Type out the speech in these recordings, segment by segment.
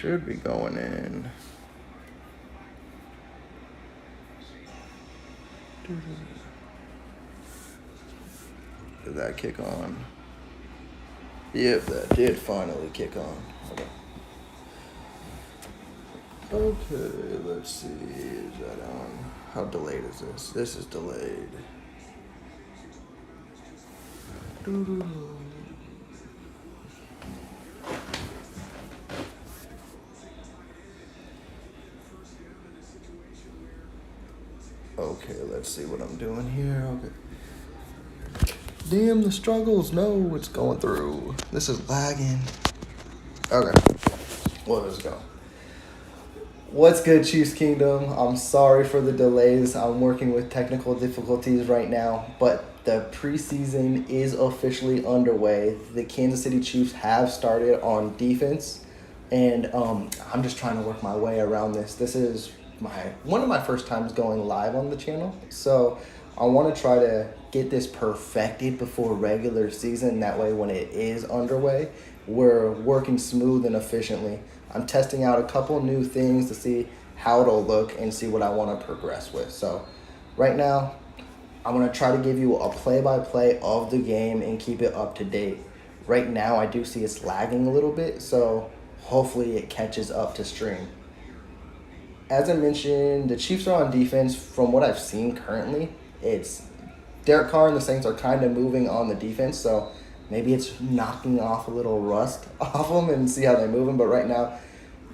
should be going in. Did that kick on? Yep, that did finally kick on. Okay, let's see. Is that on? How delayed is this? This is delayed. Okay, let's see what I'm doing here. Okay. Damn, the struggles. No, it's going through. This is lagging. Okay. Well, let's go. What's good, Chiefs Kingdom? I'm sorry for the delays. I'm working with technical difficulties right now, but the preseason is officially underway. The Kansas City Chiefs have started on defense, and I'm just trying to work my way around this. This is one of my first times going live on the channel, so I want to try to get this perfected before regular season. That way, when it is underway, we're working smooth and efficiently. I'm testing out a couple new things to see how it'll look and see what I want to progress with. So right now, I'm going to try to give you a play-by-play of the game and keep it up to date. Right now, I do see it's lagging a little bit, so hopefully it catches up to stream. As I mentioned, the Chiefs are on defense. From what I've seen currently, it's Derek Carr and the Saints are kind of moving on the defense, so maybe it's knocking off a little rust off them and see how they move them. But right now,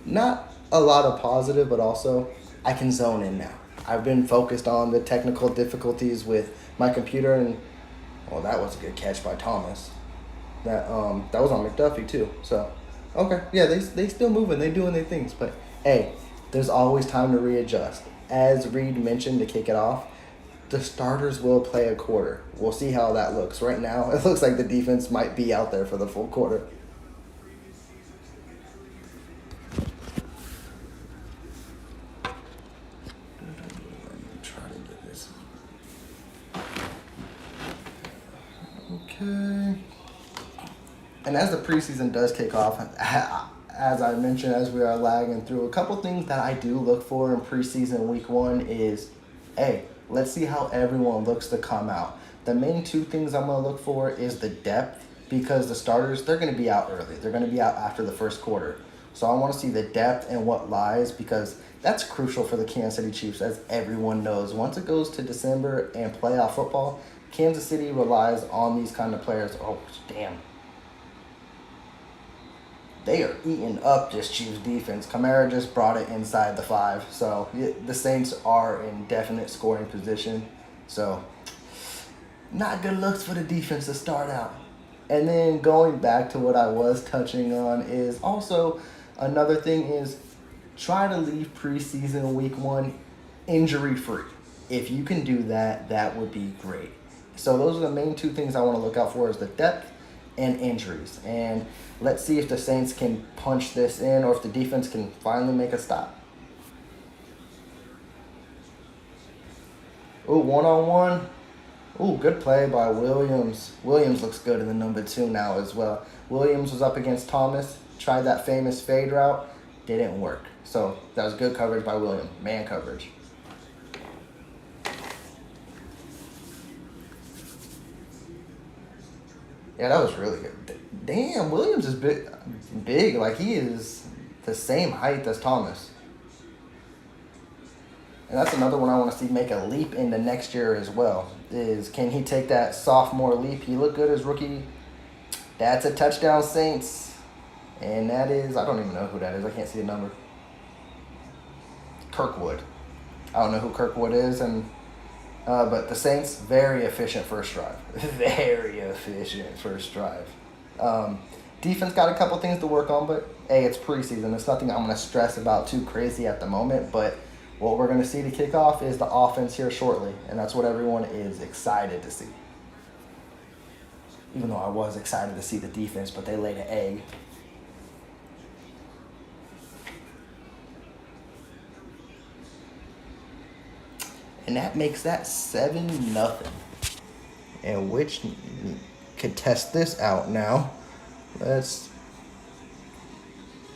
not a lot of positive, but also I can zone in now. I've been focused on the technical difficulties with my computer, and well, that was a good catch by Thomas. That was on McDuffie too. So, okay, yeah, they still moving, they doing their things. But hey, there's always time to readjust. As Reed mentioned to kick it off, the starters will play a quarter. We'll see how that looks. Right now, it looks like the defense might be out there for the full quarter. Try to get this. Okay. And as the preseason does kick off, as I mentioned, as we are lagging through, a couple things that I do look for in preseason week 1 is, hey, let's see how everyone looks to come out. The main two things I'm going to look for is the depth, because the starters, they're going to be out early. They're going to be out after the first quarter. So I want to see the depth and what lies, because that's crucial for the Kansas City Chiefs, as everyone knows. Once it goes to December and playoff football, Kansas City relies on these kind of players. Oh, damn. They are eating up this Chiefs defense. Kamara just brought it inside the 5. So the Saints are in definite scoring position. So not good looks for the defense to start out. And then going back to what I was touching on is also another thing is try to leave preseason week 1 injury free. If you can do that, that would be great. So those are the main two things I want to look out for, is the depth and injuries. And let's see if the Saints can punch this in, or if the defense can finally make a stop. Ooh, one-on-one. Ooh, good play by Williams. Williams looks good in the number 2 now as well. Williams was up against Thomas, tried that famous fade route, didn't work. So that was good coverage by Williams, man coverage. Yeah, that was really good. Damn, Williams is big. Like, he is the same height as Thomas. And that's another one I want to see make a leap into next year as well, is can he take that sophomore leap? He looked good as rookie. That's a touchdown, Saints. And that is, I don't even know who that is. I can't see the number. Kirkwood. I don't know who Kirkwood is, and but the Saints, very efficient first drive. Very efficient first drive. Defense got a couple things to work on, but hey, it's preseason. It's nothing I'm going to stress about too crazy at the moment, but what we're going to see to kick off is the offense here shortly, and that's what everyone is excited to see. Even though I was excited to see the defense, but they laid an egg. And that makes that 7-0. And which could test this out now.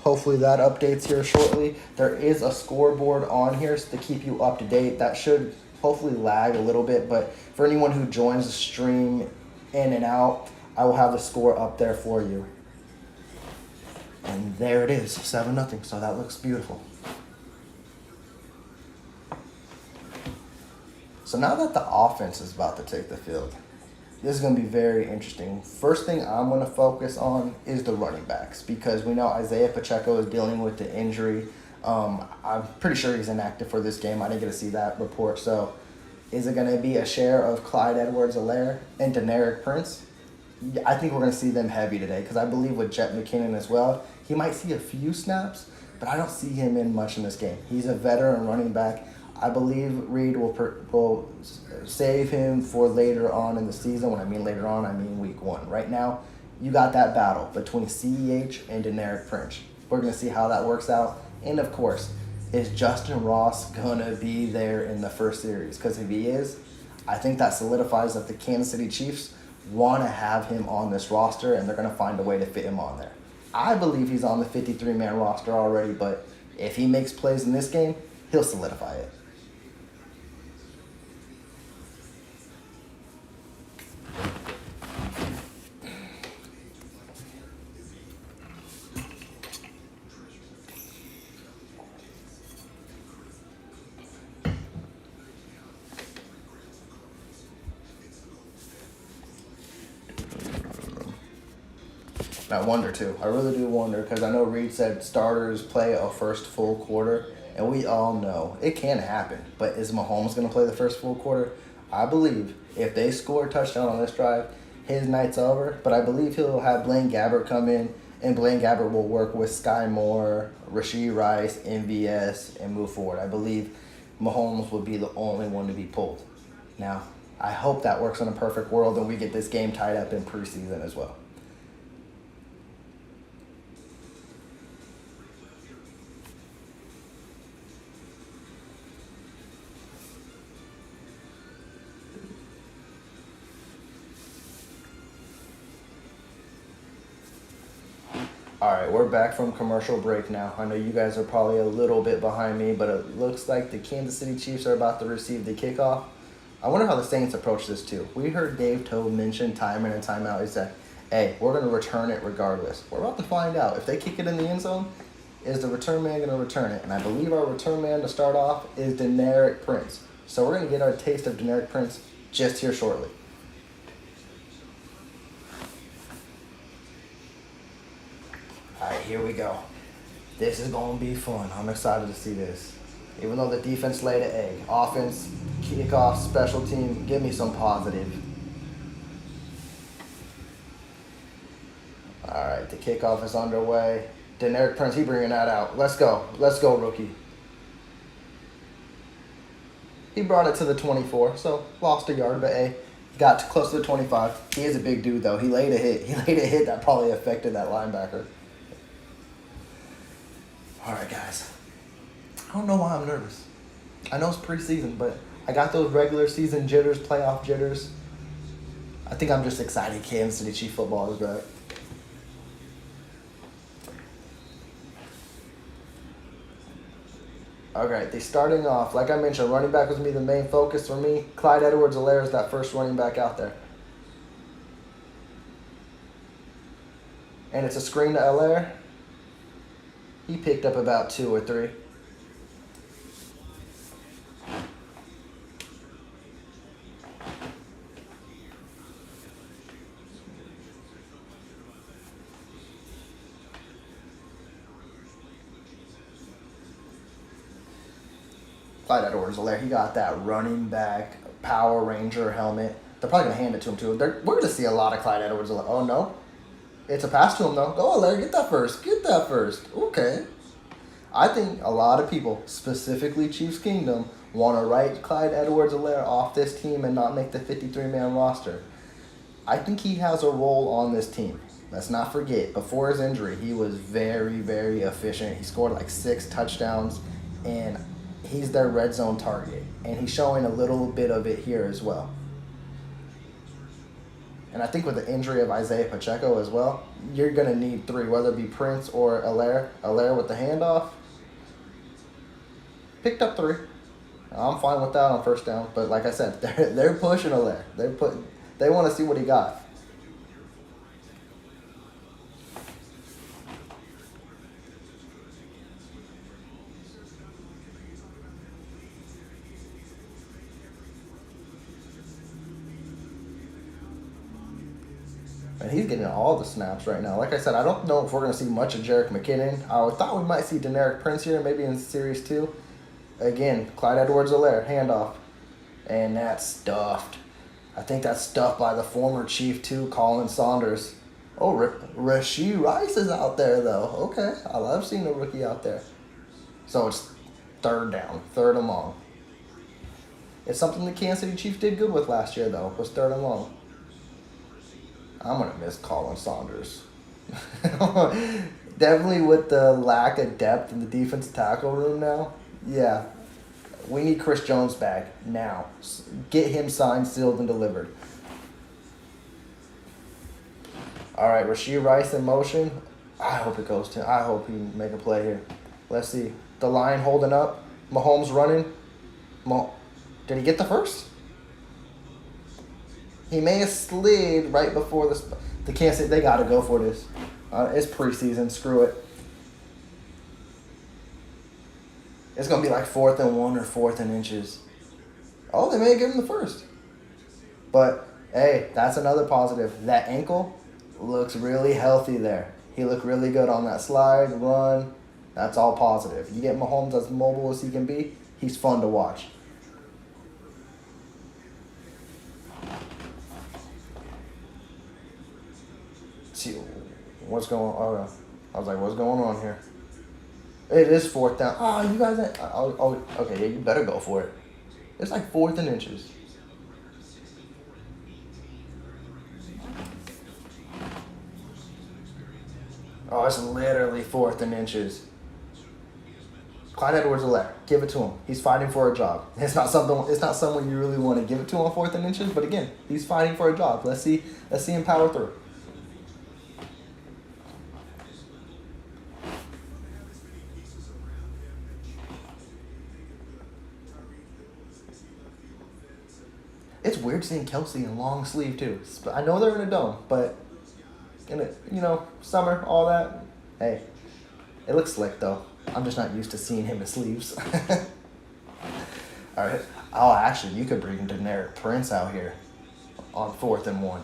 Hopefully that updates here shortly. There is a scoreboard on here to keep you up to date. That should hopefully lag a little bit, but for anyone who joins the stream in and out, I will have the score up there for you. And there it is, 7-0. So that looks beautiful. So now that the offense is about to take the field, this is going to be very interesting. First thing I'm going to focus on is the running backs, because we know Isaiah Pacheco is dealing with the injury. I'm pretty sure he's inactive for this game. I didn't get to see that report. So is it going to be a share of Clyde Edwards-Helaire and Deneric Prince? I think we're going to see them heavy today, because I believe with Jet McKinnon as well, he might see a few snaps, but I don't see him in much in this game. He's a veteran running back. I believe Reed will save him for later on in the season. When I mean later on, I mean week 1. Right now, you got that battle between CEH and Deneric Prince. We're going to see how that works out. And, of course, is Justin Ross going to be there in the first series? Because if he is, I think that solidifies that the Kansas City Chiefs want to have him on this roster, and they're going to find a way to fit him on there. I believe he's on the 53-man roster already, but if he makes plays in this game, he'll solidify it. I wonder too. I really do wonder, because I know Reed said starters play a first full quarter, and we all know it can happen. But is Mahomes going to play the first full quarter? I believe if they score a touchdown on this drive, his night's over. But I believe he'll have Blaine Gabbert come in, and Blaine Gabbert will work with Sky Moore, Rashee Rice, MVS, and move forward. I believe Mahomes will be the only one to be pulled. Now, I hope that works in a perfect world, and we get this game tied up in preseason as well. All right, we're back from commercial break now. I know you guys are probably a little bit behind me, but it looks like the Kansas City Chiefs are about to receive the kickoff. I wonder how the Saints approach this too. We heard Dave Tobe mention time in and time out. He said, hey, we're going to return it regardless. We're about to find out. If they kick it in the end zone, is the return man going to return it? And I believe our return man to start off is Deneric Prince. So we're going to get our taste of Deneric Prince just here shortly. All right, here we go. This is going to be fun. I'm excited to see this. Even though the defense laid an egg. Offense, kickoff, special team, give me some positive. All right, the kickoff is underway. Deneric Prince, he bringing that out. Let's go. Let's go, rookie. He brought it to the 24, so lost a yard, but hey, got close to the 25. He is a big dude, though. He laid a hit that probably affected that linebacker. All right, guys. I don't know why I'm nervous. I know it's preseason, but I got those regular season jitters, playoff jitters. I think I'm just excited Kansas City Chief football is back. Okay, they starting off. Like I mentioned, running back was going to be the main focus for me. Clyde Edwards-Helaire is that first running back out there. And it's a screen to Helaire. He picked up about 2 or 3. Clyde Edwards-Helaire, he got that running back Power Ranger helmet. They're probably going to hand it to him, too. We're going to see a lot of Clyde Edwards-Helaire. Oh, no. It's a pass to him, though. Go, Helaire. Get that first. Get that first. Okay. I think a lot of people, specifically Chiefs Kingdom, want to write Clyde Edwards-Helaire off this team and not make the 53-man roster. I think he has a role on this team. Let's not forget, before his injury, he was very, very efficient. He scored like 6 touchdowns, and he's their red zone target. And he's showing a little bit of it here as well. And I think with the injury of Isaiah Pacheco as well, you're going to need three, whether it be Prince or Allaire. Allaire with the handoff. Picked up three. I'm fine with that on first down. But like I said, they're pushing Allaire. They want to see what he got. And he's getting all the snaps right now. Like I said, I don't know if we're going to see much of Jerick McKinnon. I thought we might see Deneric Prince here, maybe in Series 2. Again, Clyde Edwards-Helaire, handoff. And that's stuffed. I think that's stuffed by the former Chief, too, Colin Saunders. Oh, Rashee Rice is out there, though. Okay, I love seeing a rookie out there. So it's third down, third and long. It's something the Kansas City Chiefs did good with last year, though, was third and long. I'm going to miss Colin Saunders. Definitely with the lack of depth in the defensive tackle room now. Yeah. We need Chris Jones back now. Get him signed, sealed, and delivered. All right, Rashee Rice in motion. I hope it goes to. I hope he make a play here. Let's see. The line holding up. Mahomes running. Did he get the first? He may have slid right before this. The Kansas City, they got to go for this. It's preseason. Screw it. It's going to be like 4th and 1 or 4th and inches. Oh, they may have given him the first. But, hey, that's another positive. That ankle looks really healthy there. He looked really good on that slide, run. That's all positive. You get Mahomes as mobile as he can be, he's fun to watch. See what's going on. Oh, I was like, what's going on here? It is 4th down. Oh, you guys. Okay, yeah, you better go for it. It's like 4th and inches. Oh, it's literally 4th and inches. Clyde Edwards-Helaire, give it to him. He's fighting for a job. It's not someone you really want to give it to on 4th and inches, but again, he's fighting for a job. Let's see him power through. It's weird seeing Kelsey in long sleeve too. I know they're in a dome, but in summer, all that. Hey, it looks slick though. I'm just not used to seeing him in sleeves. All right. Oh, actually, you could bring Deneric Prince out here on 4th and 1.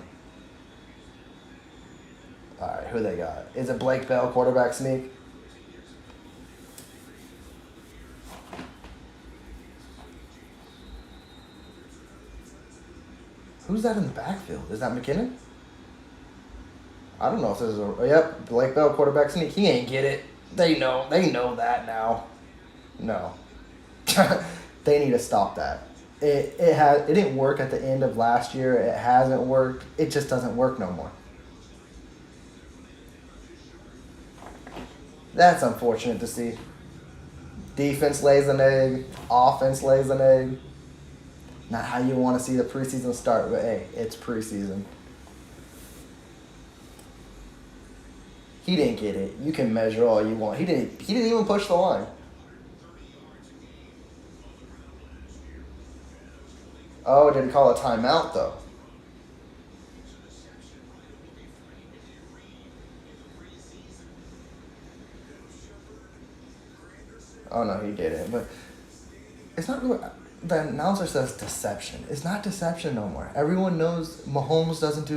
All right, who they got? Is it Blake Bell, quarterback sneak? Who's that in the backfield? Is that McKinnon? I don't know if this is yep, Blake Bell, quarterback sneak. He ain't get it. They know that now. No. They need to stop that. It didn't work at the end of last year. It hasn't worked. It just doesn't work no more. That's unfortunate to see. Defense lays an egg. Offense lays an egg. Not how you want to see the preseason start, but hey, it's preseason. He didn't get it. You can measure all you want. He didn't even push the line. Oh, did he call a timeout though? Oh no, he didn't. But it's not really. The announcer says deception. It's not deception no more. Everyone knows Mahomes doesn't do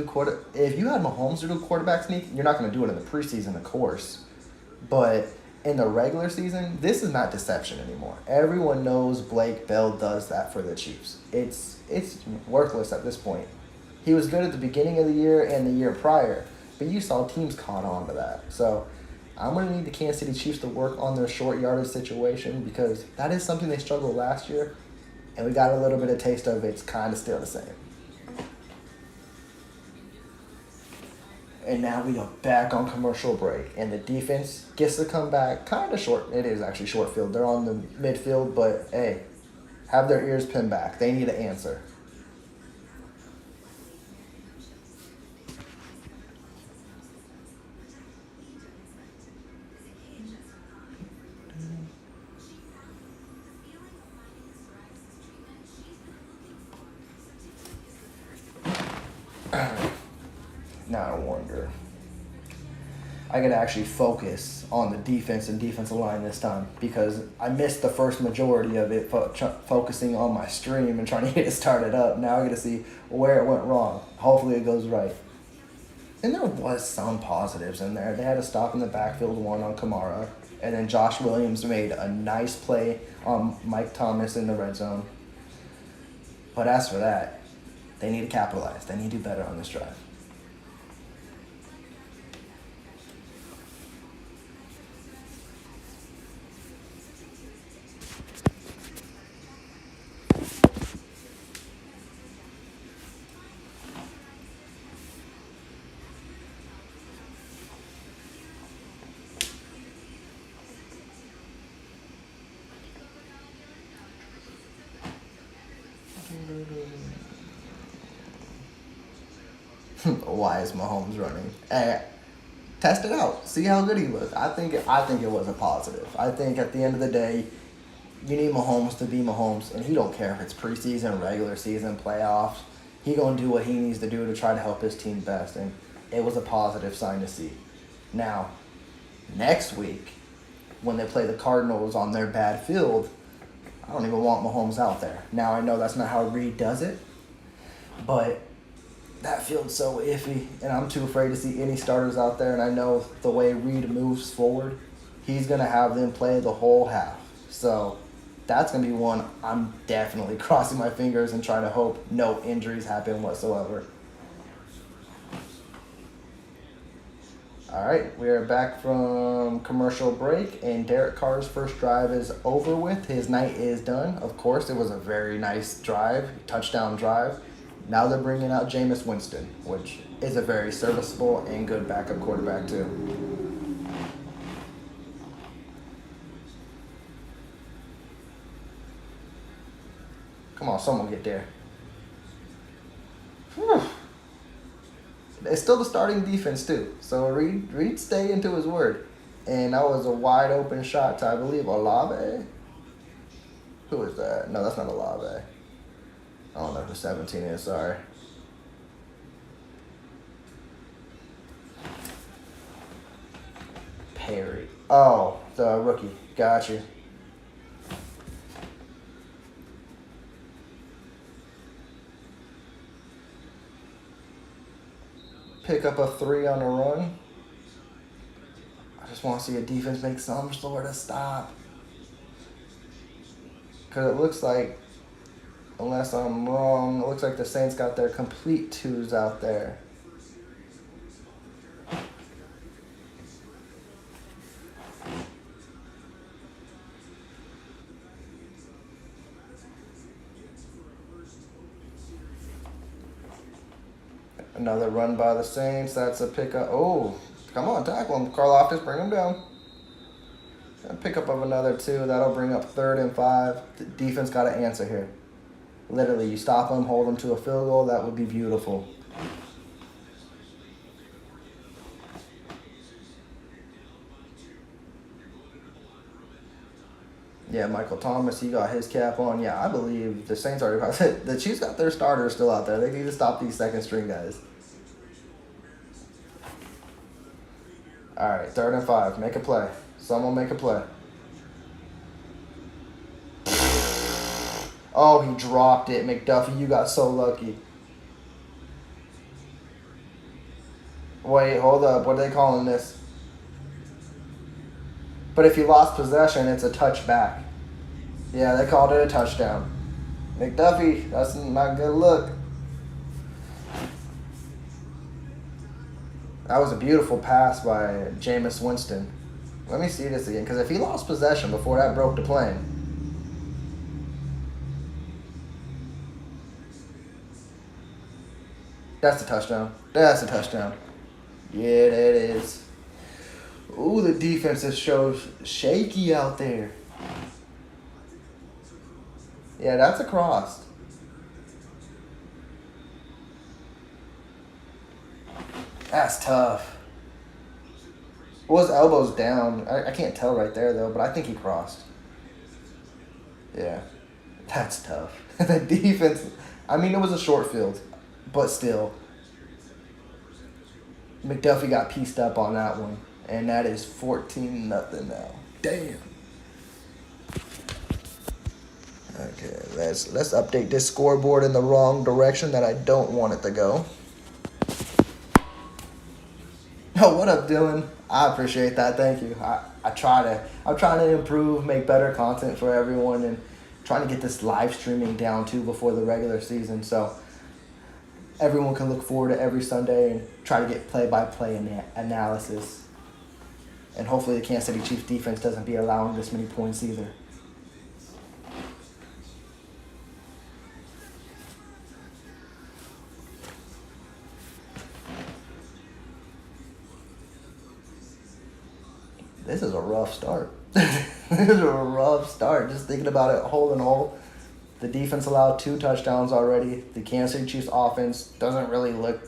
If you had Mahomes do quarterback sneak, you're not going to do it in the preseason, of course. But in the regular season, this is not deception anymore. Everyone knows Blake Bell does that for the Chiefs. It's worthless at this point. He was good at the beginning of the year and the year prior, but you saw teams caught on to that. So I'm going to need the Kansas City Chiefs to work on their short yardage situation because that is something they struggled last year. And we got a little bit of taste of it's kind of still the same. And now we are back on commercial break. And the defense gets to come back kind of short. It is actually short field. They're on the midfield, but hey, have their ears pinned back. They need an answer. Now I wonder. I could actually focus on the defense and defensive line this time because I missed the first majority of it focusing on my stream and trying to get it started up. Now I got to see where it went wrong. Hopefully it goes right. And there was some positives in there. They had a stop in the backfield one on Kamara. And then Josh Williams made a nice play on Mike Thomas in the red zone. But as for that, they need to capitalize. They need to do better on this drive. Why is Mahomes running? Test it out. See how good he looked. I think it was a positive. I think at the end of the day, you need Mahomes to be Mahomes, and he don't care if it's preseason, regular season, playoffs. He gonna do what he needs to do to try to help his team best, and it was a positive sign to see. Now, next week, when they play the Cardinals on their bad field, I don't even want Mahomes out there. Now I know that's not how Reed does it, but that field's so iffy, and I'm too afraid to see any starters out there, and I know the way Reed moves forward, he's going to have them play the whole half. So that's going to be one I'm definitely crossing my fingers and trying to hope no injuries happen whatsoever. All right, we are back from commercial break, and Derek Carr's first drive is over with. His night is done. Of course, it was a very nice drive, touchdown drive. Now they're bringing out Jameis Winston, which is a very serviceable and good backup quarterback too. Come on, someone get there. Whew. It's still the starting defense too, so Reed stay into his word. And that was a wide open shot to, I believe, Olave. Who is that? No, that's not Olave. I don't know who 17 is, sorry. Perry. Oh, the rookie. Got you. Pick up a 3 on a run. I just want to see a defense make some sort of stop. Because it looks like, unless I'm wrong, it looks like the Saints got their complete 2s out there. Another run by the Saints. That's a pickup. Oh, come on, tackle him. Karlaftis, bring him down. A pickup of another 2. That'll bring up 3rd and 5. The defense got to answer here. Literally, you stop them, hold them to a field goal. That would be beautiful. Yeah, Michael Thomas, he got his cap on. Yeah, I believe the Saints already got it. The Chiefs got their starters still out there. They need to stop these second string guys. All right, 3rd and 5. Make a play. Someone make a play. Oh, he dropped it. McDuffie, you got so lucky. Wait, hold up. What are they calling this? But if you lost possession, it's a touchback. Yeah, they called it a touchdown. McDuffie, that's not a good look. That was a beautiful pass by Jameis Winston. Let me see this again, because if he lost possession before that broke the plane. That's a touchdown. That's a touchdown. Yeah, that is. Ooh, the defense is so shaky out there. Yeah, that's a cross. That's tough. Well, his elbow's down. I can't tell right there, though, but I think he crossed. Yeah, that's tough. The defense, I mean, it was a short field, but still. McDuffie got pieced up on that one, and that is 14-0 now. Damn. Okay, let's update this scoreboard in the wrong direction that I don't want it to go. Oh, what up, Dylan? I appreciate that. Thank you. I'm trying to improve, make better content for everyone, and trying to get this live streaming down too before the regular season, so everyone can look forward to every Sunday and try to get play-by-play analysis. And hopefully the Kansas City Chiefs defense doesn't be allowing this many points either. This is a rough start. This is a rough start. Just thinking about it whole and whole. The defense allowed 2 touchdowns already. The Kansas City Chiefs offense doesn't really look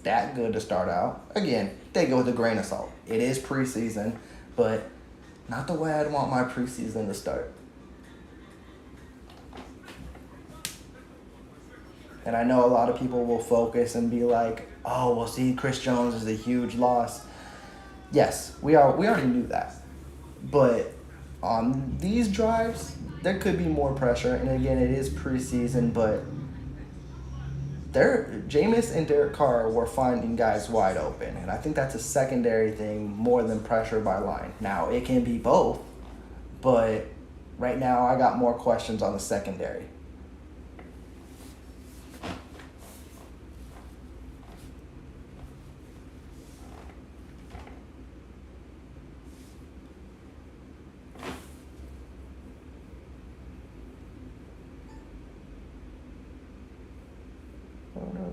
that good to start out. Again, they go with a grain of salt. It is preseason, but not the way I'd want my preseason to start. And I know a lot of people will focus and be like, oh, well, see, Chris Jones is a huge loss. Yes, we already knew that. But on these drives, there could be more pressure. And again, it is preseason, but Jameis and Derek Carr were finding guys wide open. And I think that's a secondary thing more than pressure by line. Now, it can be both, but right now I got more questions on the secondary.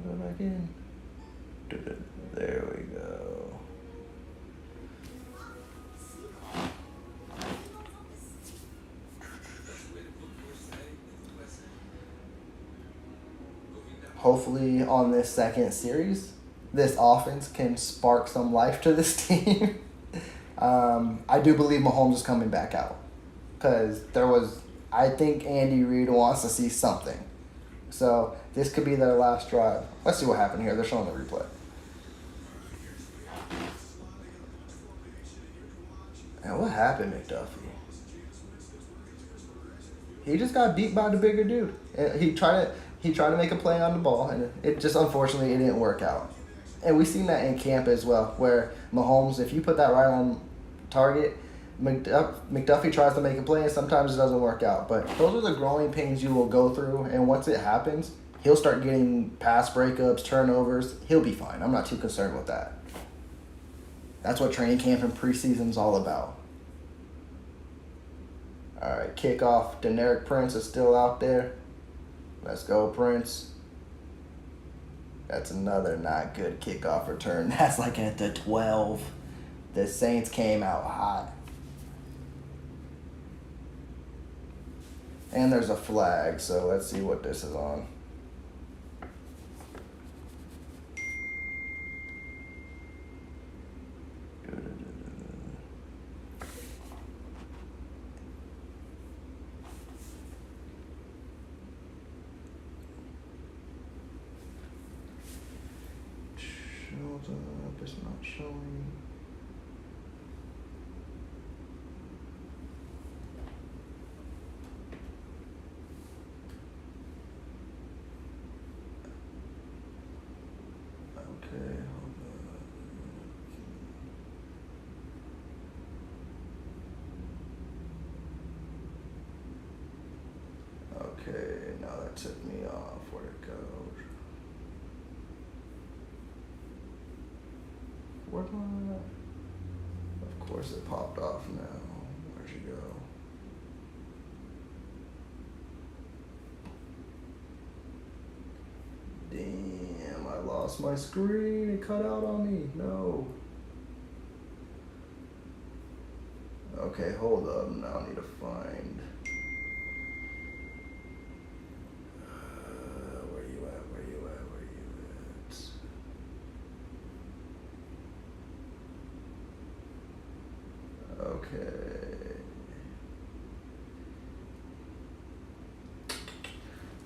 Go back in. There we go. Hopefully on this second series, this offense can spark some life to this team. I do believe Mahomes is coming back out because I think Andy Reid wants to see something. So this could be their last drive. Let's see what happened here. They're showing the replay. And what happened, McDuffie? He just got beat by the bigger dude. He tried to make a play on the ball, and it just unfortunately it didn't work out. And we've seen that in camp as well, where Mahomes, if you put that right on target, McDuffie tries to make a play, and sometimes it doesn't work out. But those are the growing pains you will go through, and once it happens, he'll start getting pass breakups, turnovers. He'll be fine. I'm not too concerned with that. That's what training camp and preseason's all about. All right, kickoff. Deneric Prince is still out there. Let's go, Prince. That's another not good kickoff return. That's like at the 12. The Saints came out hot. And there's a flag, so let's see what this is on. Shows up, it's not showing. Okay, hold on. Okay, now that took me off. Where'd it go? Where'd my... Of course it popped off now. Where'd you go? Damn, I lost my screen. It cut out on me. No. Okay, hold up. Now I need to find... Where you at? Okay.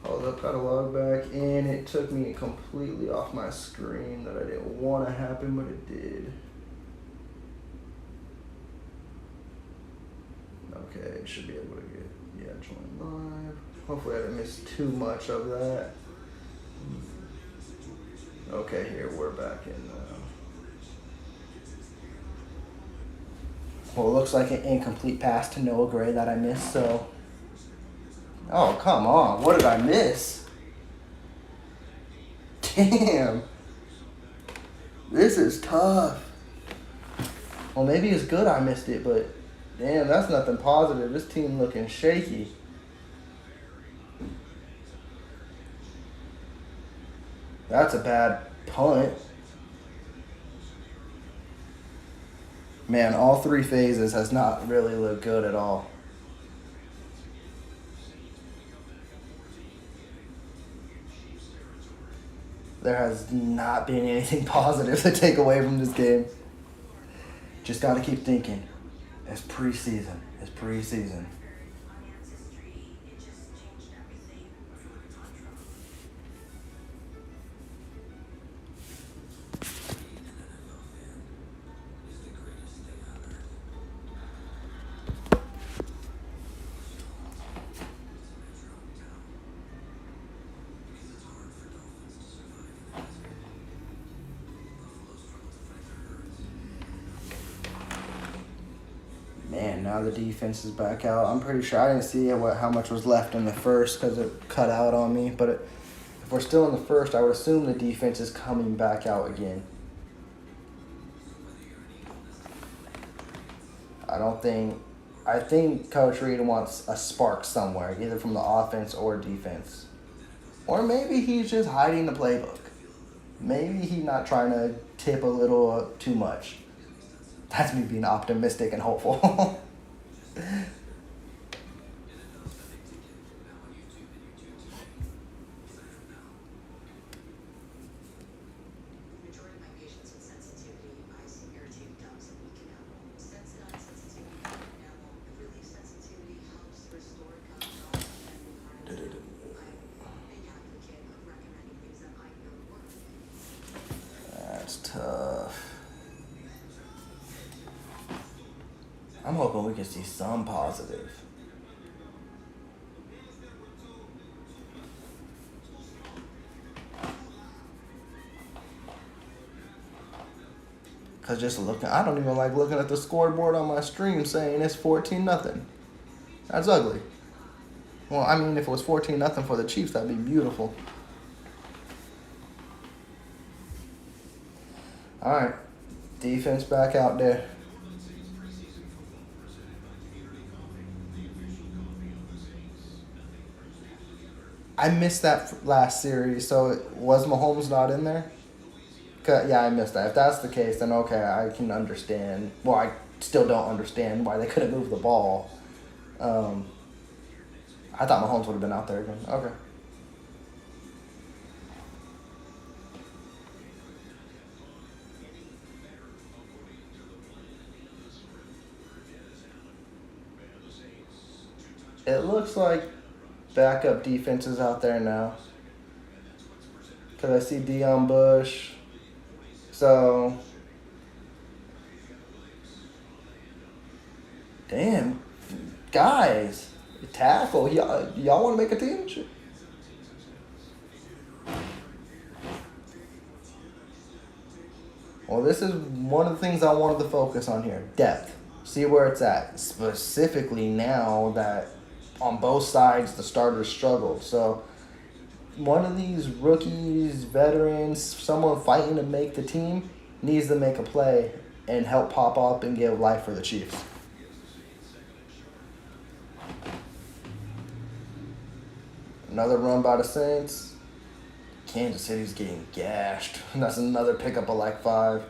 Hold Hold up, gotta log back in. It took me completely off my screen that I didn't want to happen, but it did. Okay, should be able to get, join live. Hopefully I didn't miss too much of that. Okay, here, we're back in now. Well, it looks like an incomplete pass to Noah Gray that I missed, so. Oh, come on. What did I miss? Damn. This is tough. Well, maybe it's good I missed it, but damn, that's nothing positive. This team looking shaky. That's a bad punt. Man, all three phases has not really looked good at all. There has not been anything positive to take away from this game. Just got to keep thinking. It's preseason. It's preseason. Man, now the defense is back out. I'm pretty sure I didn't see how much was left in the first because it cut out on me. But if we're still in the first, I would assume the defense is coming back out again. I think Coach Reed wants a spark somewhere, either from the offense or defense. Or maybe he's just hiding the playbook. Maybe he's not trying to tip a little too much. That's me being optimistic and hopeful. That's tough. I'm hoping we can see some positive. Cause just looking, I don't even like looking at the scoreboard on my stream saying it's 14-0. That's ugly. Well, I mean, if it was 14-0 for the Chiefs, that'd be beautiful. All right, defense back out there. I missed that last series, so was Mahomes not in there? Yeah, I missed that. If that's the case, then okay, I can understand. Well, I still don't understand why they couldn't move the ball. I thought Mahomes would have been out there again. Okay. It looks like backup defense is out there now. Because I see Deion Bush. So, damn, guys, tackle. Y'all want to make a team? Well, this is one of the things I wanted to focus on here. Depth. See where it's at. Specifically now that on both sides the starters struggled. So one of these rookies, veterans, someone fighting to make the team needs to make a play and help pop up and give life for the Chiefs. Another run by the Saints. Kansas City's getting gashed. That's another pickup of like 5.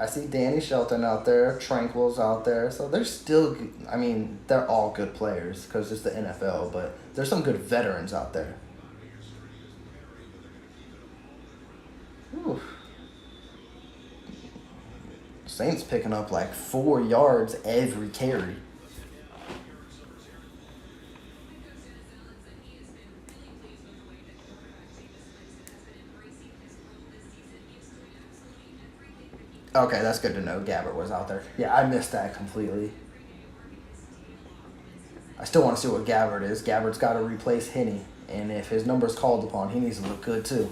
I see Danny Shelton out there, Tranquil's out there, so they're still. I mean, they're all good players because it's the NFL, but there's some good veterans out there. Whew. Saints picking up like 4 yards every carry. Okay, that's good to know. Gabbert was out there. Yeah, I missed that completely. I still want to see what Gabbert is. Gabbert's got to replace Henney, and if his number's called upon, he needs to look good too.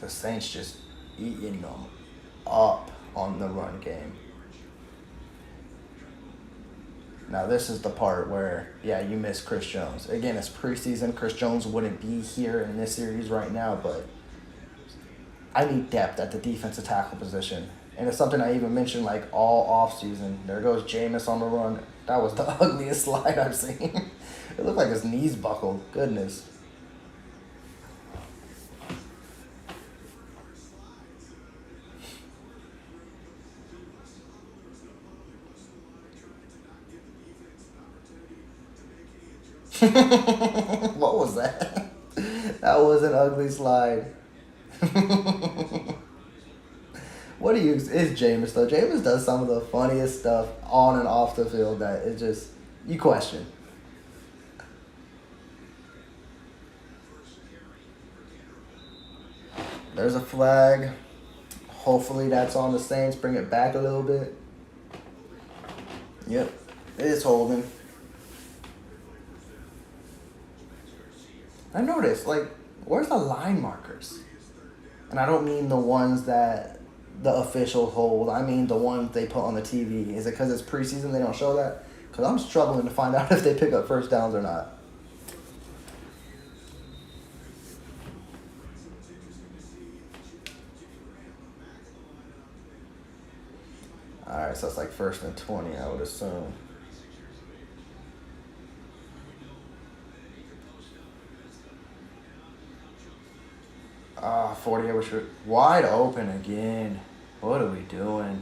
The Saints just eating them up on the run game. Now this is the part where, yeah, you miss Chris Jones. Again, it's preseason. Chris Jones wouldn't be here in this series right now, but I need depth at the defensive tackle position. And it's something I even mentioned like all offseason. There goes Jameis on the run. That was the ugliest slide I've seen. It looked like his knees buckled. Goodness. What was that? That was an ugly slide. What do you is Jameis though? Jameis does some of the funniest stuff on and off the field that it just you question. There's a flag. Hopefully that's on the Saints. Bring it back a little bit. Yep, it is holding. I noticed, like, where's the line markers? And I don't mean the ones that the officials hold. I mean the ones they put on the TV. Is it because it's preseason they don't show that? Because I'm struggling to find out if they pick up first downs or not. All right, so it's like 1st and 20, I would assume. Ah, 40 was wide open again. What are we doing?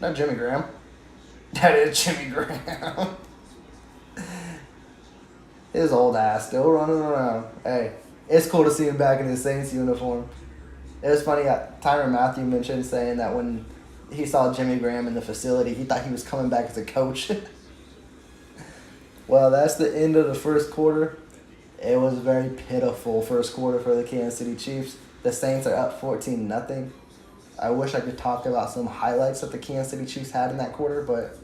Not Jimmy Graham. That is Jimmy Graham. His old ass still running around. Hey, it's cool to see him back in his Saints uniform. It was funny, Tyrann Mathieu mentioned saying that when he saw Jimmy Graham in the facility, he thought he was coming back as a coach. Well, that's the end of the first quarter. It was a very pitiful first quarter for the Kansas City Chiefs. The Saints are up 14-0. I wish I could talk about some highlights that the Kansas City Chiefs had in that quarter, but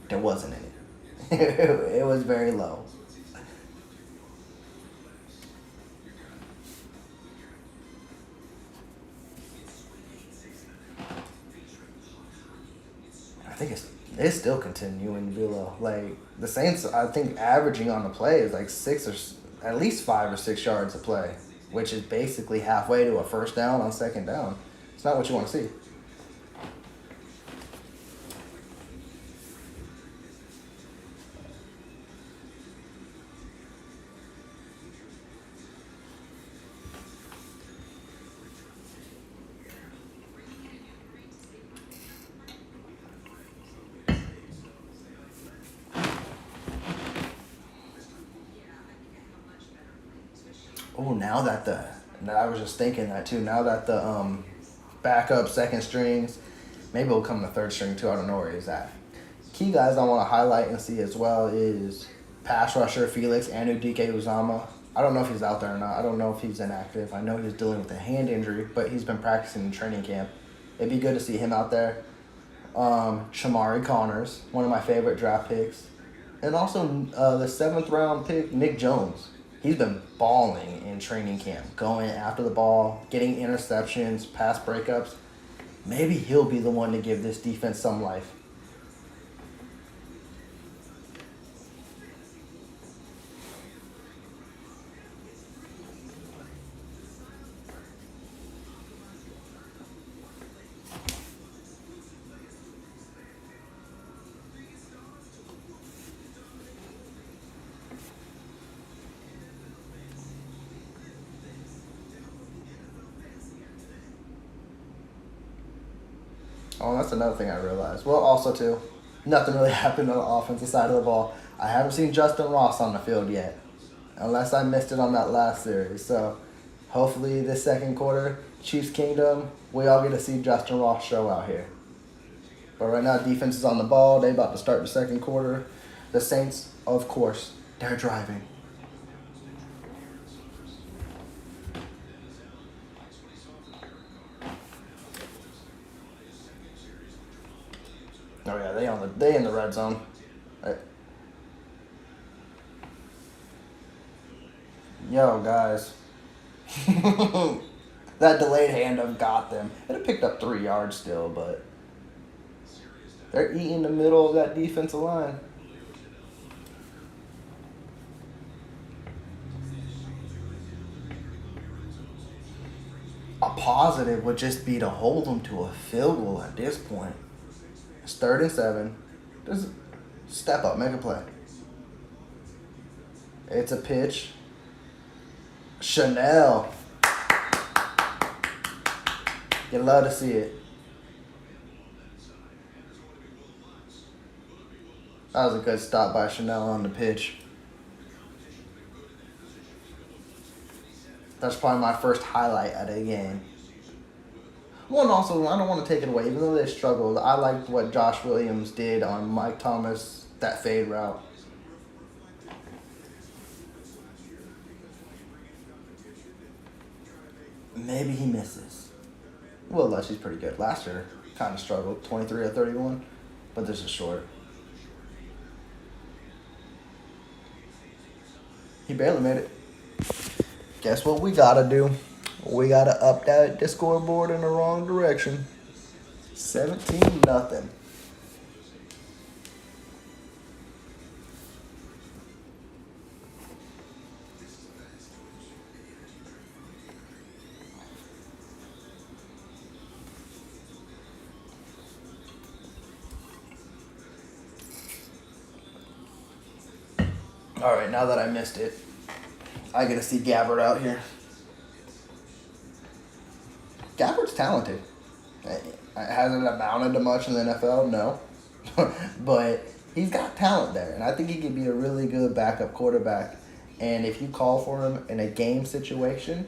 there wasn't any. It was very low. I think it's still continuing to be low. Like the Saints, I think averaging on the play is like at least 5 or 6 yards a play, which is basically halfway to a first down on second down. It's not what you want to see. Oh, I was just thinking that too. Now that the backup second strings, maybe it'll come the third string too. I don't know where he's at. Key guys I want to highlight and see as well is pass rusher Felix Anudike-Uzomah. I don't know if he's out there or not. I don't know if he's inactive. I know he's dealing with a hand injury, but he's been practicing in training camp. It'd be good to see him out there. Shamari Connors, one of my favorite draft picks. And also the 7th round pick, Nick Jones. He's been balling in training camp, going after the ball, getting interceptions, pass breakups. Maybe he'll be the one to give this defense some life. Oh, that's another thing I realized. Well, also too, nothing really happened on the offensive side of the ball. I haven't seen Justin Ross on the field yet, unless I missed it on that last series. So, hopefully this second quarter, Chiefs Kingdom, we all get to see Justin Ross show out here. But right now, defense is on the ball. They about to start the second quarter. The Saints, of course, they're driving. Oh yeah, they in the red zone. Right. Yo, guys. That delayed handoff got them. It had picked up 3 yards still, but they're eating the middle of that defensive line. A positive would just be to hold them to a field goal at this point. It's 3rd and 7. Just step up, make a play. It's a pitch. Chanel. You love to see it. That was a good stop by Chanel on the pitch. That's probably my first highlight of the game. Well, and also, I don't want to take it away. Even though they struggled, I liked what Josh Williams did on Mike Thomas, that fade route. Maybe he misses. Will Leslie's pretty good. Last year, kind of struggled. 23 of 31. But this is short. He barely made it. Guess what we gotta do? We gotta update the scoreboard in the wrong direction. 17-0. All right, now that I missed it, I get to see Gabbard out here. Gabbard's talented. Hasn't amounted to much in the NFL, no. But he's got talent there, and I think he could be a really good backup quarterback. And if you call for him in a game situation,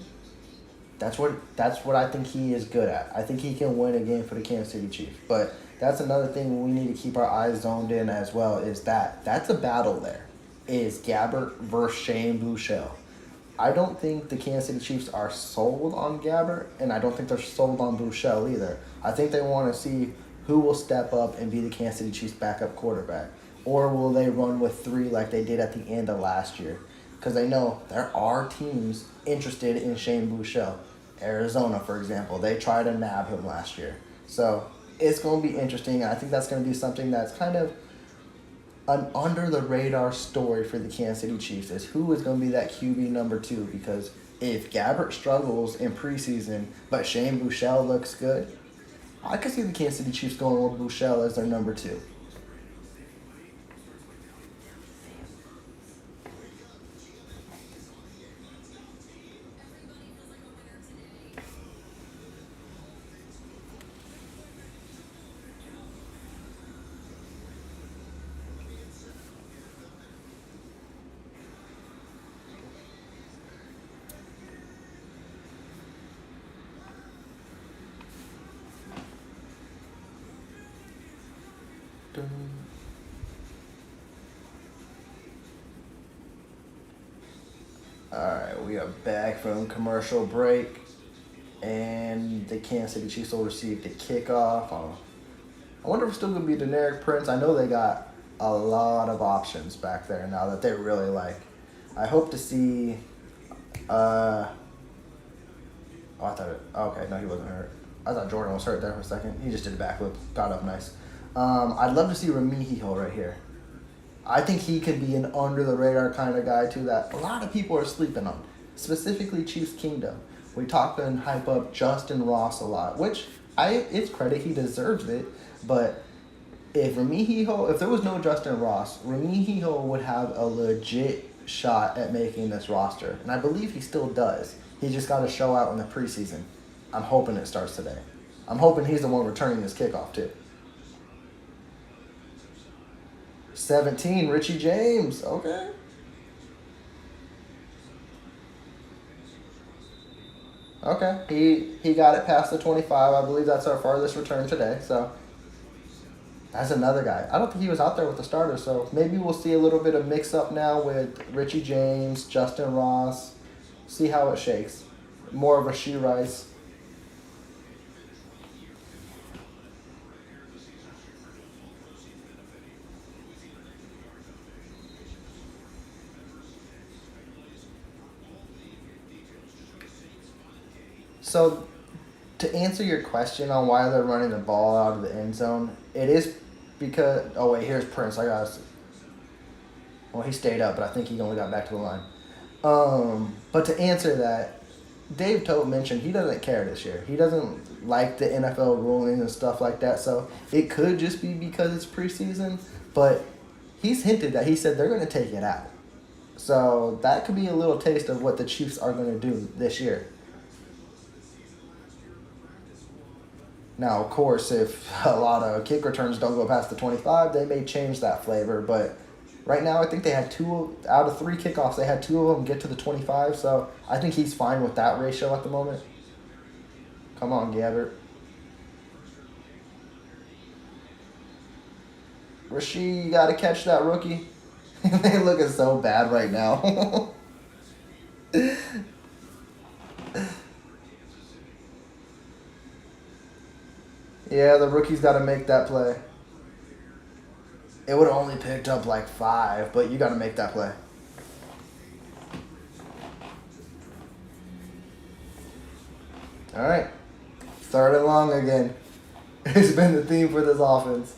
that's what I think he is good at. I think he can win a game for the Kansas City Chiefs. But that's another thing we need to keep our eyes zoned in as well, is that's a battle there. Is Gabbard versus Shane Buechele. I don't think the Kansas City Chiefs are sold on Gabbard, and I don't think they're sold on Buechele either. I think they want to see who will step up and be the Kansas City Chiefs backup quarterback. Or will they run with 3 like they did at the end of last year? Because they know there are teams interested in Shane Buechele. Arizona, for example, they tried to nab him last year. So it's going to be interesting. I think that's going to be something that's kind of an under-the-radar story for the Kansas City Chiefs, is who is going to be that QB number 2, because if Gabbard struggles in preseason but Shane Buechele looks good, I could see the Kansas City Chiefs going with Buechele as their number 2. Alright, we are back from commercial break, and the Kansas City Chiefs will receive the kickoff. I wonder if it's still going to be Deneric Prince. I know they got a lot of options back there now that they really like. I hope to see... okay, no, he wasn't hurt. I thought Jordan was hurt there for a second. He just did a backflip, got up nice. I'd love to see Ramihiho right here. I think he could be an under-the-radar kind of guy, too, that a lot of people are sleeping on, specifically Chiefs Kingdom. We talk and hype up Justin Ross a lot, which it's credit, he deserves it, but if there was no Justin Ross, Ramihiho would have a legit shot at making this roster, and I believe he still does. He just got to show out in the preseason. I'm hoping it starts today. I'm hoping he's the one returning this kickoff, too. 17, Richie James. Okay. Okay. He got it past the 25. I believe that's our farthest return today. So that's another guy. I don't think he was out there with the starters, so maybe we'll see a little bit of mix-up now with Richie James, Justin Ross. See how it shakes. More of a She Rice. So, to answer your question on why they're running the ball out of the end zone, it is because... Oh, wait, here's Prince. Well, he stayed up, but I think he only got back to the line. But to answer that, Dave Tote mentioned he doesn't care this year. He doesn't like the NFL rulings and stuff like that, so it could just be because it's preseason, but he's hinted that he said they're going to take it out. So that could be a little taste of what the Chiefs are going to do this year. Now, of course, if a lot of kick returns don't go past the 25, they may change that flavor. But right now, I think they had 2 out of 3 kickoffs. They had 2 of them get to the 25, so I think he's fine with that ratio at the moment. Come on, Gabbert. Rasheed, you got to catch that rookie. They looking so bad right now. Yeah, the rookie's got to make that play. It would have only picked up like 5, but you got to make that play. All right. 3rd and long again. It's been the theme for this offense.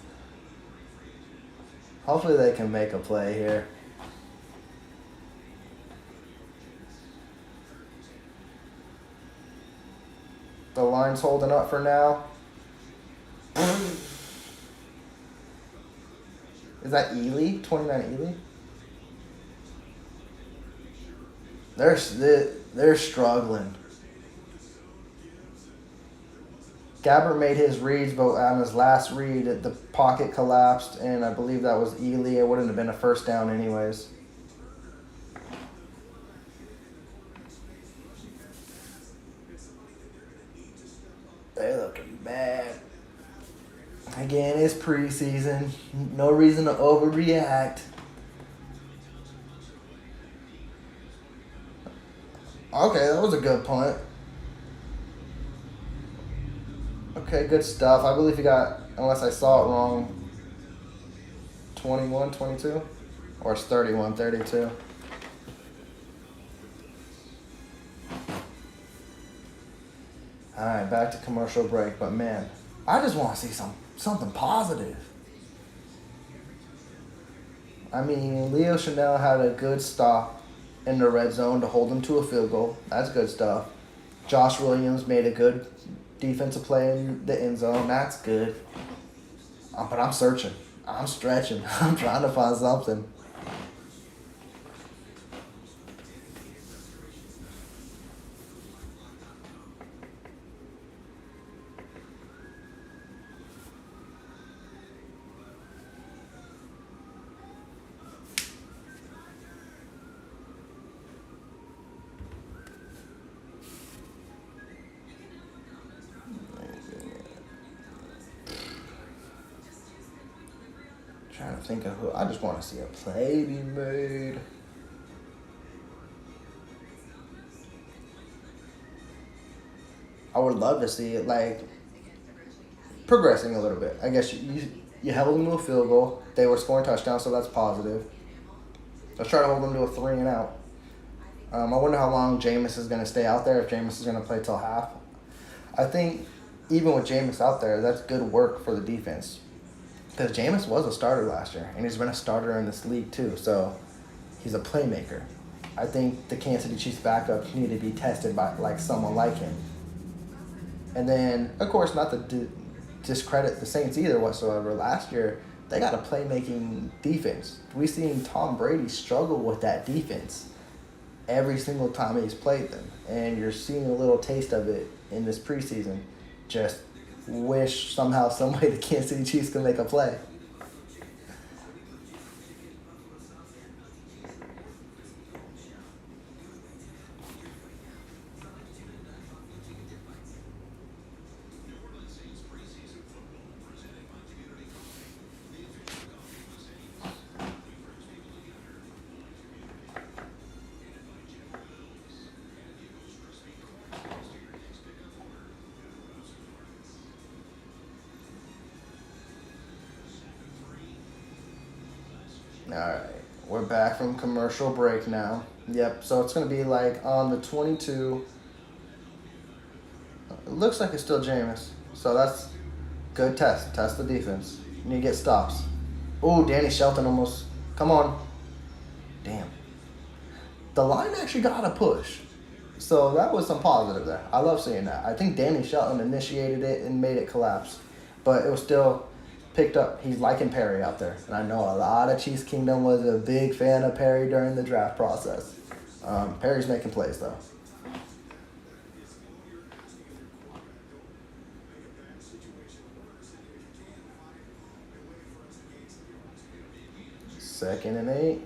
Hopefully they can make a play here. The line's holding up for now. Is that Ely? 29 Ely? They're struggling. Gabbert made his reads, but on his last read, the pocket collapsed, and I believe that was Ely. It wouldn't have been a first down anyways. They're looking bad. Again, it's preseason. No reason to overreact. Okay, that was a good punt. Okay, good stuff. I believe he got, unless I saw it wrong, 21, 22? Or it's 31, 32. All right, back to commercial break. But, man, I just want to see something positive. I mean, Leo Chanel had a good stop in the red zone to hold him to a field goal. That's good stuff. Josh Williams made a good defensive play in the end zone. That's good. But I'm searching. I'm stretching. I'm trying to find something. Trying to think of who. I just want to see a play be made. I would love to see it, like, progressing a little bit. I guess you held them to a field goal. They were scoring touchdowns, so that's positive. Let's try to hold them to a 3 and out. I wonder how long Jameis is going to stay out there, if Jameis is going to play till half. I think even with Jameis out there, that's good work for the defense. Because Jameis was a starter last year, and he's been a starter in this league too, so he's a playmaker. I think the Kansas City Chiefs backup need to be tested by like someone like him. And then, of course, not to discredit the Saints either whatsoever. Last year, they got a playmaking defense. We've seen Tom Brady struggle with that defense every single time he's played them. And you're seeing a little taste of it in this preseason. Just wish somehow, some way the Kansas City Chiefs could make a play. Alright, we're back from commercial break now. Yep, so it's going to be like on the 22. It looks like it's still Jameis. So that's good test. Test the defense. You need to get stops. Ooh, Danny Shelton almost. Come on. Damn. The line actually got a push. So that was some positive there. I love seeing that. I think Danny Shelton initiated it and made it collapse. But it was still picked up. He's liking Perry out there. And I know a lot of Chiefs Kingdom was a big fan of Perry during the draft process. Perry's making plays, though. Second and 8.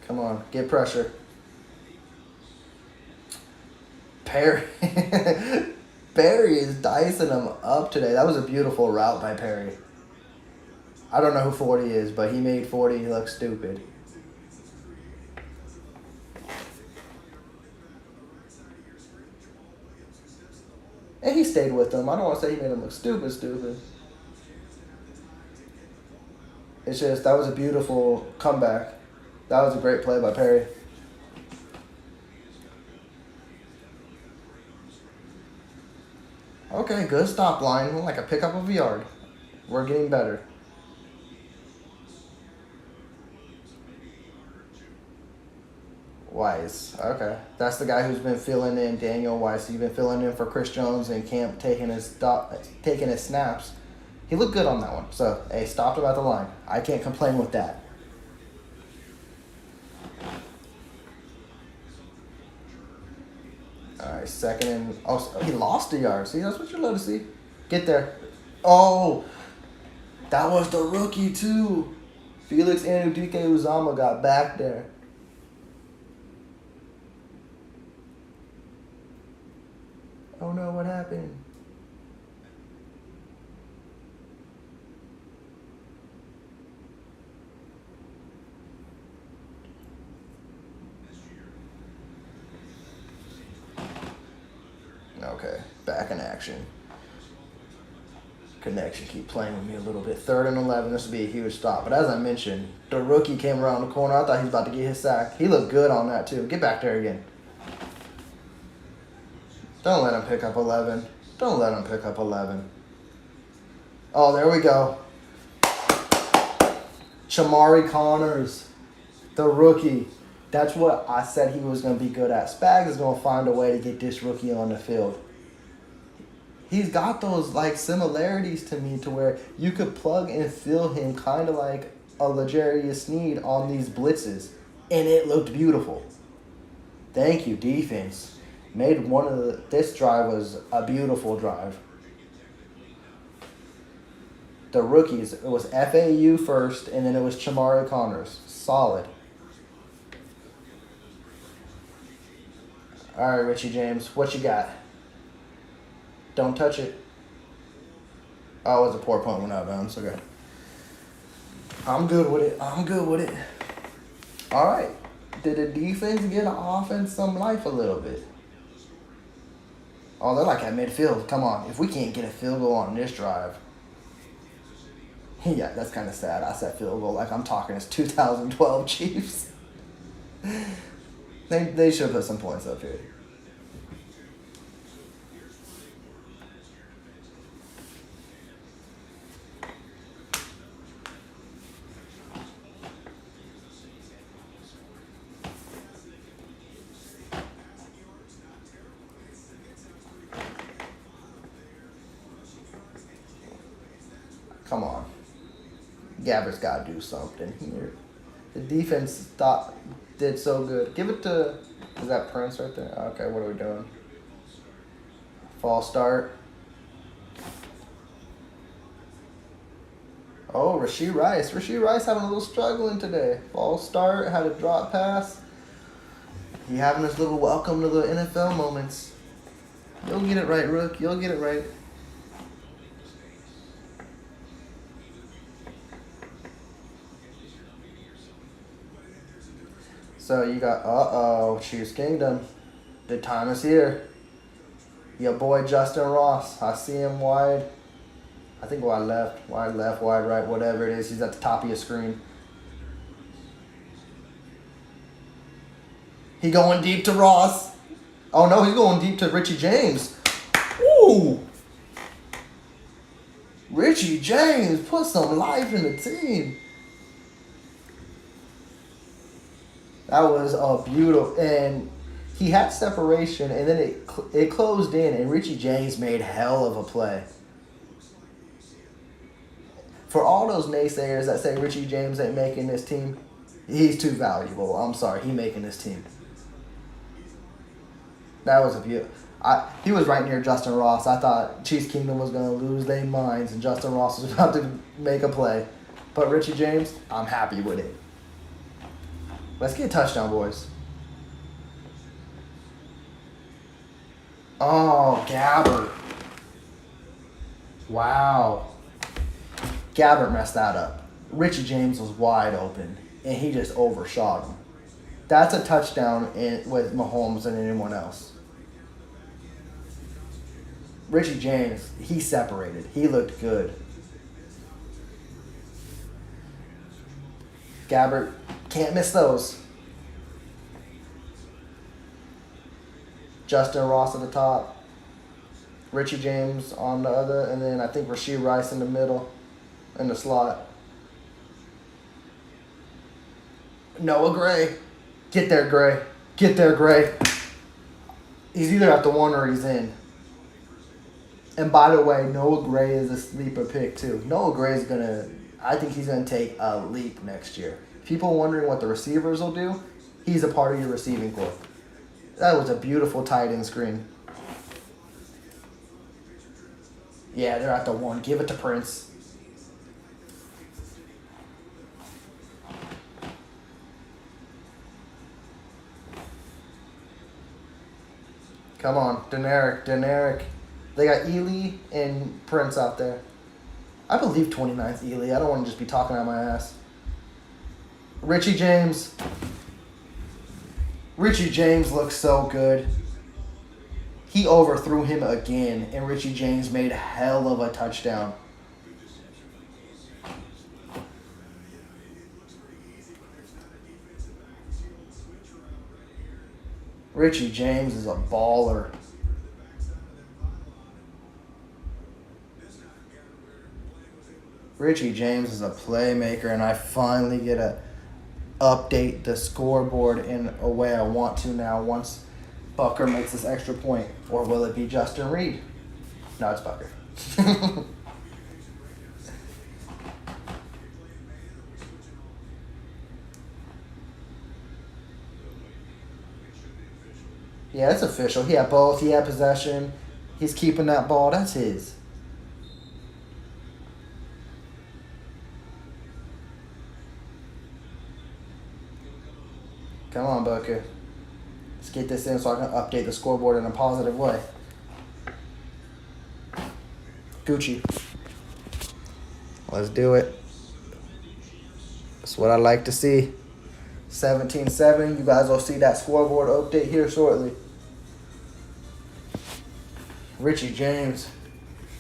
Come on, get pressure. Perry. Perry is dicing him up today. That was a beautiful route by Perry. I don't know who 40 is, but he made 40 look stupid. And he stayed with them. I don't want to say he made him look stupid. It's just, that was a beautiful comeback. That was a great play by Perry. Okay, good stop line. Like a pickup of a yard. We're getting better. Weiss. Okay. That's the guy who's been filling in, Daniel Weiss. He's been filling in for Chris Jones in camp, taking his snaps. He looked good on that one. So, hey, stopped him at the line. I can't complain with that. All right, second and... Oh, he lost a yard. See, that's what you're love to see. Get there. Oh, that was the rookie, too. Felix Anudike-Uzomah got back there. Oh, no, what happened? Okay, back in action. Connection keep playing with me a little bit. 3rd and 11, this would be a huge stop. But as I mentioned, the rookie came around the corner. I thought he was about to get his sack. He looked good on that, too. Get back there again. Don't let him pick up 11. Don't let him pick up 11. Oh, there we go. Chamari Connors, the rookie. That's what I said he was going to be good at. Spags is going to find a way to get this rookie on the field. He's got those like similarities to me to where you could plug and fill him kind of like a L'Jarius Sneed on these blitzes. And it looked beautiful. Thank you, defense. Made one of the... This drive was a beautiful drive. The rookies, it was FAU first, and then it was Chamari Connors. Solid. All right, Richie James, what you got? Don't touch it. Oh, it was a poor punt went out of bounds. Okay. I'm good with it. All right. Did the defense get the offense some life a little bit? Oh, they're like at midfield. Come on. If we can't get a field goal on this drive. Yeah, that's kind of sad. I said field goal like I'm talking as 2012 Chiefs. They should put some points up here. Come on. Gabbard's got to do something here. The defense did so good. Give it to... Is that Prince right there? Okay, what are we doing? False start. Rashee Rice. Rashee Rice having a little struggling today. False start, had a drop pass. He having his little welcome to the NFL moments. You'll get it right, Rook. You'll get it right. So you got, Chiefs Kingdom. The time is here. Your boy Justin Ross. I see him wide. I think wide left, wide right, whatever it is. He's at the top of your screen. He going deep to Ross. Oh no, he's going deep to Richie James. Ooh. Richie James put some life in the team. That was a beautiful, and he had separation, and then it closed in, and Richie James made hell of a play. For all those naysayers that say Richie James ain't making this team, he's too valuable. I'm sorry, he making this team. That was a beautiful. He was right near Justin Ross. I thought Chiefs Kingdom was going to lose their minds, and Justin Ross was about to make a play. But Richie James, I'm happy with it. Let's get a touchdown, boys. Oh, Gabbert. Wow. Gabbert messed that up. Richie James was wide open, and he just overshot him. That's a touchdown with Mahomes and anyone else. Richie James, he separated. He looked good. Gabbert, can't miss those. Justin Ross at the top. Richie James on the other. And then I think Rashee Rice in the middle. In the slot. Noah Gray. Get there, Gray. Get there, Gray. He's either at the one or he's in. And by the way, Noah Gray is a sleeper pick too. Noah Gray is I think he's going to take a leap next year. People wondering what the receivers will do, he's a part of your receiving corps. That was a beautiful tight end screen. Yeah, they're at the one. Give it to Prince. Come on, Deneric. They got Ely and Prince out there. I believe 29's Ely. I don't want to just be talking out my ass. Richie James. Richie James looks so good. He overthrew him again, and Richie James made hell of a touchdown. Richie James is a baller. Richie James is a playmaker, and I finally get to update the scoreboard in a way I want to now once Bucker makes this extra point. Or will it be Justin Reed? No, it's Bucker. Yeah, it's official. He had both. He had possession. He's keeping that ball. That's his. Come on, Booker. Let's get this in so I can update the scoreboard in a positive way. Gucci. Let's do it. That's what I like to see. 17-7. You guys will see that scoreboard update here shortly. Richie James.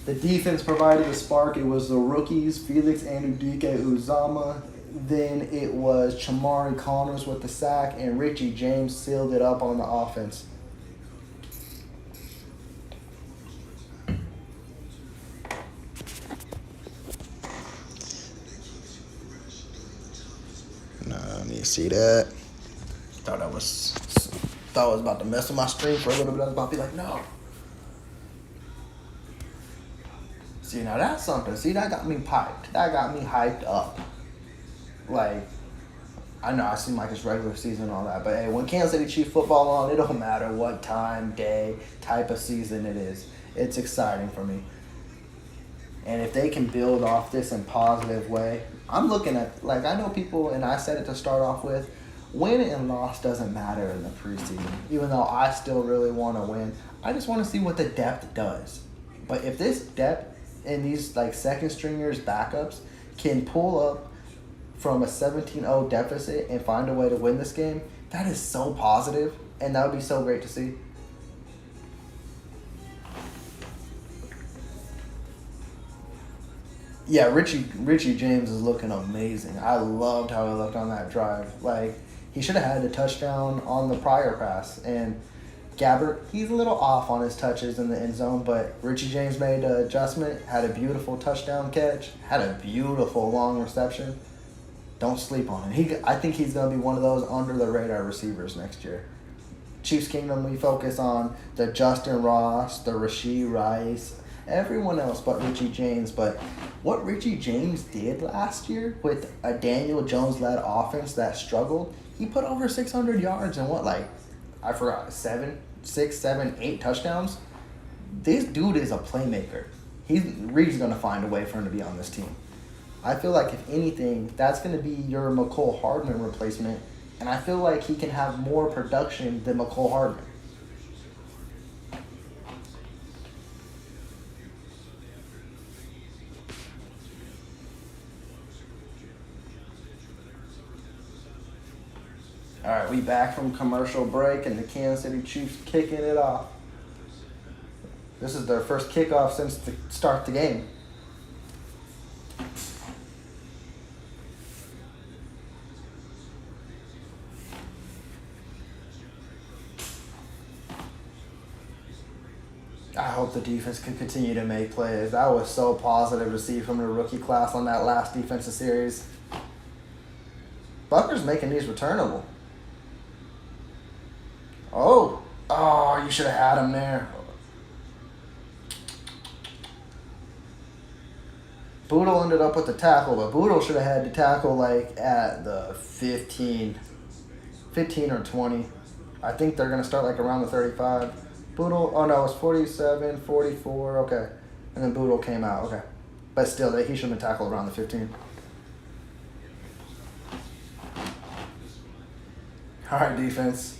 The defense provided the spark. It was the rookies, Felix Anudike-Uzomah. Then it was Chamari Connors with the sack, and Richie James sealed it up on the offense. No, I need to see that. Thought I was about to mess with my stream for a little bit. I was about to be like, no. See, now that's something. See, that got me piped. That got me hyped up. Like, I know I seem like it's regular season and all that, but hey, when Kansas City Chiefs football on, it don't matter what time, day, type of season it is. It's exciting for me. And if they can build off this in a positive way, I'm looking at, like, I know people, and I said it to start off with, win and loss doesn't matter in the preseason. Even though I still really want to win, I just want to see what the depth does. But if this depth and these like second stringers backups can pull up from a 17-0 deficit and find a way to win this game, that is so positive, and that would be so great to see. Yeah, Richie James is looking amazing. I loved how he looked on that drive. Like, he should have had a touchdown on the prior pass. And Gabbert, he's a little off on his touches in the end zone, but Richie James made an adjustment, had a beautiful touchdown catch, had a beautiful long reception. Don't sleep on him. I think he's going to be one of those under the radar receivers next year. Chiefs Kingdom, we focus on the Justin Ross, the Rashee Rice, everyone else but Richie James. But what Richie James did last year with a Daniel Jones-led offense that struggled, he put over 600 yards and I forgot, 6, 7, 8 touchdowns. This dude is a playmaker. Reed's going to find a way for him to be on this team. I feel like, if anything, that's going to be your McCole Hardman replacement. And I feel like he can have more production than McCole Hardman. All right, we back from commercial break, and the Kansas City Chiefs kicking it off. This is their first kickoff since the start of the game. I hope the defense can continue to make plays. That was so positive to see from the rookie class on that last defensive series. Bucker's making these returnable. Oh, you should have had him there. Boodle ended up with the tackle, but Boodle should have had the tackle like at the 15 or 20. I think they're going to start like around the 35. Boodle, oh no, it was 47, 44, okay. And then Boodle came out, okay. But still, he should have been tackled around the 15. All right, defense.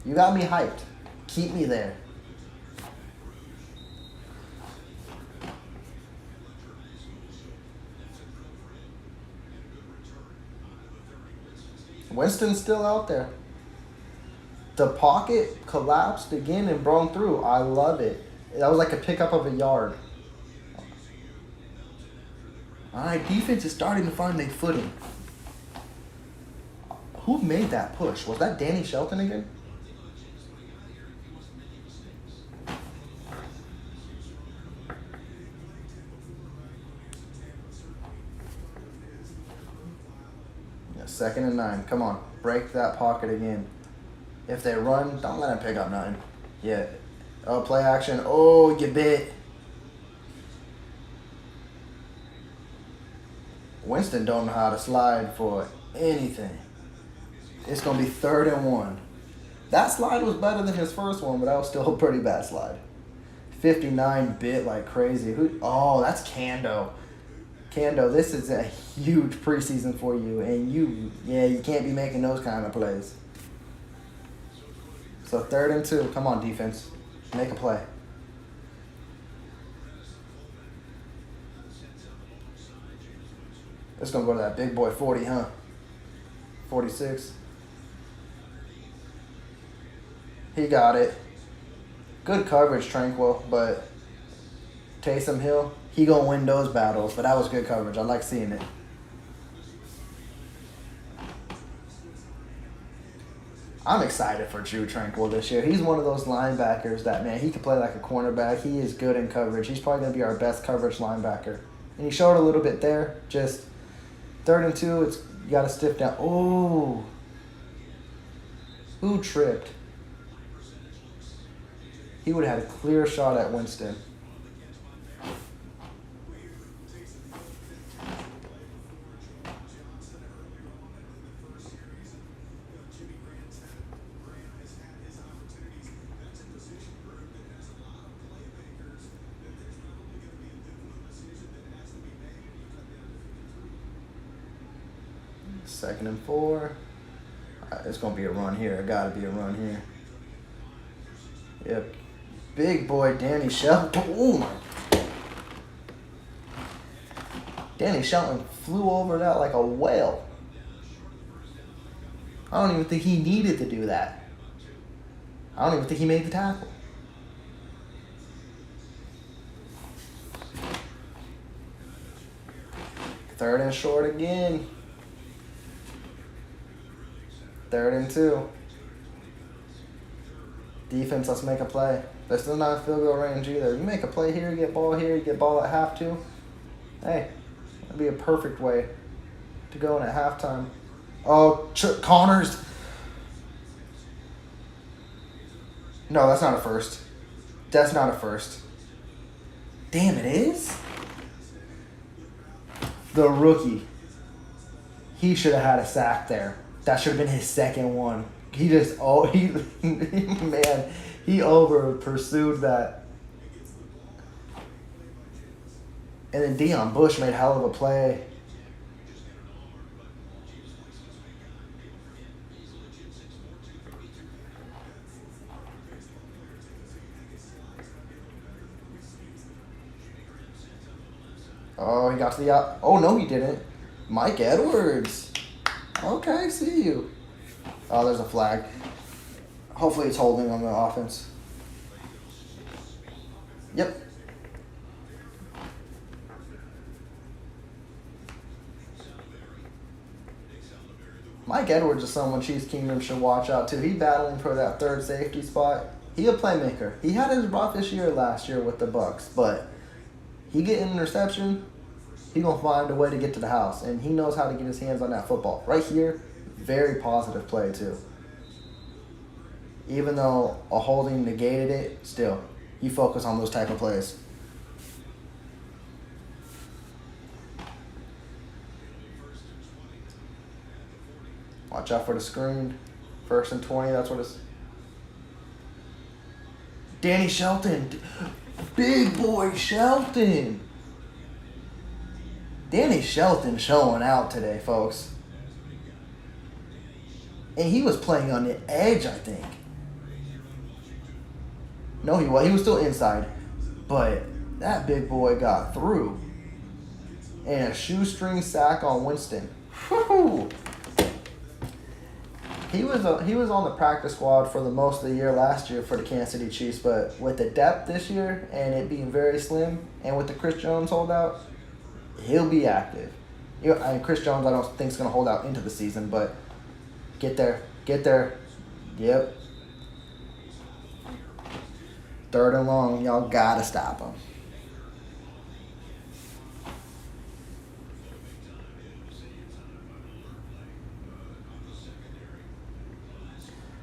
You got me hyped. Keep me there. Winston's still out there. The pocket collapsed again and broke through. I love it. That was like a pickup of a yard. All right, defense is starting to find their footing. Who made that push? Was that Danny Shelton again? Yeah, 2nd and 9. Come on, break that pocket again. If they run, don't let them pick up 9. Yeah. Oh, play action. Oh, you bit. Winston don't know how to slide for anything. It's going to be 3rd and 1. That slide was better than his first one, but that was still a pretty bad slide. 59 bit like crazy. Oh, that's Kando. Kando, this is a huge preseason for you, and you can't be making those kind of plays. So 3rd and 2. Come on, defense. Make a play. It's going to go to that big boy 40, huh? 46. He got it. Good coverage, Tranquil, but Taysom Hill, he going to win those battles, but that was good coverage. I like seeing it. I'm excited for Drew Tranquil this year. He's one of those linebackers that, man, he can play like a cornerback. He is good in coverage. He's probably going to be our best coverage linebacker. And he showed a little bit there. Just 3rd and 2, you got to stiff down. Oh. Who tripped? He would have had a clear shot at Winston. 2nd and 4. It's going to be a run here. It got to be a run here. Yep. Big boy Danny Shelton. Oh, my. Danny Shelton flew over that like a whale. I don't even think he needed to do that. I don't even think he made the tackle. Third and short again. 3rd and 2. Defense, let's make a play. This is not field goal range either. You make a play here, you get ball here, you get ball at half too. Hey, that'd be a perfect way to go in at halftime. Oh, Connors. No, that's not a first. That's not a first. Damn, it is? The rookie. He should have had a sack there. That should have been his second one. He just, man, he over pursued that. And then Deion Bush made hell of a play. Oh, he got to the out. Oh, no, he didn't. Mike Edwards. Okay, see you. Oh, there's a flag. Hopefully it's holding on the offense. Yep. Mike Edwards is someone Chiefs Kingdom should watch out to. He's battling for that third safety spot. He a playmaker. He had his roughest year last year with the Bucks, but he get an interception, he gonna find a way to get to the house, and he knows how to get his hands on that football. Right here, very positive play too. Even though a holding negated it, still, you focus on those type of plays. Watch out for the screen. 1st and 20, that's what it's. Danny Shelton. Big boy Shelton. Danny Shelton showing out today, folks. And he was playing on the edge, I think. No, he was. He was still inside. But that big boy got through. And a shoestring sack on Winston. Whew. He was on the practice squad for the most of the year last year for the Kansas City Chiefs, but with the depth this year and it being very slim, and with the Chris Jones holdout, he'll be active. Chris Jones, I don't think is going to hold out into the season, but get there. Yep. 3rd and long, y'all gotta stop him.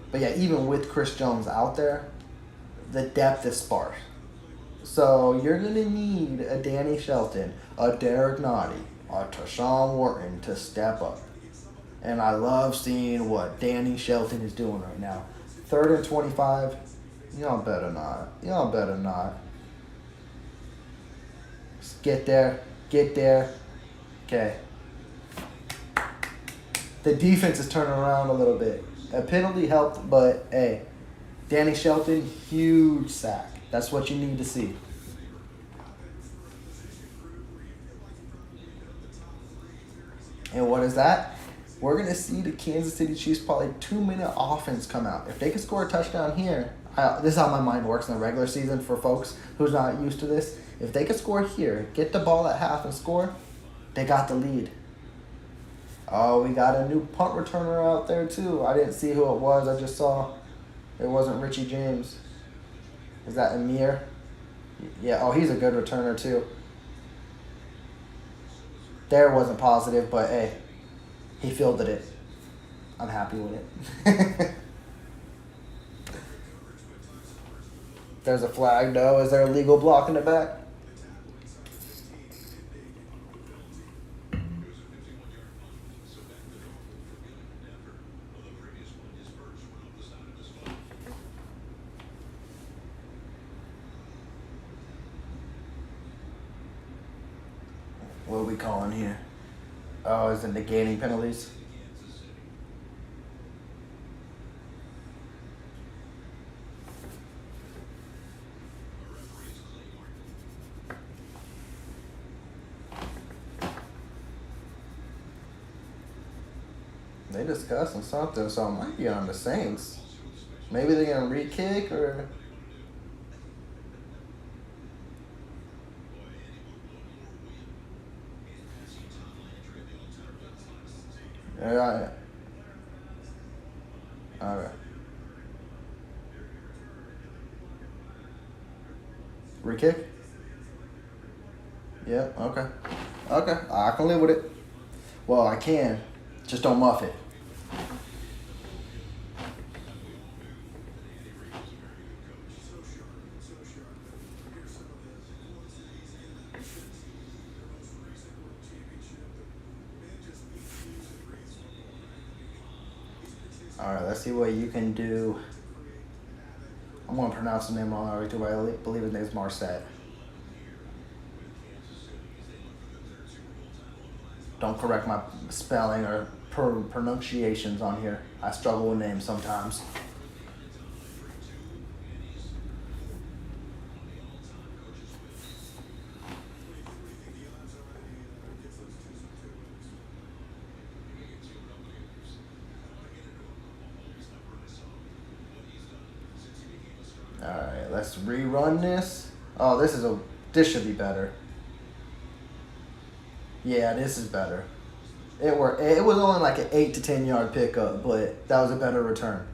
But yeah, even with Chris Jones out there, the depth is sparse. So you're going to need a Danny Shelton, a Derek Nottie, a Tashawn Wharton to step up. And I love seeing what Danny Shelton is doing right now. 3rd and 25. Y'all better not. Just get there. Okay. The defense is turning around a little bit. A penalty helped, but hey, Danny Shelton, huge sack. That's what you need to see. And what is that? We're going to see the Kansas City Chiefs probably 2-minute offense come out. If they can score a touchdown here, this is how my mind works in the regular season for folks who's not used to this. If they can score here, get the ball at half and score, they got the lead. Oh, we got a new punt returner out there too. I didn't see who it was. I just saw it wasn't Richie James. Is that Amir? Yeah, oh, he's a good returner too. There wasn't positive, but hey, he fielded it. I'm happy with it. There's a flag, though. Is there a legal block in the back? What are we calling here? Oh, is it negating penalties? They discussing something, so I might be on the Saints. Maybe they're gonna re-kick or. Yeah. All right. Re-kick. Yeah. Okay. Okay. I can live with it. Well, I can. Just don't muff it. All right. Let's see what you can do. I'm gonna pronounce the name wrong already too, but I believe his name's Marset. Don't correct my spelling or pronunciations on here. I struggle with names sometimes. All right, let's rerun this. Oh, this should be better. Yeah, this is better. It was only like an 8 to 10 yard pickup, but that was a better return.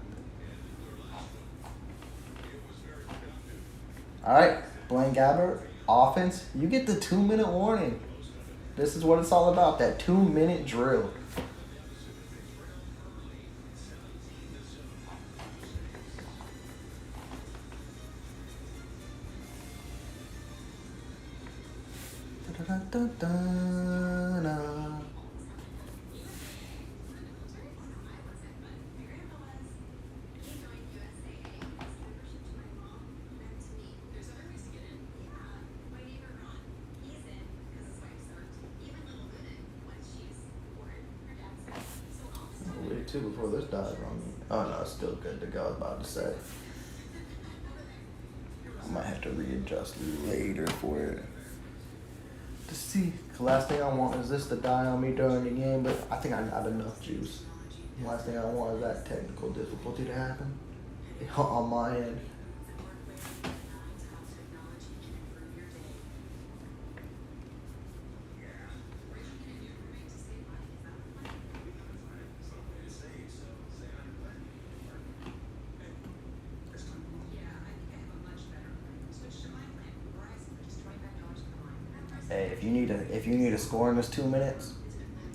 All right, Blaine Gabbert, offense. You get the 2-minute warning. This is what it's all about. That 2-minute drill. Da-da-da-da-da. Wait, too, before this dies on me. Oh no, it's still good to go. I was about to say. I might have to readjust later for it. To see. The last thing I want is this to die on me during the game, but I think I got enough juice. The last thing I want is that technical difficulty to happen on my end. Hey, if you need a score in this 2 minutes,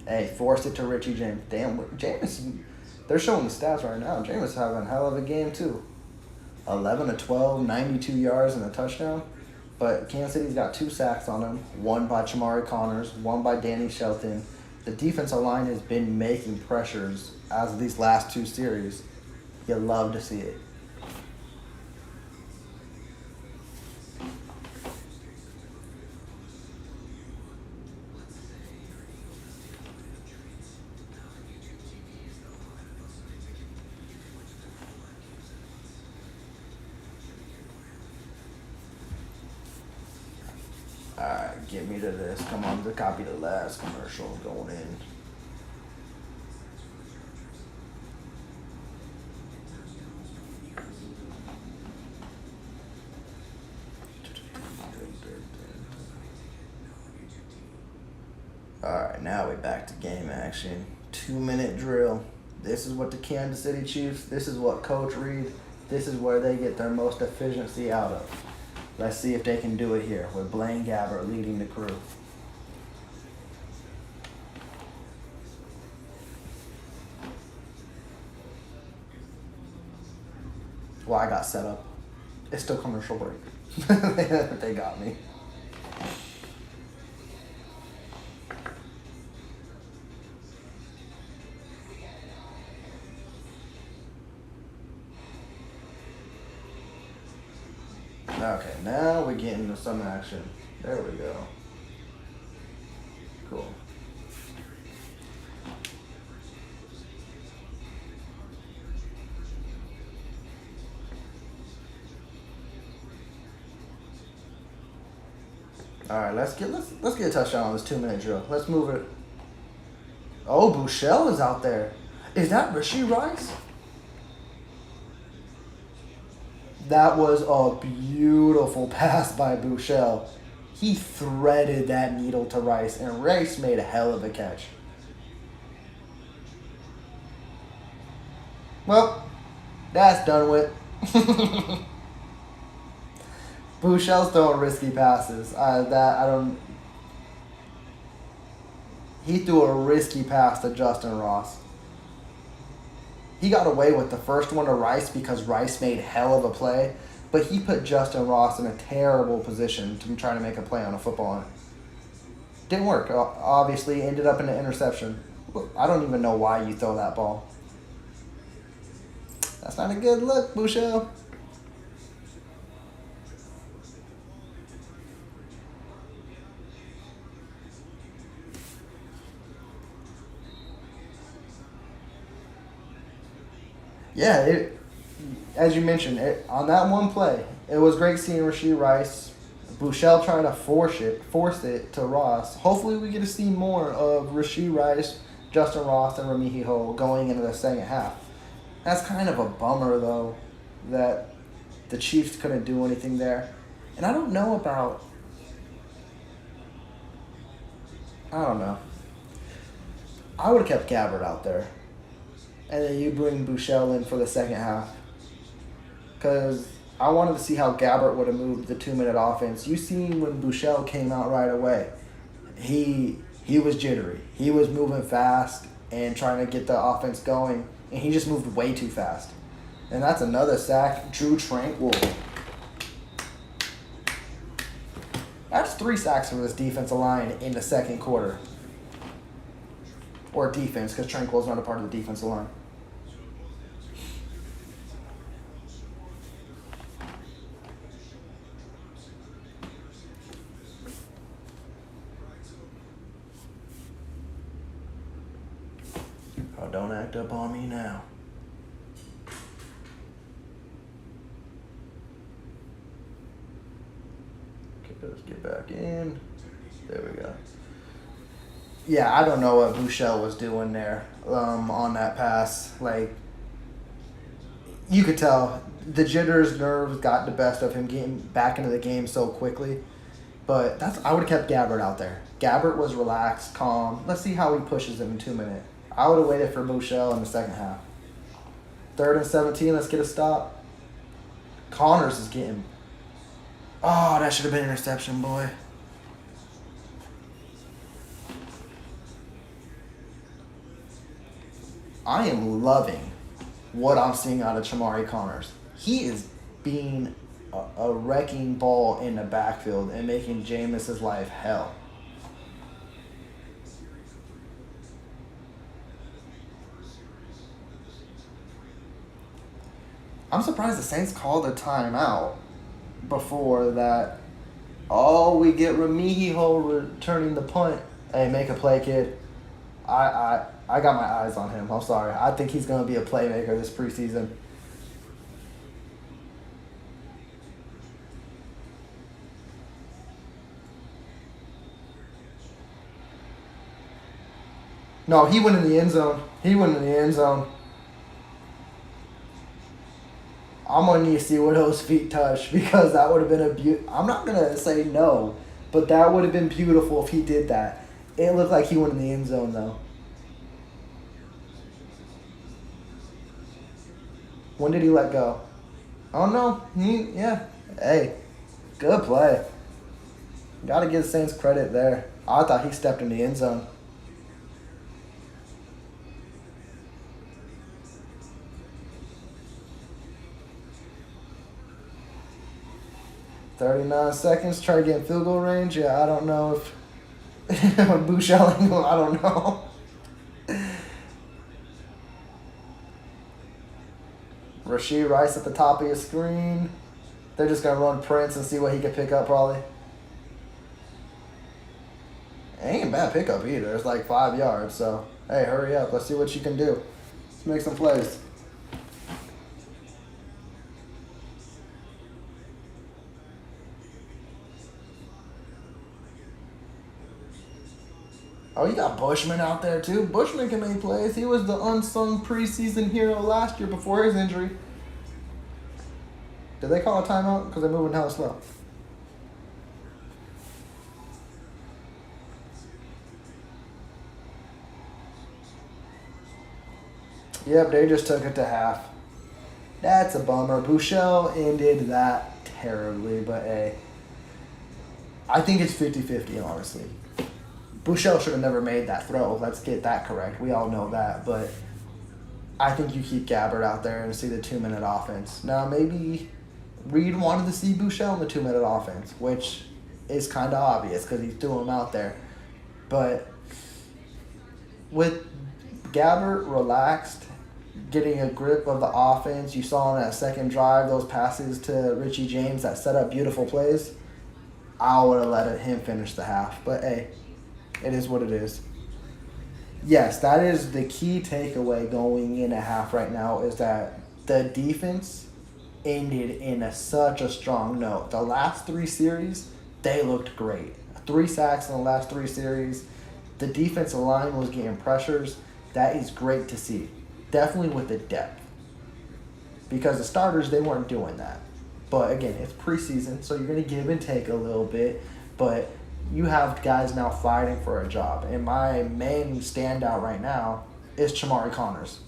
hey, force it to Richie James. Damn, James, they're showing the stats right now. James having a hell of a game too. 11 to 12, 92 yards and a touchdown. But Kansas City's got 2 sacks on him. One by Chamari Connors, one by Danny Shelton. The defensive line has been making pressures as of these last 2 series. You love to see it. Alright, get me to this. Come on, to copy the last commercial going in. Alright, now we're back to game action. 2-minute drill. This is what the Kansas City Chiefs, this is what Coach Reed, this is where they get their most efficiency out of. Let's see if they can do it here with Blaine Gabbert leading the crew. Well, I got set up. It's still commercial break. They got me. Okay, now we're getting into some action. There we go. Cool. All right, let's get a touchdown on this 2-minute drill. Let's move it. Oh, Bouchel is out there. Is that Rasheed Rice? That was a beautiful pass by Bouchel. He threaded that needle to Rice, and Rice made a hell of a catch. Well, that's done with. Bouchel's throwing risky passes. He threw a risky pass to Justin Ross. He got away with the first one to Rice because Rice made hell of a play, but he put Justin Ross in a terrible position to try to make a play on a football. Didn't work. Obviously, ended up in an interception. I don't even know why you throw that ball. That's not a good look, Bouchel. Yeah, as you mentioned, on that one play, it was great seeing Rasheed Rice. Bouchel trying to force it to Ross. Hopefully we get to see more of Rasheed Rice, Justin Ross, and Ramihi Hole going into the second half. That's kind of a bummer, though, that the Chiefs couldn't do anything there. And I don't know. I would have kept Gabbard out there. And then you bring Bouchel in for the second half. Because I wanted to see how Gabbard would have moved the 2-minute offense. You seen when Bouchel came out right away. He was jittery. He was moving fast and trying to get the offense going. And he just moved way too fast. And that's another sack. Drew Tranquil. That's 3 sacks for this defensive line in the second quarter. Or defense, because Tranquil's not a part of the defensive line. Oh, don't act up on me now. Okay, let's get back in. There we go. Yeah, I don't know what Bouchel was doing there on that pass. Like, you could tell the jitters, nerves got the best of him getting back into the game so quickly. But I would have kept Gabbard out there. Gabbard was relaxed, calm. Let's see how he pushes him in 2 minutes. I would have waited for Bouchel in the second half. 3rd and 17, let's get a stop. Connors is getting... Oh, that should have been an interception, boy. I am loving what I'm seeing out of Chamari Connors. He is being a wrecking ball in the backfield and making Jameis's life hell. I'm surprised the Saints called a timeout before that. Oh, we get Ramihi Hole returning the punt. Hey, make a play, kid. I got my eyes on him. I'm sorry. I think he's going to be a playmaker this preseason. No, he went in the end zone. I'm going to need to see where those feet touch because that would have been I'm not going to say no, but that would have been beautiful if he did that. It looked like he went in the end zone, though. When did he let go? Oh, no. Yeah. Hey, good play. Got to give the Saints credit there. I thought he stepped in the end zone. "39 seconds, try to get in field goal range." Yeah, I don't know if Bouchel, I don't know. Rasheed Rice at the top of your screen. They're just going to run Prince and see what he can pick up, probably. It ain't a bad pickup either. It's like 5 yards, so, hey, hurry up. Let's see what you can do. Let's make some plays. Oh, you got Bushman out there too. Bushman can make plays. He was the unsung preseason hero last year before his injury. Did they call a timeout? Because they're moving hella slow. Yep, they just took it to half. That's a bummer. Bouchel ended that terribly, but hey. I think it's 50-50, honestly. Bouchel should have never made that throw. Let's get that correct. We all know that, but I think you keep Gabbert out there and see the 2-minute offense. Now, maybe Reed wanted to see Bouchel in the 2-minute offense, which is kind of obvious because he threw him out there. But with Gabbert relaxed, getting a grip of the offense, you saw on that second drive those passes to Richie James that set up beautiful plays. I would have let him finish the half. But, hey, it is what it is. Yes, that is the key takeaway going in a half right now is that the defense ended in such a strong note. The last 3 series, they looked great. 3 sacks in the last 3 series. The defensive line was getting pressures. That is great to see. Definitely with the depth. Because the starters, they weren't doing that. But again, it's preseason, so you're going to give and take a little bit. But you have guys now fighting for a job. And my main standout right now is Chamari Connors.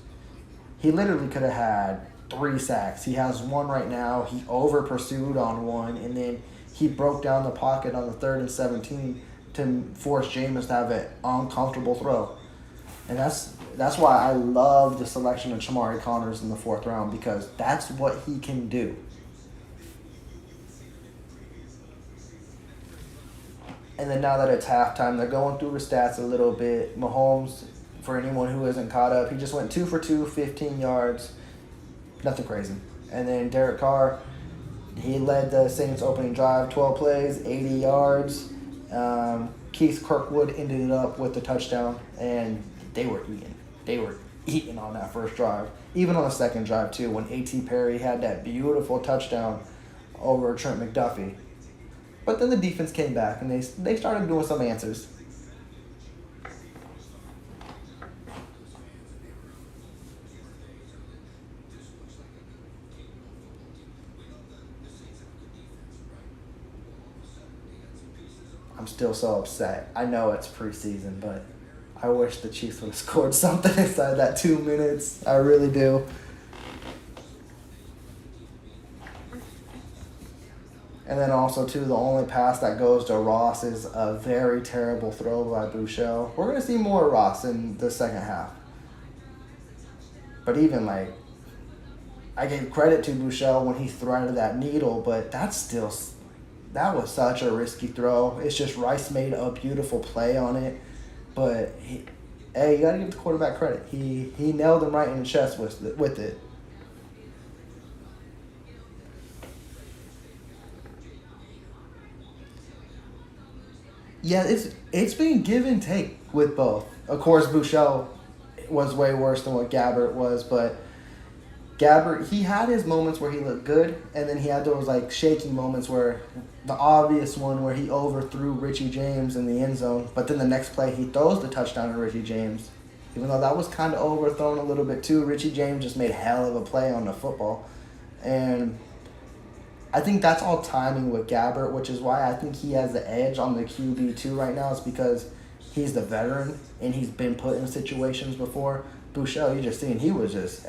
He literally could have had 3 sacks. He has 1 right now. He over-pursued on 1, and then he broke down the pocket on the 3rd and 17 to force Jameis to have an uncomfortable throw. And that's why I love the selection of Chamari Connors in the 4th round, because that's what he can do. And then now that it's halftime, they're going through the stats a little bit. Mahomes, for anyone who isn't caught up, he just went 2 for 2, 15 yards. Nothing crazy. And then Derek Carr, he led the Saints opening drive, 12 plays, 80 yards. Keith Kirkwood ended it up with the touchdown, and they were eating. They were eating on that first drive. Even on the second drive, too, when A.T. Perry had that beautiful touchdown over Trent McDuffie. But then the defense came back, and they started doing some answers. I'm still so upset. I know it's preseason, but I wish the Chiefs would have scored something inside that 2 minutes. I really do. And then also, too, the only pass that goes to Ross is a very terrible throw by Bouchel. We're going to see more Ross in the second half. But even, I gave credit to Bouchel when he threaded that needle, but that was such a risky throw. It's just Rice made a beautiful play on it. But, you got to give the quarterback credit. He nailed him right in the chest with it. Yeah, it's been give and take with both. Of course, Bouchel was way worse than what Gabbert was, but Gabbert, he had his moments where he looked good, and then he had those shaky moments where the obvious one where he overthrew Richie James in the end zone, but then the next play he throws the touchdown to Richie James. Even though that was kind of overthrown a little bit too, Richie James just made hell of a play on the football. And I think that's all timing with Gabbert, which is why I think he has the edge on the QB2 right now. It's because he's the veteran and he's been put in situations before. Bouchel, you just seen, he was just,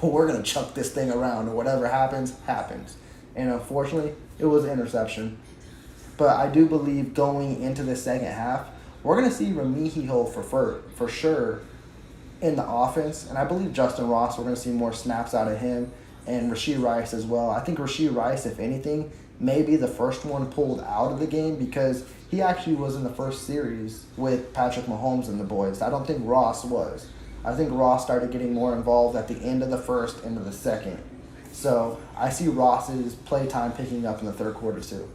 we're going to chuck this thing around and whatever happens, happens. And unfortunately, it was an interception. But I do believe going into the second half, we're going to see Ramihiho for sure in the offense. And I believe Justin Ross, we're going to see more snaps out of him. And Rashee Rice as well. I think Rashee Rice, if anything, may be the first one pulled out of the game because he actually was in the first series with Patrick Mahomes and the boys. I don't think Ross was. I think Ross started getting more involved at the end of the first, into the second. So I see Ross's play time picking up in the third quarter too.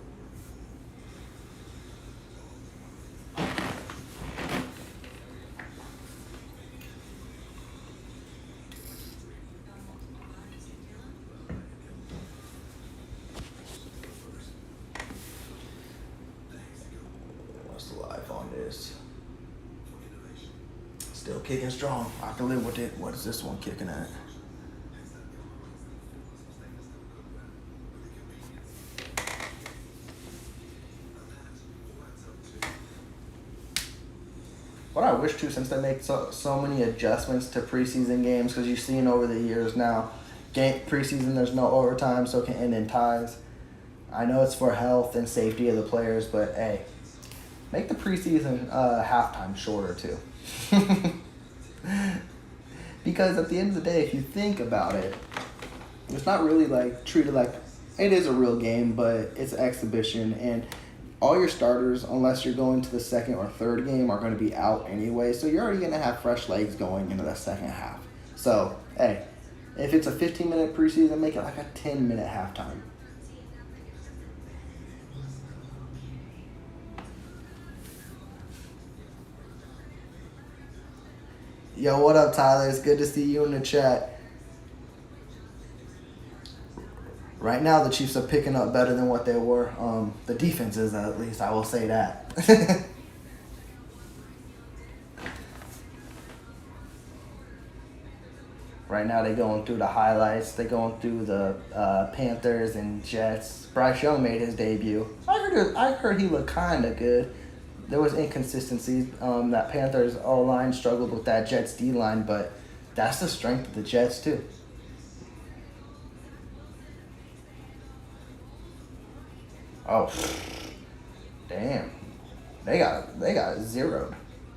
What's the live on this? kicking strong. I can live with it. What is this one kicking at? What I wish too, since they make so many adjustments to preseason games, because you've seen over the years now, preseason there's no overtime, so it can end in ties. I know it's for health and safety of the players, but hey, make the preseason halftime shorter too. Because at the end of the day, if you think about it, it's not really like treated like it is a real game, but it's an exhibition, and all your starters, unless you're going to the second or third game, are going to be out anyway. So you're already going to have fresh legs going into the second half. So, hey, if it's a 15-minute preseason, make it like a 10-minute halftime. Yo, what up, Tyler? It's good to see you in the chat. Right now, the Chiefs are picking up better than what they were. The defense is, at least, I will say that. Right now, they're going through the highlights. They're going through the Panthers and Jets. Bryce Young made his debut. I heard he looked kind of good. There was inconsistencies. That Panthers O-line struggled with that Jets D-line, but that's the strength of the Jets, too. Oh, damn! They got zeroed.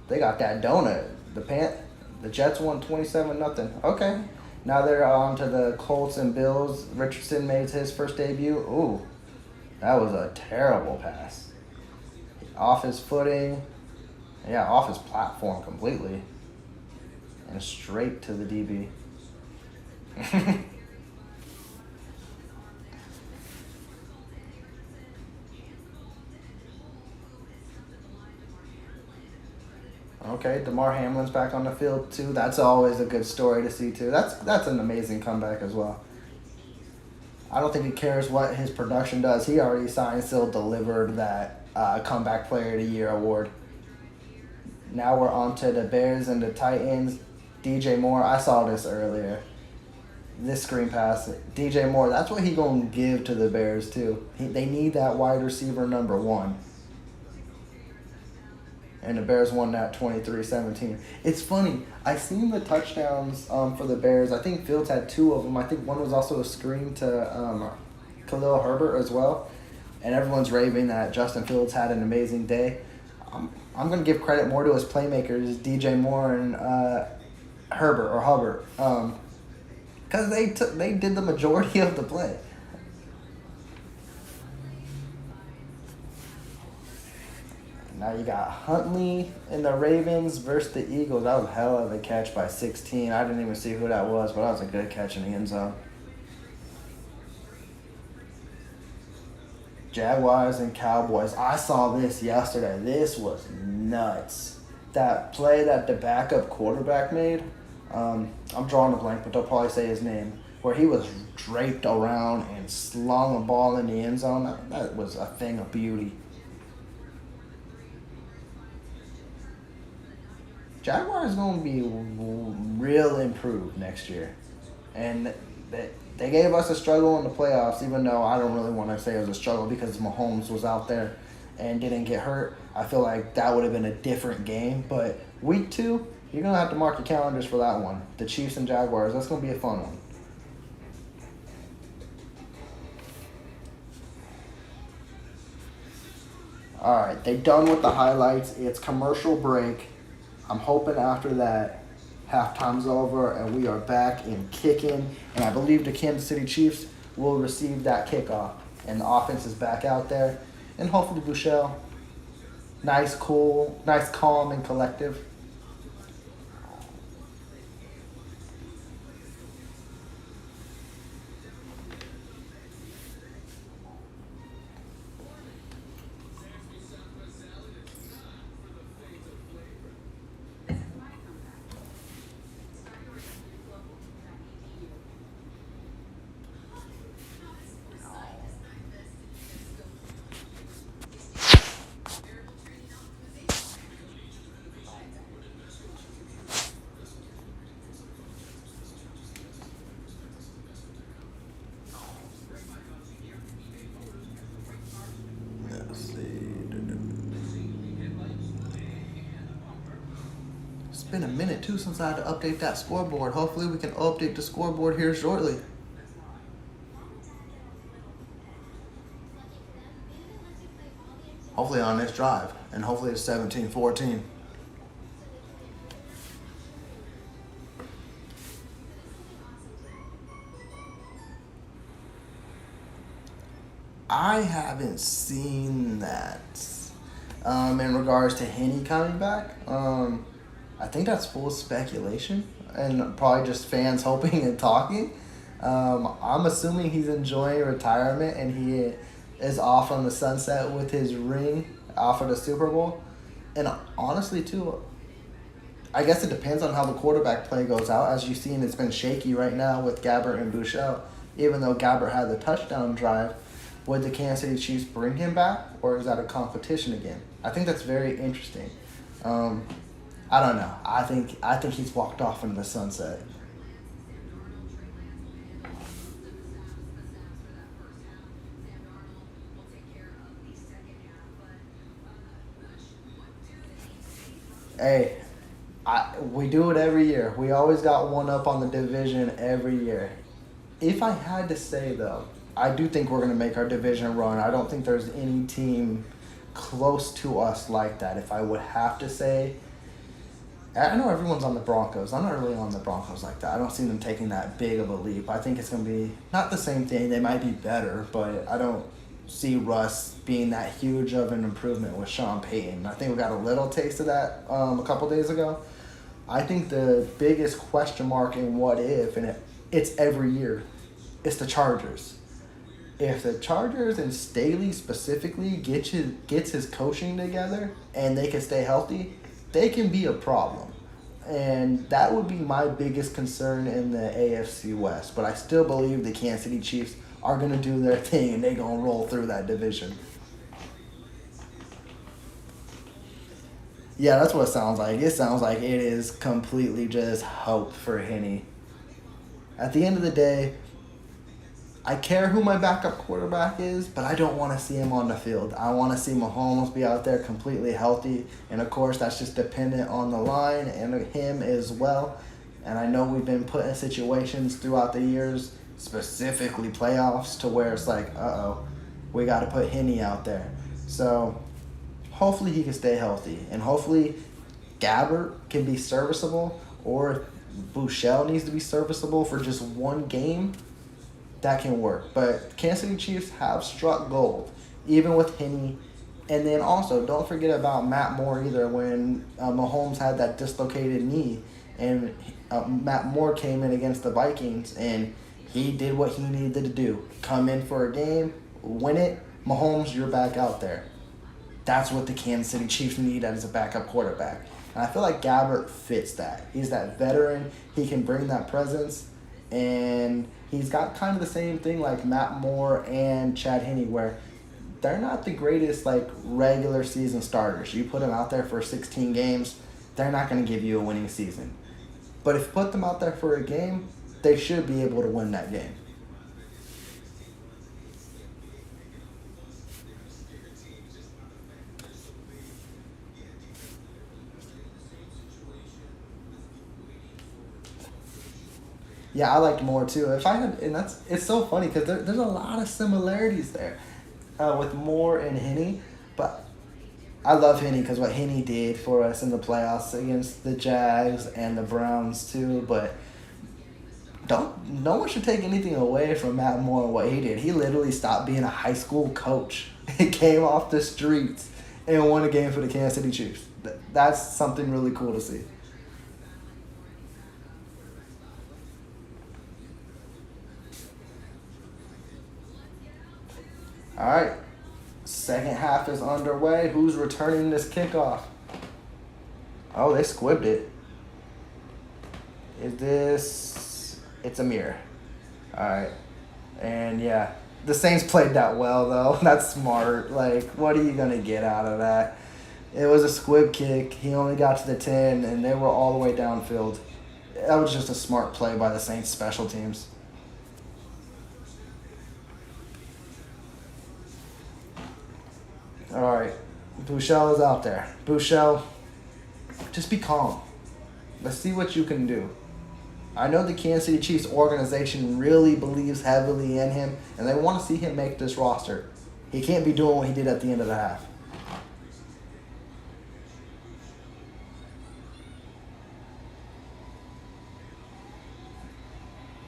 They got that donut. The Jets won 27-0. Okay, now they're on to the Colts and Bills. Richardson made his first debut. Ooh, that was a terrible pass. Off his footing, yeah, off his platform completely, and straight to the DB. Okay, DeMar Hamlin's back on the field too. That's always a good story to see too. That's an amazing comeback as well. I don't think he cares what his production does. He already signed, still delivered that Comeback Player of the Year award. Now we're on to the Bears and the Titans. DJ Moore, I saw this earlier. This screen pass, DJ Moore, that's what he gonna give to the Bears too. They need that wide receiver number 1. And the Bears won that 23-17. It's funny. I seen the touchdowns for the Bears. I think Fields had 2 of them. I think one was also a screen to Khalil Herbert as well. And everyone's raving that Justin Fields had an amazing day. I'm going to give credit more to his playmakers, DJ Moore and Hubbard. Because they did the majority of the play. Now you got Huntley and the Ravens versus the Eagles. That was a hell of a catch by 16. I didn't even see who that was, but that was a good catch in the end zone. Jaguars and Cowboys. I saw this yesterday. This was nuts. That play that the backup quarterback made, I'm drawing a blank, but they'll probably say his name, where he was draped around and slung a ball in the end zone. That was a thing of beauty. Jaguars going to be real improved next year. And they gave us a struggle in the playoffs, even though I don't really want to say it was a struggle because Mahomes was out there and didn't get hurt. I feel like that would have been a different game. But week 2, you're going to have to mark your calendars for that one. The Chiefs and Jaguars, that's going to be a fun one. All right, they done with the highlights. It's commercial break. I'm hoping after that halftime's over and we are back in kicking. And I believe the Kansas City Chiefs will receive that kickoff. And the offense is back out there. And hopefully Bouchel, nice, cool, nice, calm, and collective. been a minute too since I had to update that scoreboard. Hopefully we can update the scoreboard here shortly. Hopefully on this drive. And hopefully it's 17-14. I haven't seen that. In regards to Henny coming back, I think that's full speculation and probably just fans hoping and talking. I'm assuming he's enjoying retirement and he is off on the sunset with his ring off of the Super Bowl. And honestly, too, I guess it depends on how the quarterback play goes out. As you've seen, it's been shaky right now with Gabbert and Bouchel. Even though Gabbert had the touchdown drive, would the Kansas City Chiefs bring him back, or is that a competition again? I think that's very interesting. I don't know. I think he's walked off into the sunset. Hey, we do it every year. We always got one up on the division every year. If I had to say, though, I do think we're going to make our division run. I don't think there's any team close to us like that. If I would have to say, I know everyone's on the Broncos. I'm not really on the Broncos like that. I don't see them taking that big of a leap. I think it's going to be not the same thing. They might be better, but I don't see Russ being that huge of an improvement with Sean Payton. I think we got a little taste of that a couple days ago. I think the biggest question mark in what if, and it's every year, it's the Chargers. If the Chargers and Staley specifically gets his coaching together and they can stay healthy, they can be a problem. And that would be my biggest concern in the AFC West. But I still believe the Kansas City Chiefs are going to do their thing and they're going to roll through that division. Yeah, that's what it sounds like. It sounds like it is completely just hope for Henny. At the end of the day, I care who my backup quarterback is, but I don't want to see him on the field. I want to see Mahomes be out there completely healthy. And, of course, that's just dependent on the line and him as well. And I know we've been put in situations throughout the years, specifically playoffs, to where it's like, we got to put Henny out there. So hopefully he can stay healthy. And hopefully Gabbert can be serviceable, or if Bouchel needs to be serviceable for just one game, that can work. But Kansas City Chiefs have struck gold, even with Henny. And then also, don't forget about Matt Moore either. When Mahomes had that dislocated knee, and Matt Moore came in against the Vikings, and he did what he needed to do. Come in for a game, win it, Mahomes, you're back out there. That's what the Kansas City Chiefs need as a backup quarterback. And I feel like Gabbert fits that. He's that veteran. He can bring that presence. And he's got kind of the same thing like Matt Moore and Chad Henne, where they're not the greatest regular season starters. You put them out there for 16 games, they're not going to give you a winning season. But if you put them out there for a game, they should be able to win that game. Yeah, I liked Moore too. It's so funny because there's a lot of similarities there with Moore and Henne, but I love Henne because what Henne did for us in the playoffs against the Jags and the Browns too. But no one should take anything away from Matt Moore and what he did. He literally stopped being a high school coach. He came off the streets and won a game for the Kansas City Chiefs. That's something really cool to see. All right, second half is underway. Who's returning this kickoff? Oh, they squibbed it. It's Amir. All right, and yeah, the Saints played that well, though. That's smart. What are you going to get out of that? It was a squib kick. He only got to the 10, and they were all the way downfield. That was just a smart play by the Saints special teams. All right, Bouchel is out there. Bouchel, just be calm. Let's see what you can do. I know the Kansas City Chiefs organization really believes heavily in him, and they want to see him make this roster. He can't be doing what he did at the end of the half.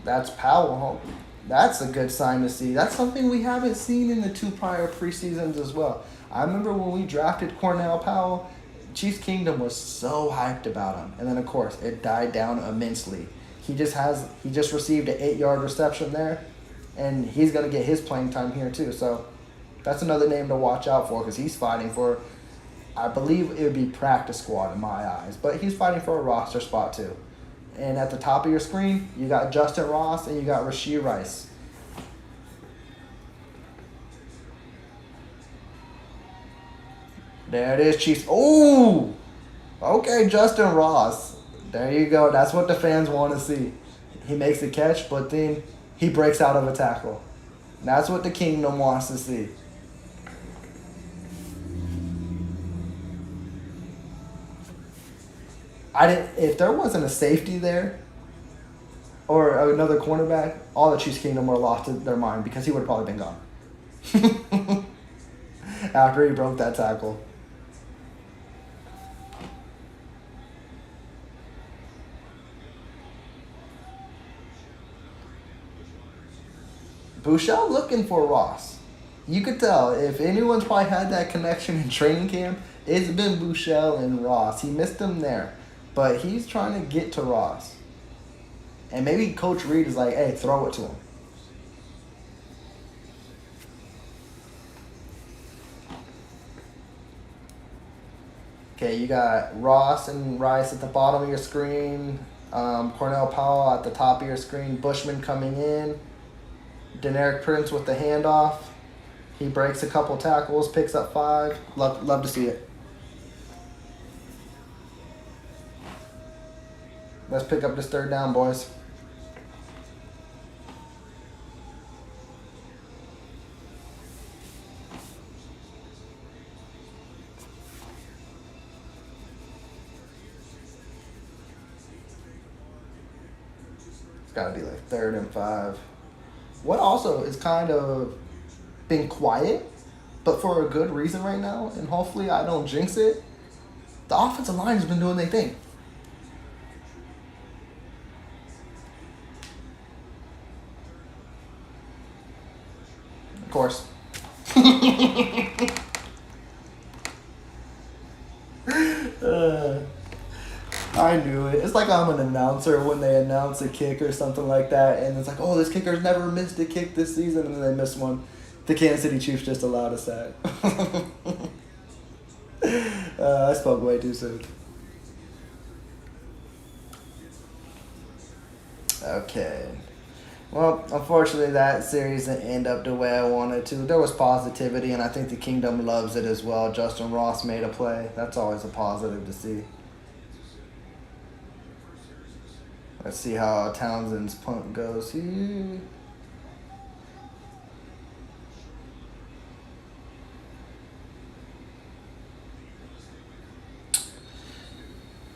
That's Powell. That's a good sign to see. That's something we haven't seen in the 2 prior preseasons as well. I remember when we drafted Cornell Powell, Chiefs Kingdom was so hyped about him. And then, of course, it died down immensely. He just received an 8-yard reception there, and he's going to get his playing time here too. So that's another name to watch out for because he's fighting for, I believe it would be practice squad in my eyes, but he's fighting for a roster spot too. And at the top of your screen, you got Justin Ross and you got Rashee Rice. There it is, Chiefs. Oh, okay, Justin Ross. There you go. That's what the fans want to see. He makes the catch, but then he breaks out of a tackle. That's what the Kingdom wants to see. If there wasn't a safety there or another cornerback, all the Chiefs Kingdom would have lost their mind because he would have probably been gone. After he broke that tackle. Bouchel looking for Ross. You could tell if anyone's probably had that connection in training camp, it's been Bouchel and Ross. He missed him there, but he's trying to get to Ross. And maybe Coach Reed is like, hey, throw it to him. Okay, you got Ross and Rice at the bottom of your screen. Cornell Powell at the top of your screen. Bushman coming in. Deneric Prince with the handoff. He breaks a couple tackles, picks up 5. Love to see it. Let's pick up this 3rd down, boys. It's got to be like 3rd and 5. What also is kind of been quiet, but for a good reason right now, and hopefully I don't jinx it, the offensive line has been doing their thing. Of course. I knew it. It's like I'm an announcer when they announce a kick or something like that, and it's like, oh, this kicker's never missed a kick this season, and then they miss one. The Kansas City Chiefs just allowed a sack. I spoke way too soon. Okay. Well, unfortunately, that series didn't end up the way I wanted to. There was positivity, and I think the Kingdom loves it as well. Justin Ross made a play. That's always a positive to see. Let's see how Townsend's punt goes here.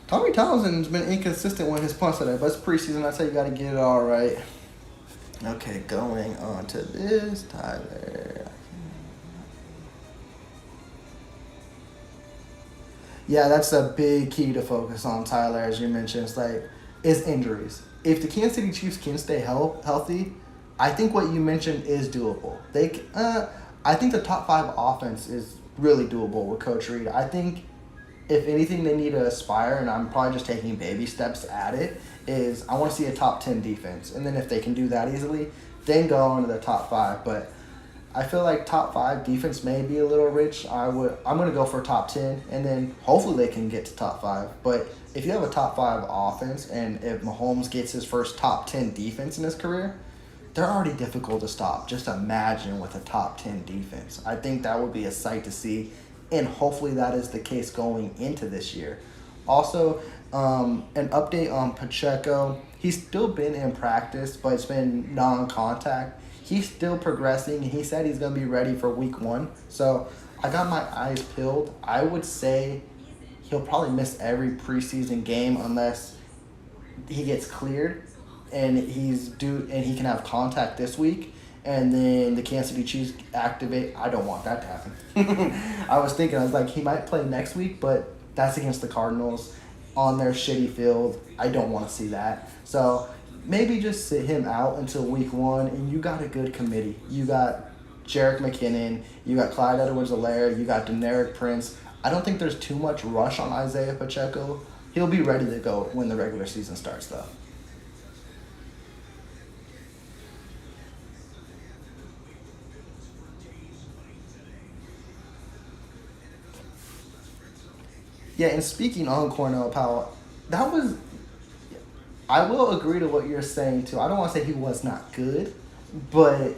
Tommy Townsend's been inconsistent with his punts today, but it's preseason. That's how you got to get it all right. Okay, going on to this, Tyler. Yeah, that's a big key to focus on, Tyler, as you mentioned. It's like, is injuries. If the Kansas City Chiefs can stay healthy, I think what you mentioned is doable. I think the top 5 offense is really doable with Coach Reed. I think if anything they need to aspire, and I'm probably just taking baby steps at it, is I want to see a top 10 defense. And then if they can do that easily, then go on to the top 5. But I feel like top 5 defense may be a little rich. I'm going to go for top 10, and then hopefully they can get to top 5. But if you have a top 5 offense, and if Mahomes gets his first top 10 defense in his career, they're already difficult to stop. Just imagine with a top 10 defense. I think that would be a sight to see, and hopefully that is the case going into this year. Also, an update on Pacheco. He's still been in practice, but it's been non-contact. He's still progressing, and he said he's going to be ready for week 1. So I got my eyes peeled. I would say he'll probably miss every preseason game unless he gets cleared and he can have contact this week, and then the Kansas City Chiefs activate. I don't want that to happen. I was like, he might play next week, but that's against the Cardinals on their shitty field. I don't want to see that. So maybe just sit him out until week 1, and you got a good committee. You got Jerick McKinnon, you got Clyde Edwards-Helaire, you got Deneric Prince. I don't think there's too much rush on Isaiah Pacheco. He'll be ready to go when the regular season starts, though. Yeah, and speaking on Cornell Powell, I will agree to what you're saying, too. I don't want to say he was not good, but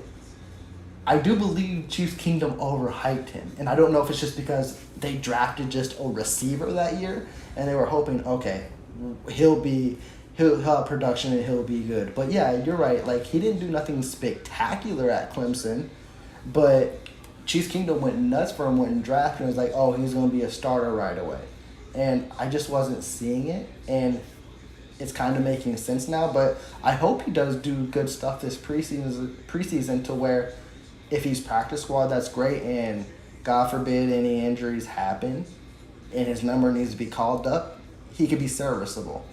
I do believe Chiefs Kingdom overhyped him. And I don't know if it's just because they drafted just a receiver that year, and they were hoping, okay, he'll have production and he'll be good. But yeah, you're right. Like, he didn't do nothing spectacular at Clemson, but Chiefs Kingdom went nuts for him, went and drafted, and was like, oh, he's going to be a starter right away. And I just wasn't seeing it, and it's kind of making sense now. But I hope he does do good stuff this preseason to where if he's practice squad, that's great, and God forbid any injuries happen and his number needs to be called up, he could be serviceable.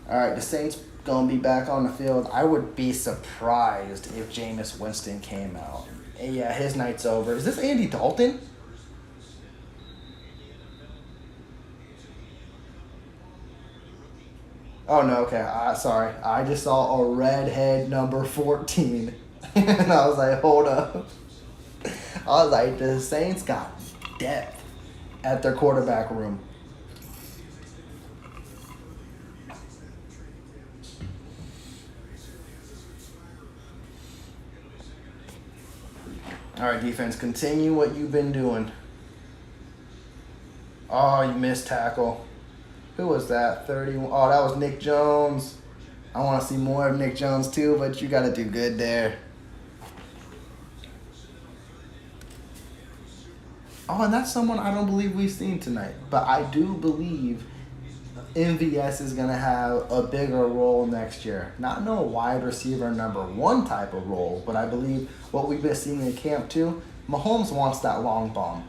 All right, the Saints going to be back on the field. I would be surprised if Jameis Winston came out. And yeah, his night's over. Is this Andy Dalton? Oh, no, okay. Sorry. I just saw a redhead number 14. And I was like, hold up. I was like, the Saints got depth at their quarterback room. All right, defense, continue what you've been doing. Oh, you missed tackle. Who was that? 31. Oh, that was Nick Jones. I want to see more of Nick Jones too, but you got to do good there. Oh, and that's someone I don't believe we've seen tonight. But I do believe MVS is going to have a bigger role next year. Not no wide receiver number 1 type of role, but I believe what we've been seeing in camp too, Mahomes wants that long bomb.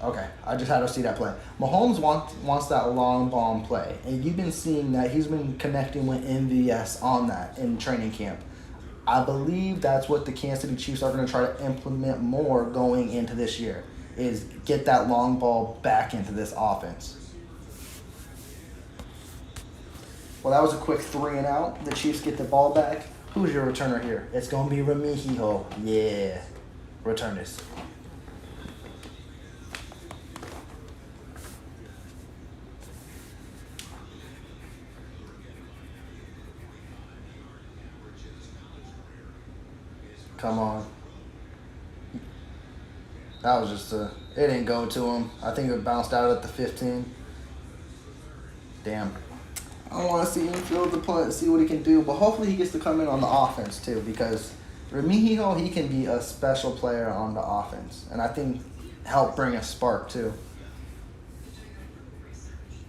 Okay, I just had to see that play. Mahomes wants that long bomb play, and you've been seeing that he's been connecting with MVS on that in training camp. I believe that's what the Kansas City Chiefs are going to try to implement more going into this year, is get that long ball back into this offense. Well, that was a quick 3 and out. The Chiefs get the ball back. Who's your returner here? It's going to be Remihijo. Yeah, return this. Come on. That was just it didn't go to him. I think it bounced out at the 15. Damn. I want to see him field the punt, see what he can do, but hopefully he gets to come in on the offense too, because Remihijo, he can be a special player on the offense, and I think help bring a spark too.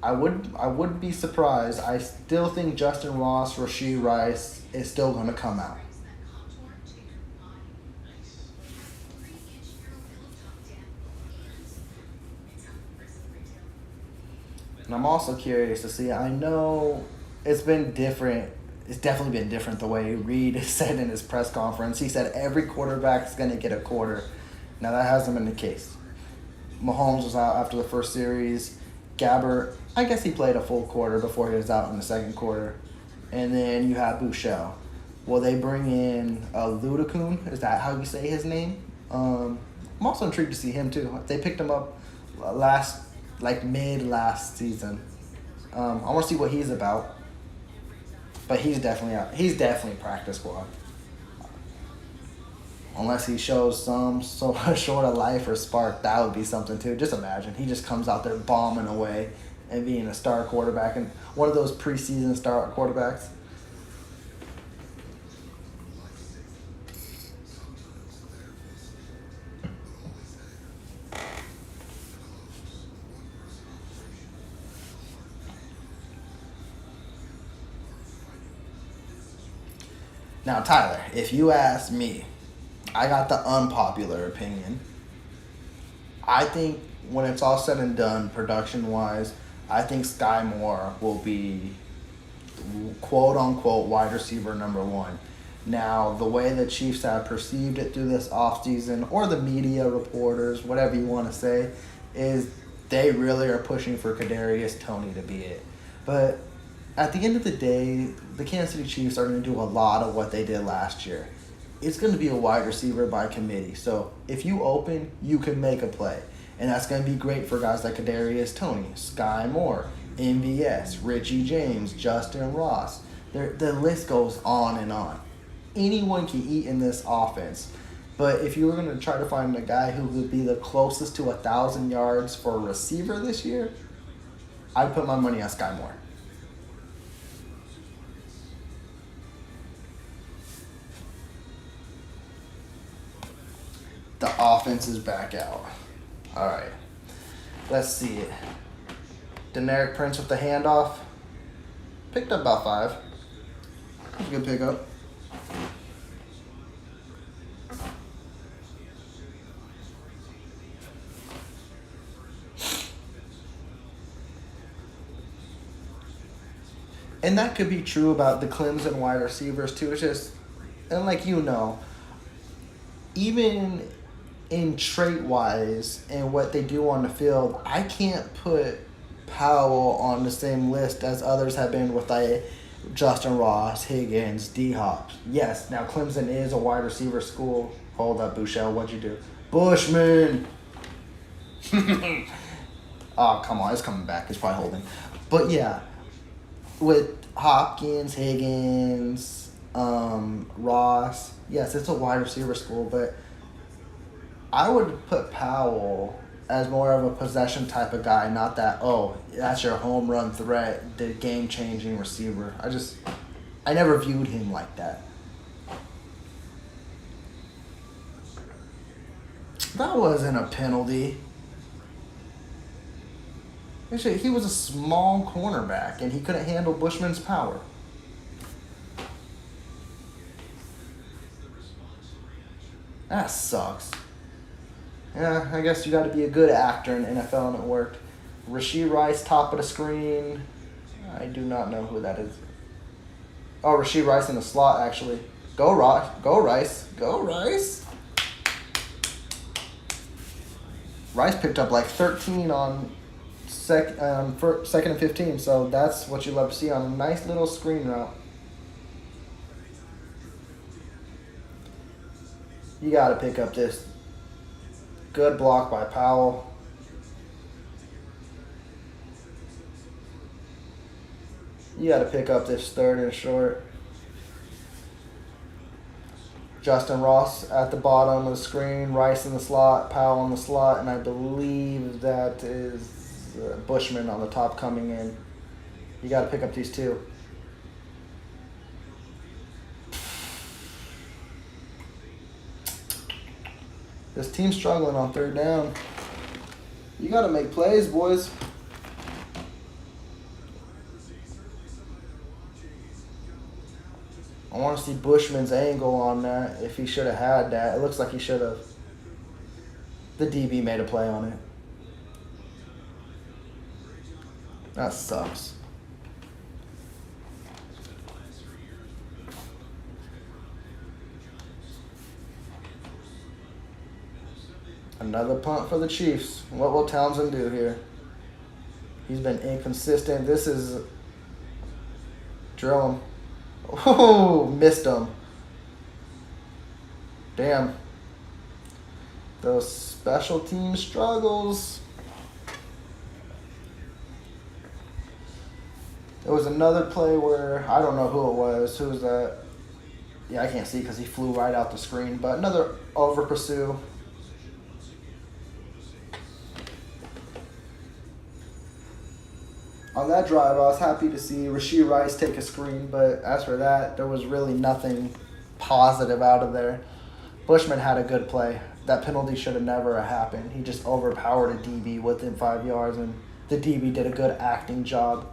I would be surprised. I still think Justin Ross, Rashee Rice is still going to come out. And I'm also curious to see, I know it's been different. It's definitely been different the way Reed said in his press conference. He said every quarterback is going to get a quarter. Now, that hasn't been the case. Mahomes was out after the first series. Gabbert, I guess he played a full quarter before he was out in the second quarter. And then you have Bouchel. Will they bring in Ludacune? Is that how you say his name? I'm also intrigued to see him, too. They picked him up mid last season. I want to see what he's about, but he's definitely out. He's definitely practice squad, unless he shows some sort of life or spark. That would be something too. Just imagine he just comes out there bombing away and being a star quarterback and one of those preseason star quarterbacks. Now, Tyler, if you ask me, I got the unpopular opinion. I think when it's all said and done, production-wise, I think Sky Moore will be quote-unquote wide receiver number one. Now, the way the Chiefs have perceived it through this offseason, or the media reporters, whatever you want to say, is they really are pushing for Kadarius Toney to be it. But at the end of the day, the Kansas City Chiefs are going to do a lot of what they did last year. It's going to be a wide receiver by committee. So if you open, you can make a play. And that's going to be great for guys like Kadarius Toney, Sky Moore, MVS, Richie James, Justin Ross. The list goes on and on. Anyone can eat in this offense. But if you were going to try to find a guy who would be the closest to 1,000 yards for a receiver this year, I'd put my money on Sky Moore. The offense is back out. All right. Let's see it. Deneric Prince with the handoff. Picked up about 5. That's a good pickup. And that could be true about the Clemson wide receivers too. It's just, and like even in trait-wise and what they do on the field, I can't put Powell on the same list as others have been with like Justin Ross, Higgins, D-Hop. Yes, now Clemson is a wide receiver school. Hold up, Bouchel, what'd you do? Bushman! Oh, come on, it's coming back. It's probably holding. But yeah, with Hopkins, Higgins, Ross, yes, it's a wide receiver school, but I would put Powell as more of a possession type of guy, not that, oh, that's your home run threat, the game-changing receiver. I never viewed him like that. That wasn't a penalty. Actually, he was a small cornerback, and he couldn't handle Bushman's power. That sucks. Yeah, I guess you got to be a good actor in NFL, and it worked. Rashee Rice, top of the screen. I do not know who that is. Oh, Rashee Rice in the slot, actually. Go Rice. Go Rice. Go Rice. Rice picked up like 13 on second and 15, so that's what you love to see on a nice little screen route. You got to pick up this. Good block by Powell. You got to pick up this 3rd and short. Justin Ross at the bottom of the screen, Rice in the slot, Powell in the slot, and I believe that is Bushman on the top coming in. You got to pick up these two. This team's struggling on 3rd down. You got to make plays, boys. I want to see Bushman's angle on that, if he should have had that. It looks like he should have. The DB made a play on it. That sucks. Another punt for the Chiefs. What will Townsend do here? He's been inconsistent. This is... Drill him. Oh, missed him. Damn. Those special team struggles. There was another play where, I don't know who it was. Who was that? Yeah, I can't see because he flew right out the screen. But another over pursue. On that drive, I was happy to see Rashee Rice take a screen, but as for that, there was really nothing positive out of there. Bushman had a good play. That penalty should have never happened. He just overpowered a DB within 5 yards, and the DB did a good acting job.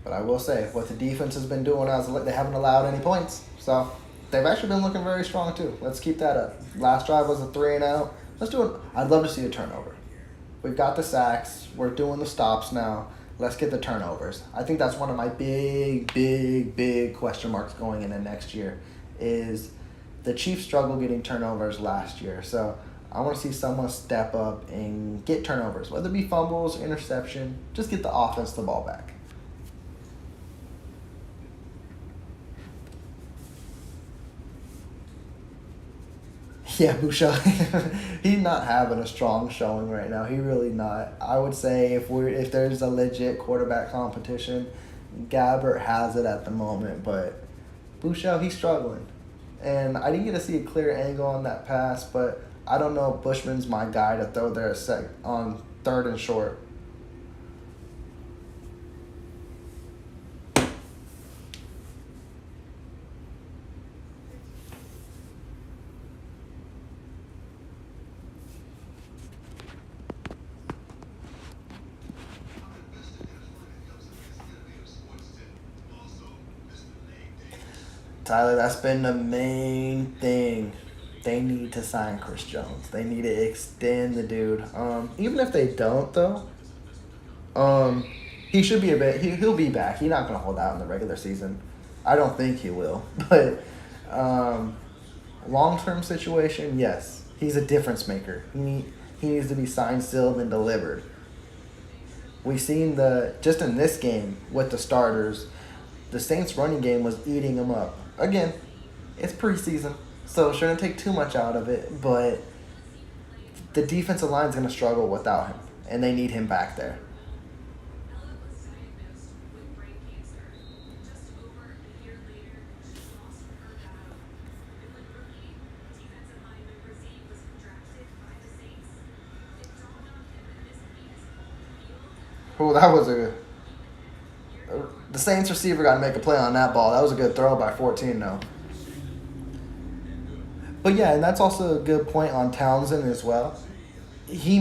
But I will say, what the defense has been doing is they haven't allowed any points. So they've actually been looking very strong too. Let's keep that up. Last drive was a 3-and-out. Let's do it. I'd love to see a turnover. We've got the sacks. We're doing the stops now. Let's get the turnovers. I think that's one of my big question marks going into next year is the Chiefs struggled getting turnovers last year. So I want to see someone step up and get turnovers, whether it be fumbles, interception, just get the offense the ball back. Yeah, Boucher, he's not having a strong showing right now. He really not. I would say if there's a legit quarterback competition, Gabbert has it at the moment, but Boucher, he's struggling. And I didn't get to see a clear angle on that pass, but I don't know if Bushman's my guy to throw there on 3rd and short. Tyler, that's been the main thing. They need to sign Chris Jones. They need to extend the dude. Even if they don't, though, he should be he'll be back. He's not gonna hold out in the regular season. I don't think he will. But long-term situation, yes, he's a difference maker. He needs to be signed, sealed, and delivered. We've seen just in this game with the starters, the Saints' running game was eating them up. Again, it's preseason, so shouldn't take too much out of it, but the defensive line is going to struggle without him, and they need him back there. Oh, that was the Saints receiver got to make a play on that ball. That was a good throw by 14, though. But yeah, and that's also a good point on Townsend as well. He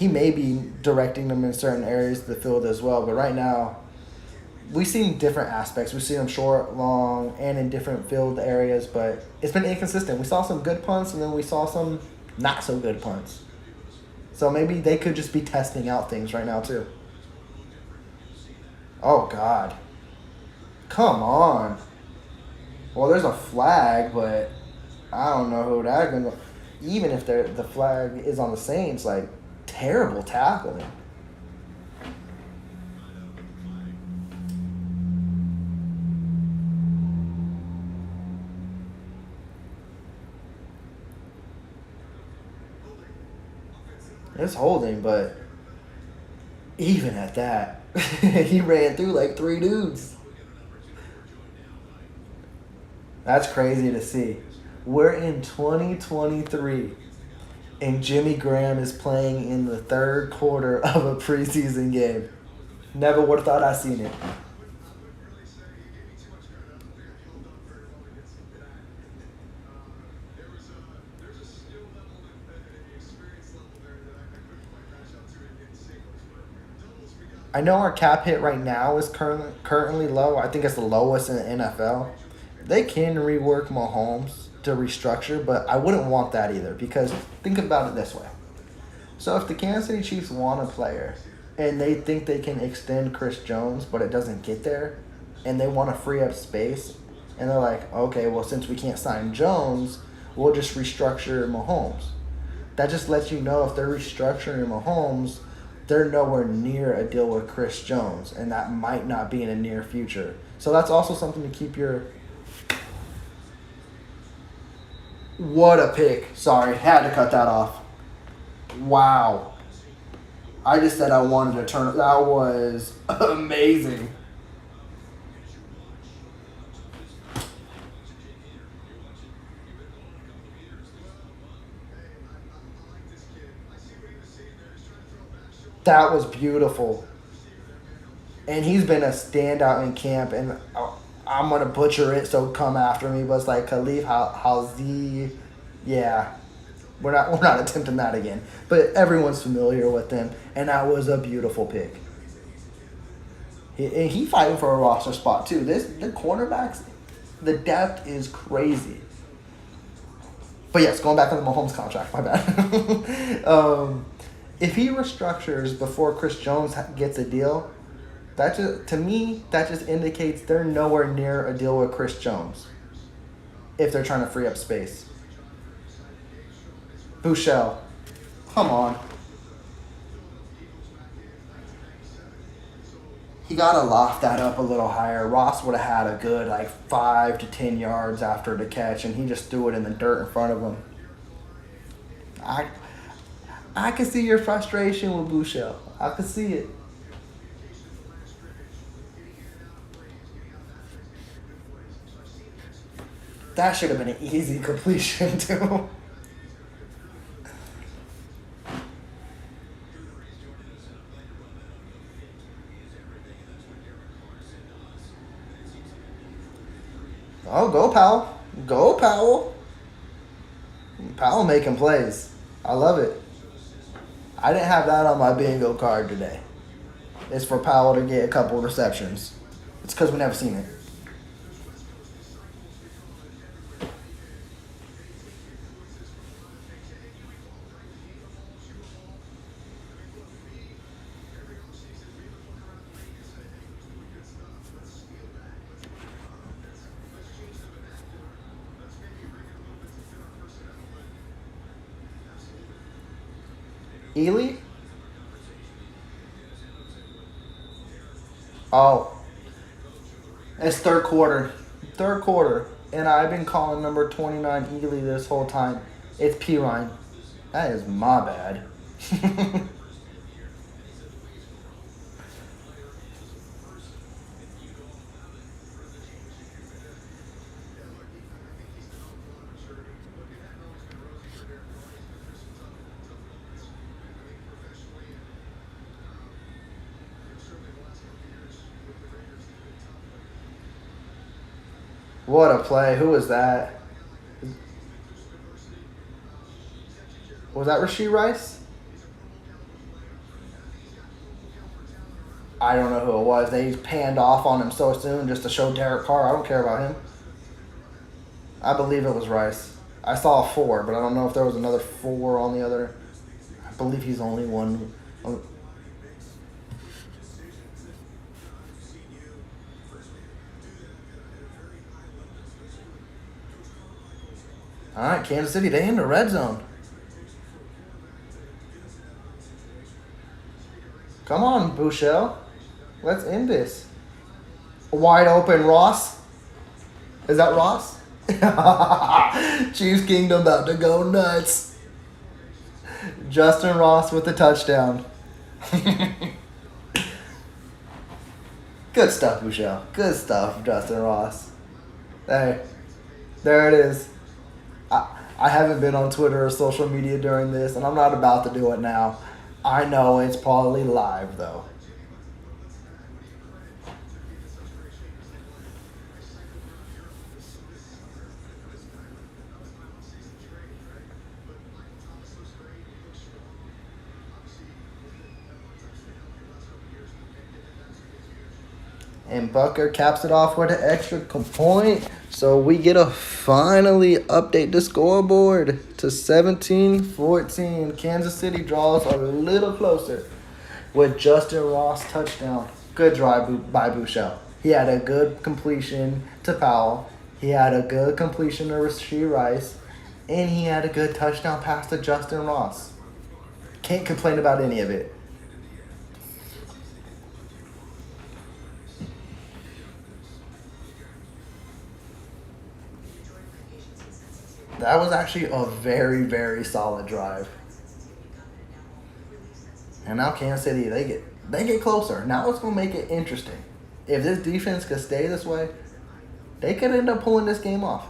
may be directing them in certain areas of the field as well, but right now we've seen different aspects. We've seen him short, long, and in different field areas, but it's been inconsistent. We saw some good punts, and then we saw some not so good punts. So maybe they could just be testing out things right now too. Oh, God. Come on. Well, there's a flag, but I don't know who that's going to... Even if the flag is on the Saints, like, terrible tackling. It's holding, but even at that, he ran through like 3 dudes. That's crazy to see. We're in 2023, and Jimmy Graham is playing in the 3rd quarter of a preseason game. Never would have thought I'd seen it. I know our cap hit right now is currently low. I think it's the lowest in the NFL. They can rework Mahomes to restructure, but I wouldn't want that either because think about it this way. So if the Kansas City Chiefs want a player and they think they can extend Chris Jones, but it doesn't get there, and they want to free up space, and they're like, okay, well, since we can't sign Jones, we'll just restructure Mahomes. That just lets you know if they're restructuring Mahomes, they're nowhere near a deal with Chris Jones, and that might not be in the near future. So that's also something to keep your... What a pick. Sorry, had to cut that off. Wow. I just said I wanted to turn... That was amazing. That was beautiful. And he's been a standout in camp, and I'm going to butcher it, so come after me, but it's like Khalif Halzi. Yeah. We're not attempting that again. But everyone's familiar with him, and that was a beautiful pick. He fighting for a roster spot too. The cornerbacks, the depth is crazy. But yes, going back to the Mahomes contract, my bad. If he restructures before Chris Jones gets a deal, that just indicates they're nowhere near a deal with Chris Jones. If they're trying to free up space. Bouchel, come on. He got to loft that up a little higher. Ross would have had a good 5 to 10 yards after the catch, and he just threw it in the dirt in front of him. I can see your frustration with Bouchel. I can see it. That should have been an easy completion too. Oh, go Powell. Go Powell. Powell making plays. I love it. I didn't have that on my bingo card today. It's for Powell to get a couple of receptions. It's because we never seen it. Ely? Oh. It's third quarter. Third quarter. And I've been calling number 29 Ely this whole time. It's Pirine. That is my bad. What a play. Who was that? Was that Rashee Rice? I don't know who it was. They panned off on him so soon just to show Derek Carr. I don't care about him. I believe it was Rice. I saw a 4, but I don't know if there was another 4 on the other. I believe he's only one. All right, Kansas City, they in the red zone. Come on, Bouchel. Let's end this. Wide open Ross. Is that Ross? Chiefs Kingdom about to go nuts. Justin Ross with the touchdown. Good stuff, Bouchel. Good stuff, Justin Ross. Hey, there it is. I haven't been on Twitter or social media during this, and I'm not about to do it now. I know it's probably live, though. And Bucker caps it off with an extra point. So we get to finally update the scoreboard to 17-14. Kansas City draws a little closer with Justin Ross touchdown. Good drive by Bouchel. He had a good completion to Powell. He had a good completion to Rashee Rice. And he had a good touchdown pass to Justin Ross. Can't complain about any of it. That was actually a very, very solid drive. And now Kansas City, they get closer. Now it's going to make it interesting. If this defense could stay this way, they could end up pulling this game off.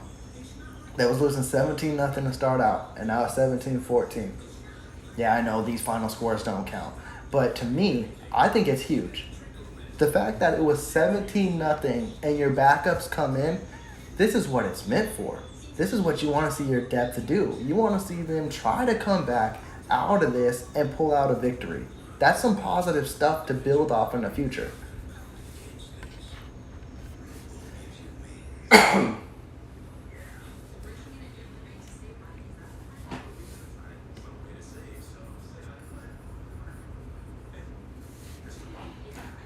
They was losing 17-0 to start out, and now it's 17-14. Yeah, I know these final scores don't count. But to me, I think it's huge. The fact that it was 17-0 and your backups come in, this is what it's meant for. This is what you want to see your depth do. You want to see them try to come back out of this and pull out a victory. That's some positive stuff to build off in the future.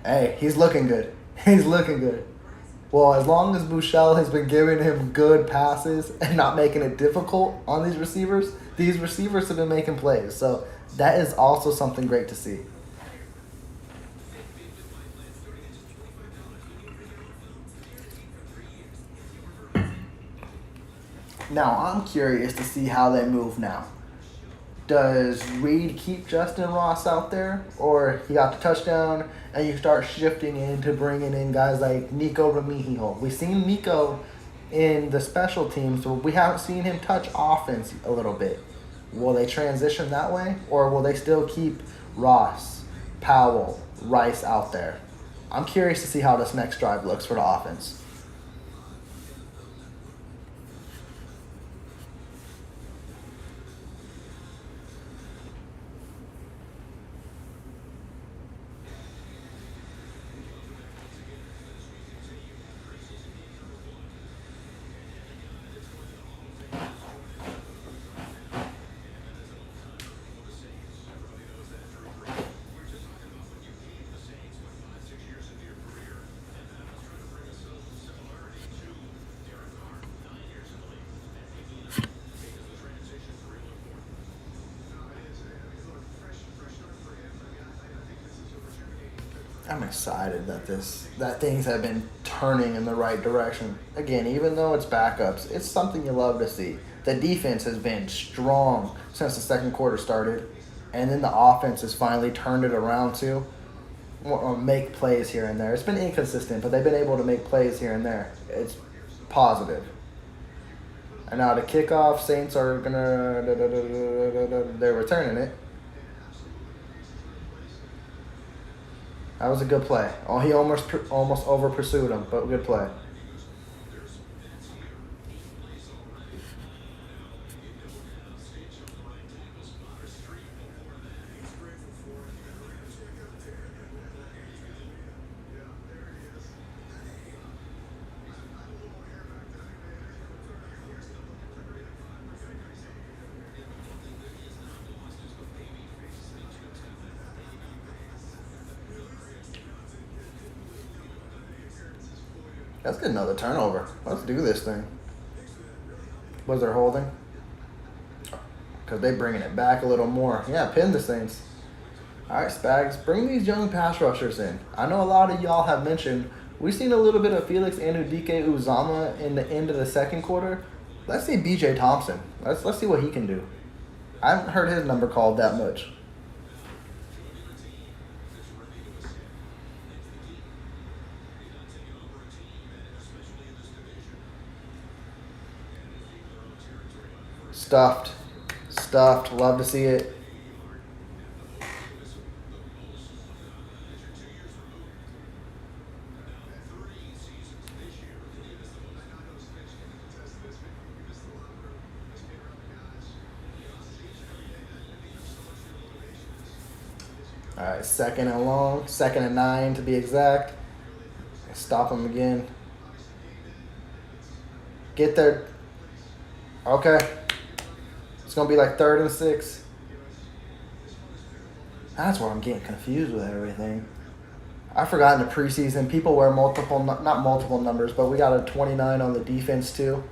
Hey, he's looking good. He's looking good. Well, as long as Bouchel has been giving him good passes and not making it difficult on these receivers have been making plays. So that is also something great to see. Now, I'm curious to see how they move now. Does Reed keep Justin Ross out there, or he got the touchdown and you start shifting into bringing in guys like Nico Remigio? We've seen Nico in the special teams, but we haven't seen him touch offense a little bit. Will they transition that way, or will they still keep Ross, Powell, Rice out there? I'm curious to see how this next drive looks for the offense. I'm excited that things have been turning in the right direction. Again, even though it's backups, it's something you love to see. The defense has been strong since the second quarter started, and then the offense has finally turned it around to make plays here and there. It's been inconsistent, but they've been able to make plays here and there. It's positive. And now the kickoff, Saints are they're returning it. That was a good play. Oh, he almost over pursued him, but good play. Let's get another turnover. Let's do this thing. Was there holding? Because they're bringing it back a little more. Yeah, pin the Saints. All right, Spags, bring these young pass rushers in. I know a lot of y'all have mentioned we've seen a little bit of Felix Anudike-Uzomah in the end of the second quarter. Let's see B.J. Thompson. Let's see what he can do. I haven't heard his number called that much. Stuffed. Love to see it. All right, 2nd and long, 2nd and 9 to be exact. Stop him again. Get there. Okay. It's going to be like 3rd and 6. That's where I'm getting confused with everything. I forgot in the preseason, people wear not multiple numbers, but we got a 29 on the defense too.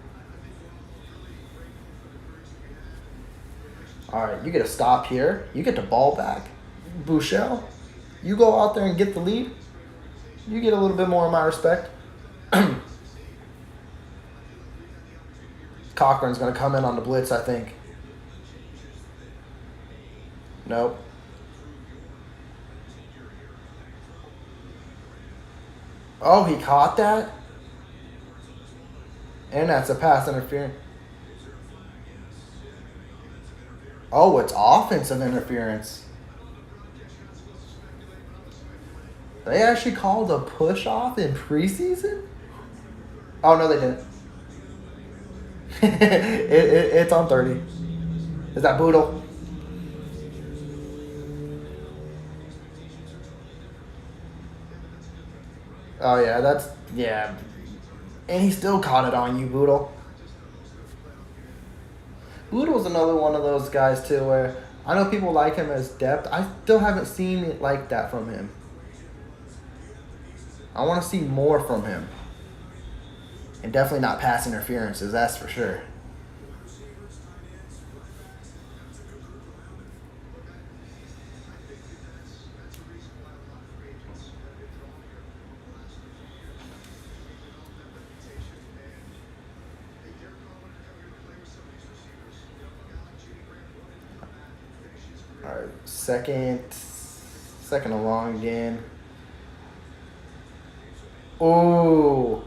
All right, you get a stop here. You get the ball back. Bouchel, you go out there and get the lead. You get a little bit more of my respect. Cochran's going to come in on the blitz, I think. Nope. Oh, he caught that? And that's a pass interference. Oh, it's offensive interference. They actually called a push-off in preseason? Oh, no, they didn't. It's on 30. Is that Boodle? Oh, yeah. And he still caught it on you, Boodle. Boodle's another one of those guys, too, where I know people like him as depth. I still haven't seen it like that from him. I want to see more from him. And definitely not pass interferences, that's for sure. All right, second and long again. Oh.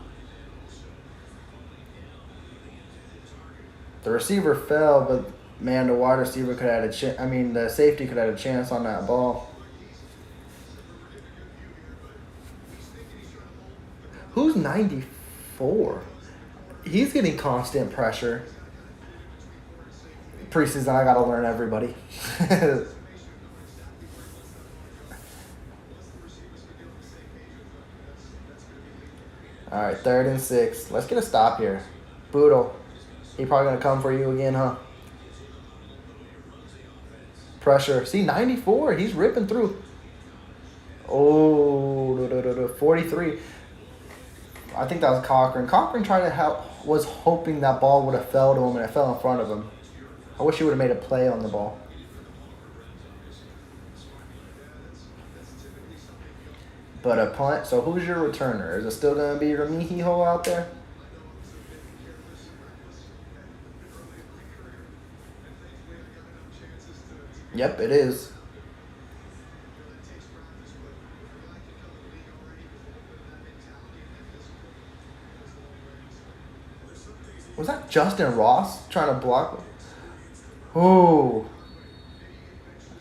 The receiver fell, but man, the wide receiver could have had a chance. I mean, the safety could have had a chance on that ball. Who's 94? He's getting constant pressure. Preseason, I gotta learn everybody. All right, 3rd and 6. Let's get a stop here. Boodle. He probably going to come for you again, huh? Pressure. See, 94. He's ripping through. Oh, 43. I think that was Cochran. Cochran tried to help, was hoping that ball would have fell to him, and it fell in front of him. I wish he would have made a play on the ball. But a punt. So who's your returner? Is it still going to be Remijo out there? Yep, it is. Was that Justin Ross trying to block? Oh.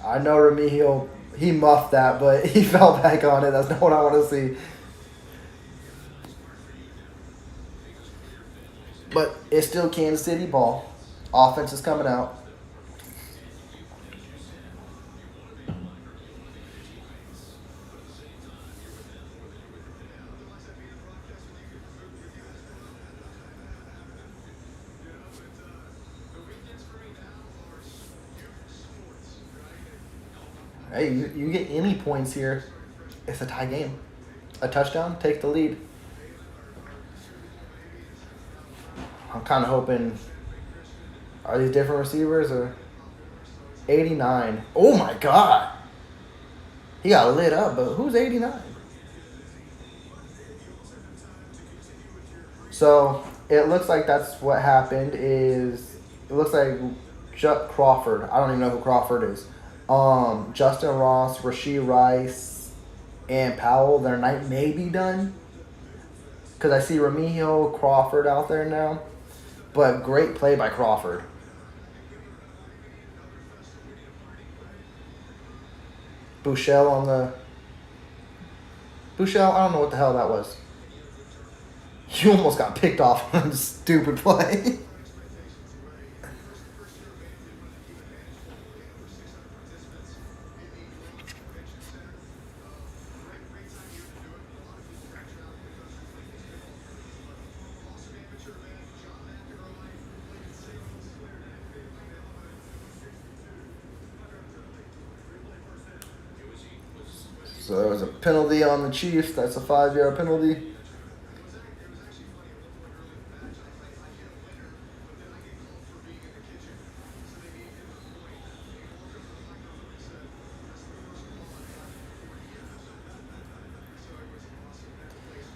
I know Remigio, he muffed that, but he fell back on it. That's not what I want to see. But it's still Kansas City ball. Offense is coming out. Hey, you get any points here, it's a tie game. A touchdown, take the lead. I'm kind of hoping, are these different receivers or 89? Oh my God. He got lit up, but who's 89? So it looks like that's what happened is, it looks like Crawford. I don't even know who Crawford is. Justin Ross, Rashee Rice, and Powell, their night may be done. Because I see Remigio, Crawford out there now. But great play by Crawford. Bouchel on the... Bouchel, I don't know what the hell that was. You almost got picked off on a stupid play. So there was a penalty on the Chiefs. That's a 5-yard penalty.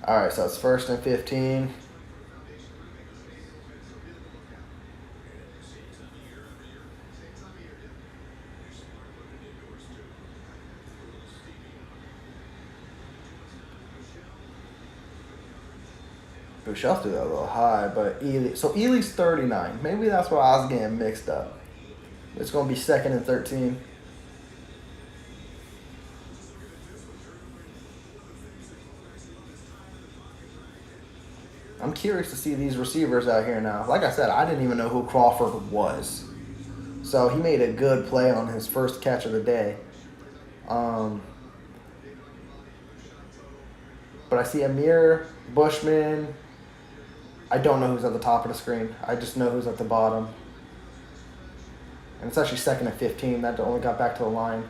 All right, so it's 1st and 15. Bouchel threw that a little high, but Ely. So Ely's 39. Maybe that's why I was getting mixed up. It's going to be 2nd and 13. I'm curious to see these receivers out here now. Like I said, I didn't even know who Crawford was. So he made a good play on his first catch of the day. But I see Amir, Bushman. I don't know who's at the top of the screen. I just know who's at the bottom. And it's actually 2nd and 15. That only got back to the line.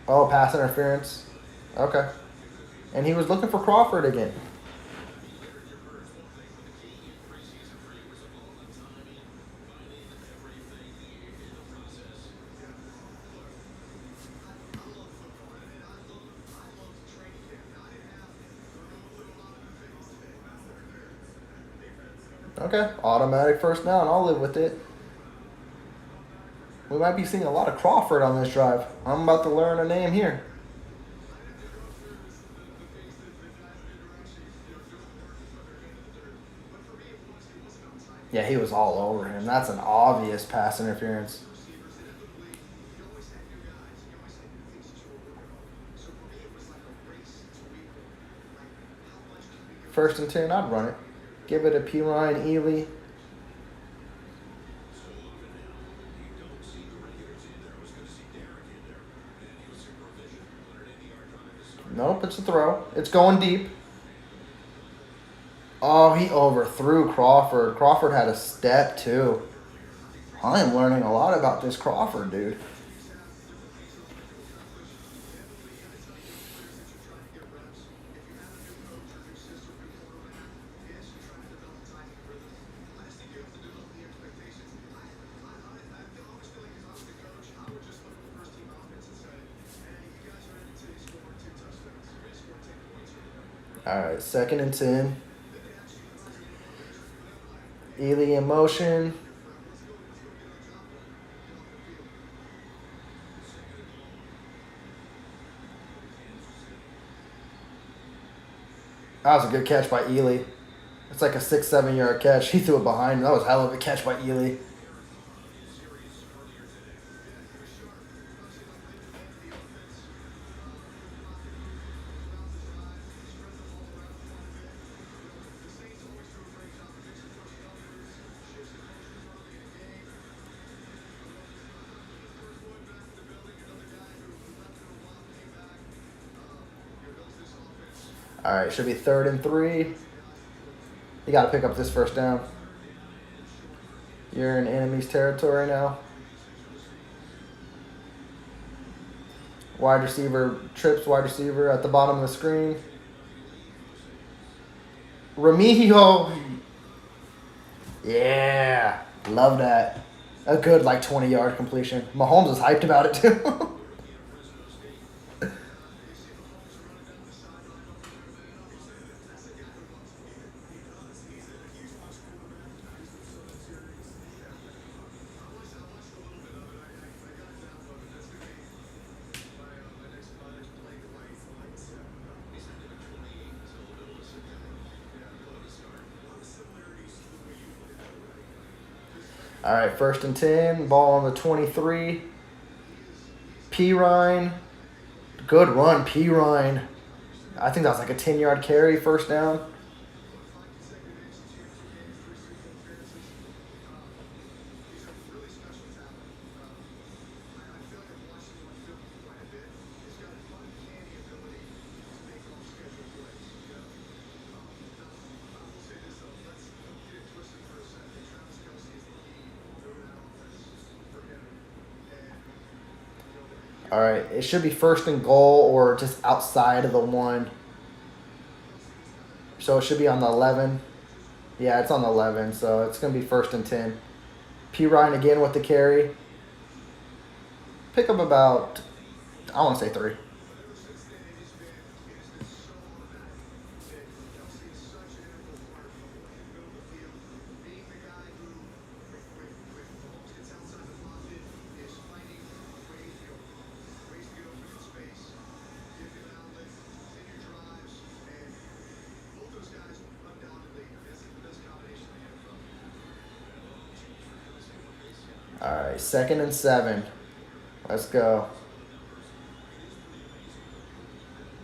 Oh, pass interference. Okay. And he was looking for Crawford again. Okay. Automatic first down. I'll live with it. We might be seeing a lot of Crawford on this drive. I'm about to learn a name here. Yeah, he was all over him. That's an obvious pass interference. First and 10, I'd run it. Give it a P. Ryan Ely. Nope, it's a throw. It's going deep. Oh, he overthrew Crawford. Crawford had a step, too. I am learning a lot about this Crawford, dude. All right, 2nd and 10. Ely in motion. That was a good catch by Ely. It's like a 6-7 yard catch. He threw it behind. That was a hell of a catch by Ely. All right, should be 3rd and 3. You got to pick up this first down. You're in enemy's territory now. Wide receiver trips, wide receiver at the bottom of the screen. Remigio. Yeah, love that. A good 20-yard completion. Mahomes is hyped about it too. All right, 1st and 10. Ball on the 23. P. Ryan. Good run, P. Ryan. I think that was like a 10-yard carry, first down. All right, it should be 1st and goal or just outside of the 1. So it should be on the 11. Yeah, it's on the 11, so it's going to be 1st and 10. P. Ryan again with the carry. Pick up about, I want to say 3. All right, 2nd and 7. Let's go.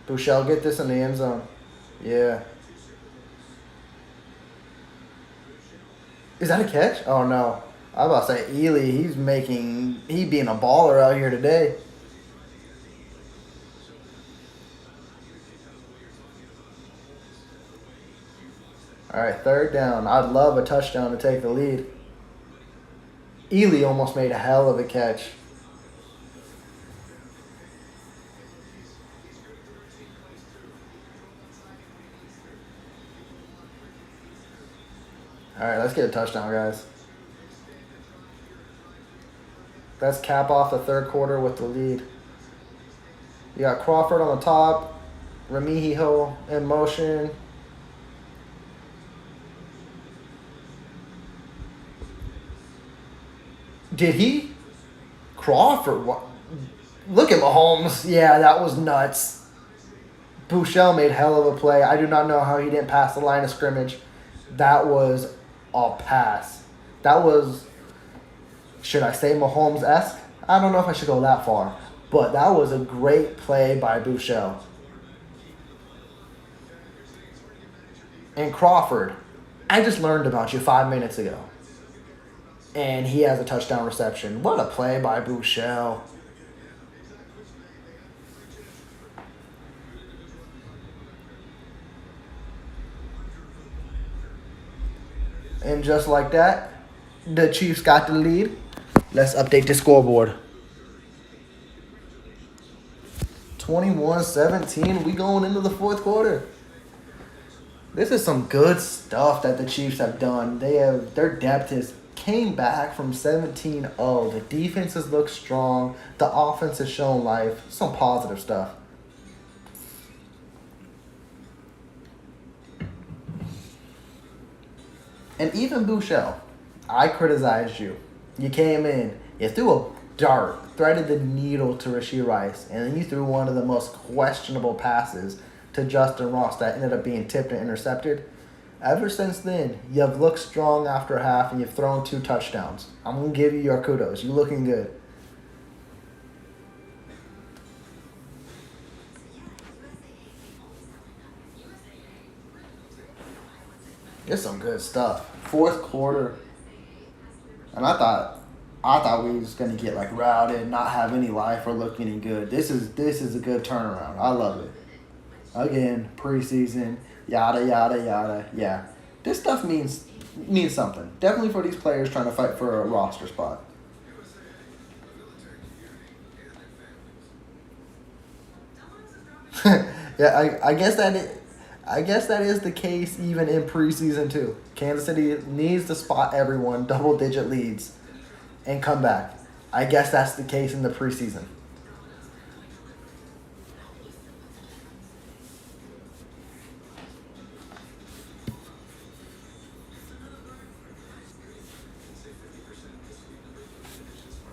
Bouchel, get this in the end zone. Yeah. Is that a catch? Oh, no. I was about to say, Ely, he being a baller out here today. All right, 3rd down. I'd love a touchdown to take the lead. Ely almost made a hell of a catch. All right, let's get a touchdown, guys. Let's cap off the third quarter with the lead. You got Crawford on the top, Remijo in motion. Did he? Crawford? What? Look at Mahomes. Yeah, that was nuts. Bouchel made hell of a play. I do not know how he didn't pass the line of scrimmage. That was a pass. That was, should I say Mahomes-esque? I don't know if I should go that far. But that was a great play by Bouchel. And Crawford, I just learned about you 5 minutes ago. And he has a touchdown reception. What a play by Bouchel. And just like that, the Chiefs got the lead. Let's update the scoreboard. 21-17. We going into the fourth quarter. This is some good stuff that the Chiefs have done. Their depth has came back from 17-0. The defense has looked strong. The offense has shown life. Some positive stuff. And even Bouchel, I criticized you. You came in, you threw a dart, threaded the needle to Rashee Rice, and then you threw one of the most questionable passes to Justin Ross that ended up being tipped and intercepted. Ever since then, you've looked strong after half and you've thrown 2 touchdowns. I'm going to give you your kudos. You're looking good. It's some good stuff. Fourth quarter. And I thought we was going to get like routed, not have any life or look any good. This is a good turnaround. I love it. Again, preseason, yada, yada, yada. Yeah. This stuff means something. Definitely for these players trying to fight for a roster spot. Yeah, I guess that is the case even in preseason too. Kansas City needs to spot everyone, double-digit leads, and come back. I guess that's the case in the preseason.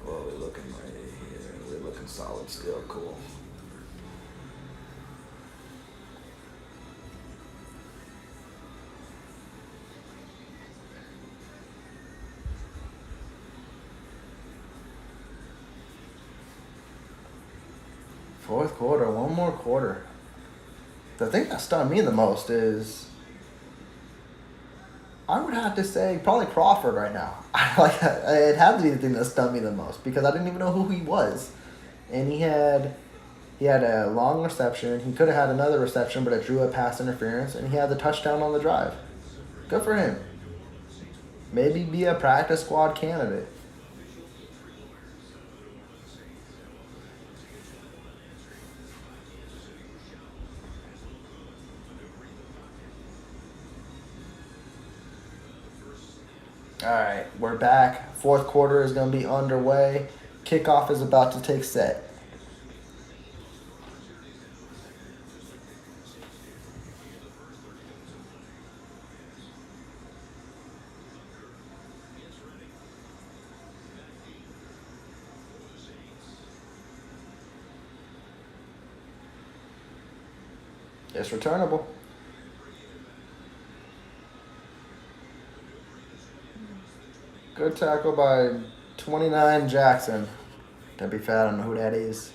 Well, we're looking right here. We're looking solid still. Cool. Fourth quarter, one more quarter. The thing that stunned me the most is, I would have to say probably Crawford right now. It had to be the thing that stunned me the most because I didn't even know who he was, and he had a long reception. He could have had another reception, but it drew a pass interference, and he had the touchdown on the drive. Good for him. Maybe be a practice squad candidate. All right, we're back. Fourth quarter is going to be underway. Kickoff is about to take set. It's returnable. Good tackle by 29 Jackson. That'd be fat. I don't know who that is.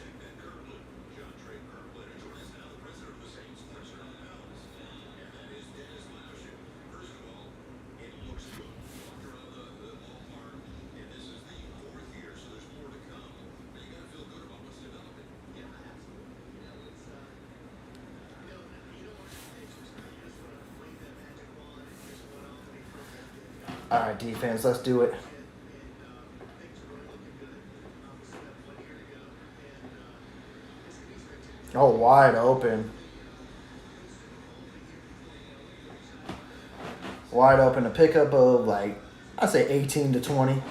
All right, defense, let's do it. Oh, wide open. Wide open, a pickup of like, I'd say 18 to 20.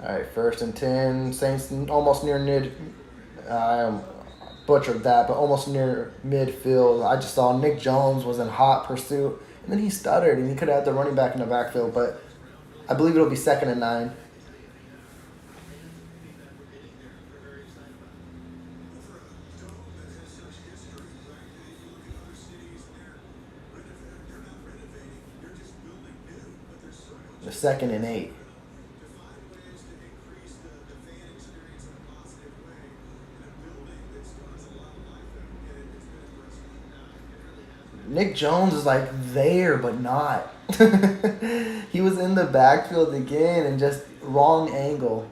All right, 1st and 10. Saints almost near mid. I butchered that, but almost near midfield. I just saw Nick Jones was in hot pursuit, and then he stuttered, and he could have had the running back in the backfield. But I believe it'll be 2nd and 9. The 2nd and 8. Nick Jones is like there, but not. He was in the backfield again and just wrong angle.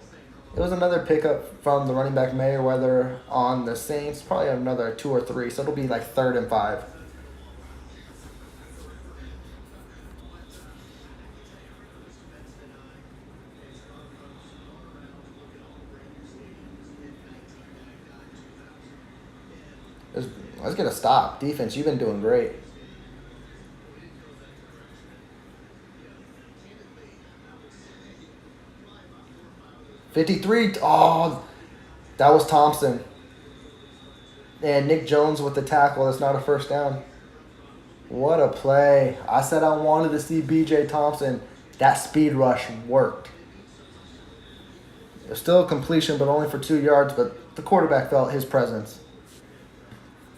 It was another pickup from the running back Mayweather on the Saints, probably another 2 or 3, so it'll be like 3rd and 5. Let's get a stop. Defense, you've been doing great. '53. Oh, that was Thompson. And Nick Jones with the tackle. That's not a first down. What a play. I said I wanted to see B.J. Thompson. That speed rush worked. It was still a completion, but only for 2 yards. But the quarterback felt his presence.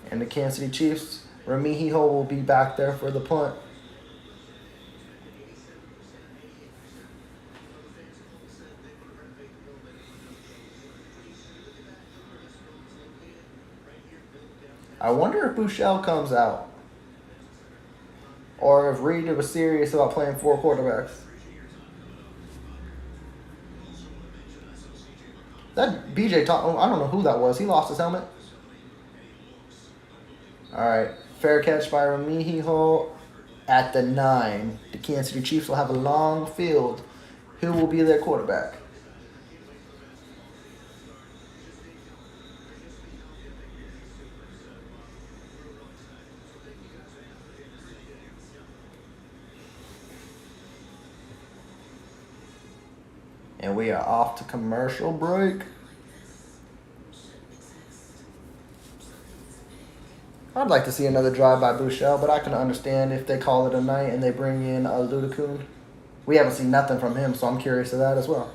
And the Kansas City Chiefs, Ramihi Ho will be back there for the punt. I wonder if Bouchel comes out. Or if Reed was serious about playing 4 quarterbacks. That B.J. Thompson, I don't know who that was. He lost his helmet. All right. Fair catch by Ramihi Ho at the 9. The Kansas City Chiefs will have a long field. Who will be their quarterback? And we are off to commercial break. I'd like to see another drive by Bouchel, but I can understand if they call it a night and they bring in Ludacun. We haven't seen nothing from him, so I'm curious of that as well.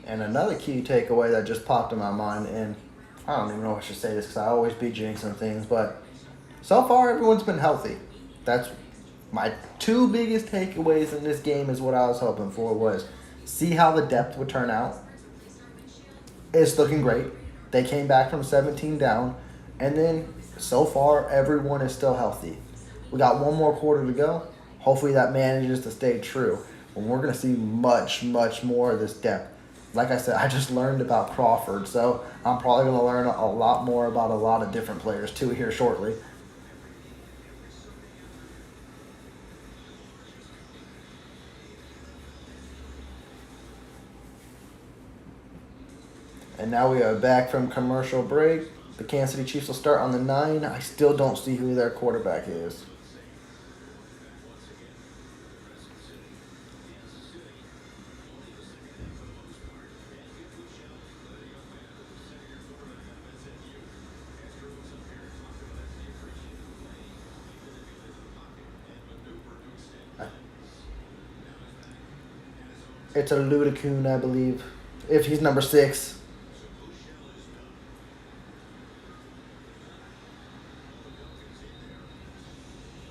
And another key takeaway that just popped in my mind, and I don't even know if I should say this because I always be jinxing things, but so far everyone's been healthy. That's my 2 biggest takeaways in this game is what I was hoping for was see how the depth would turn out. It's looking great. They came back from 17 down, and then so far everyone is still healthy. We got 1 more quarter to go. Hopefully that manages to stay true. And we're going to see much, much more of this depth. Like I said, I just learned about Crawford, so I'm probably going to learn a lot more about a lot of different players too here shortly. And now we are back from commercial break. The Kansas City Chiefs will start on the 9. I still don't see who their quarterback is. It's a Ludicoon, I believe. If he's number 6.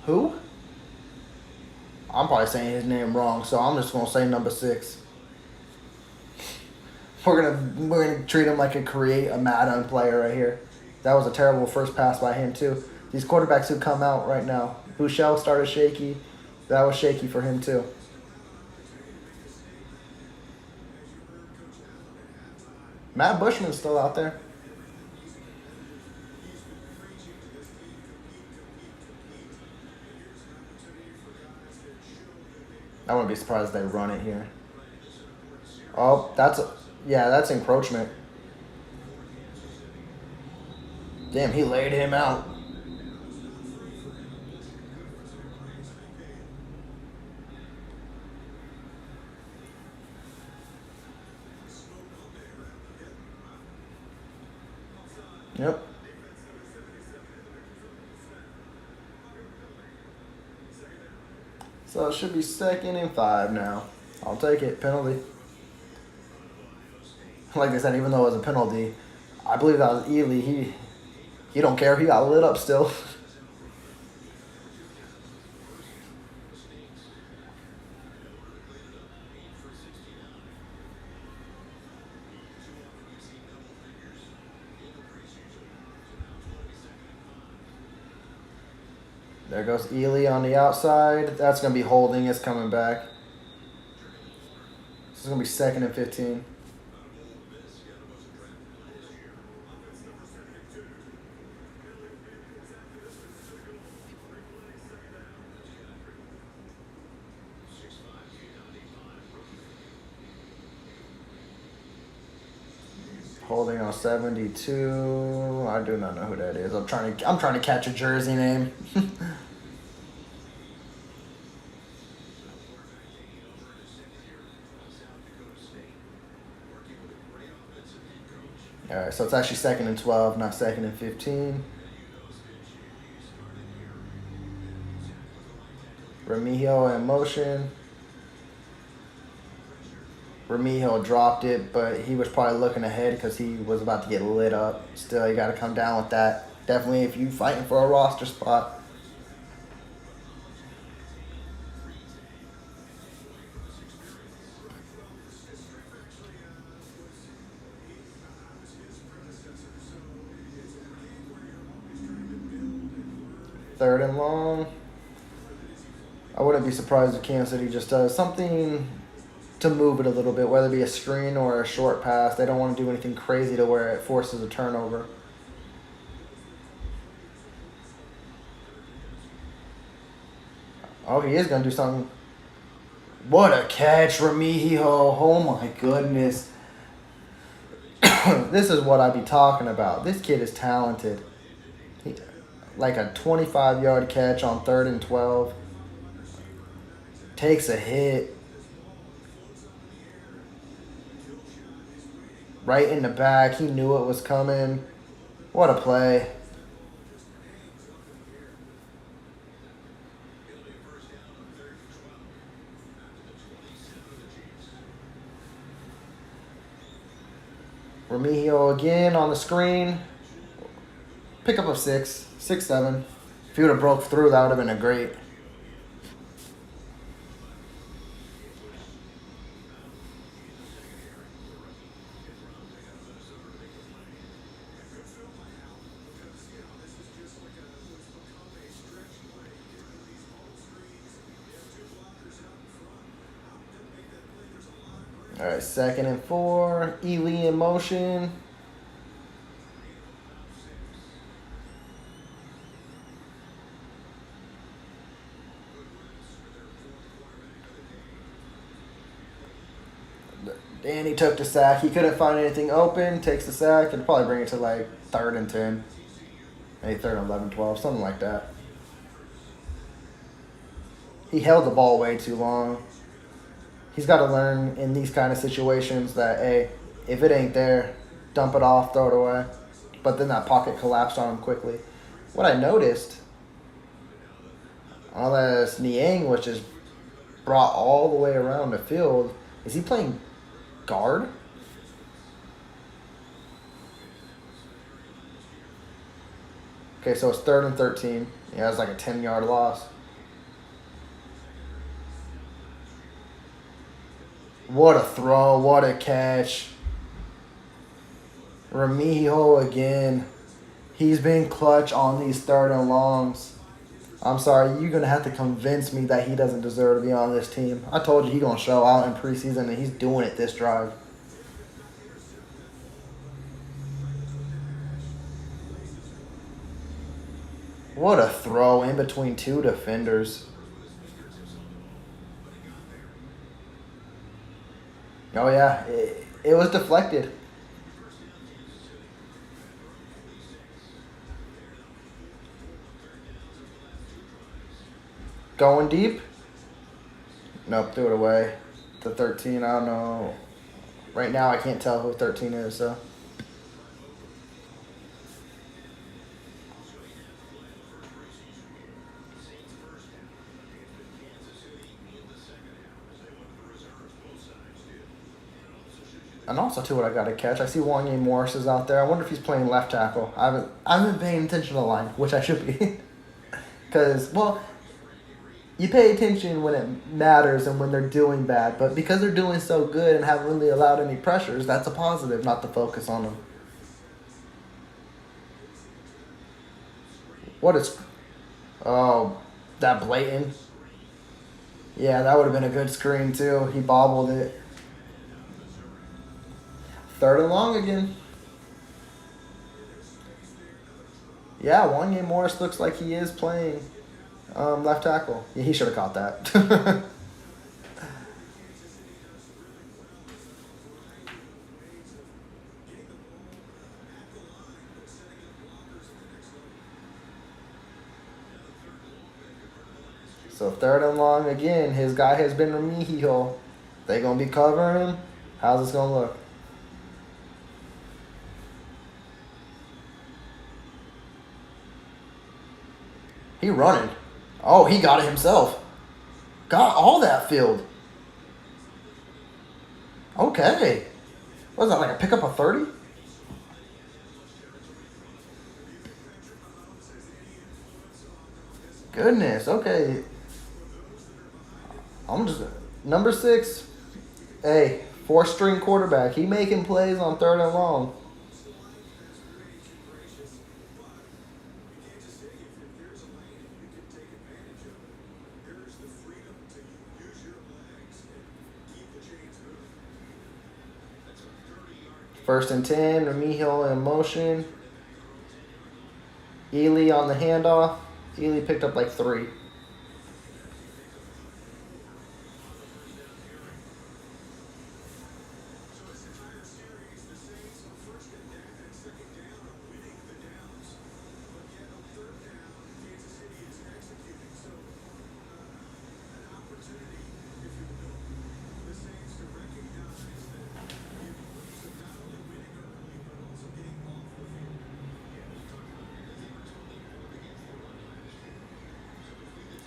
Who? I'm probably saying his name wrong, so I'm just gonna say number 6. We're gonna treat him like a Madden player right here. That was a terrible first pass by him too. These quarterbacks who come out right now. Bouchel started shaky. That was shaky for him too. Matt Bushman's still out there. I wouldn't be surprised if they run it here. Oh, that's encroachment. Damn, he laid him out. Yep. So it should be 2nd and 5 now. I'll take it. Penalty. Like I said, even though it was a penalty, I believe that was Ely. He don't care. He got lit up still. There goes Ely on the outside. That's going to be holding. It's coming back. This is going to be 2nd and 15. Holding on 72. I do not know who that is. I'm trying to catch a jersey name. All right, so it's actually 2nd and 12, not 2nd and 15. Remigio in motion. Remigio dropped it, but he was probably looking ahead because he was about to get lit up. Still, you got to come down with that. Definitely if you fighting for a roster spot. Third and long. I wouldn't be surprised if Kansas City just does something to move it a little bit, whether it be a screen or a short pass. They don't want to do anything crazy to where it forces a turnover. Oh, he is going to do something. What a catch, Remigio. Oh, my goodness. This is what I be talking about. This kid is talented. Like a 25-yard catch on 3rd and 12. Takes a hit. Right in the back. He knew it was coming. What a play. Remigio again on the screen. Pick up of 6, 7. If he would have broke through, that would have been a great. All right, 2nd and 4. Ely in motion. And he took the sack. He couldn't find anything open. Takes the sack and probably bring it to like 3rd and 10. Maybe 3rd and 11, 12, something like that. He held the ball way too long. He's got to learn in these kind of situations that, hey, if it ain't there, dump it off, throw it away. But then that pocket collapsed on him quickly. What I noticed, all this Niang, which is brought all the way around the field, is he playing guard? Okay, so it's 3rd and 13. Yeah, it's like a 10-yard loss. What a throw. What a catch. Remigio again. He's been clutch on these 3rd and longs. I'm sorry, you're going to have to convince me that he doesn't deserve to be on this team. I told you he's going to show out in preseason, and he's doing it this drive. What a throw in between 2 defenders. Oh, yeah, it was deflected. Going deep? Nope, threw it away. To 13, I don't know. Right now, I can't tell who 13 is, so. And also, too, what I got to catch, I see Wanye Morris is out there. I wonder if he's playing left tackle. I haven't been paying attention to the line, which I should be. Because, well, you pay attention when it matters and when they're doing bad. But because they're doing so good and haven't really allowed any pressures, that's a positive not to focus on them. What is... Oh, that blatant. Yeah, that would have been a good screen, too. He bobbled it. 3rd and long again. Yeah, Wanye Morris looks like he is playing left tackle. Yeah, he should have caught that. So 3rd and long again. His guy has been Remigio. They going to be covering him? How's this going to look? He running. Oh, he got it himself. Got all that field. Okay. What is that, like a pickup of 30? Goodness, okay. I'm just... Number 6. Hey, 4th-string quarterback. He making plays on 3rd and long. First and 10, Remigio in motion. Ely on the handoff. Ely picked up like 3.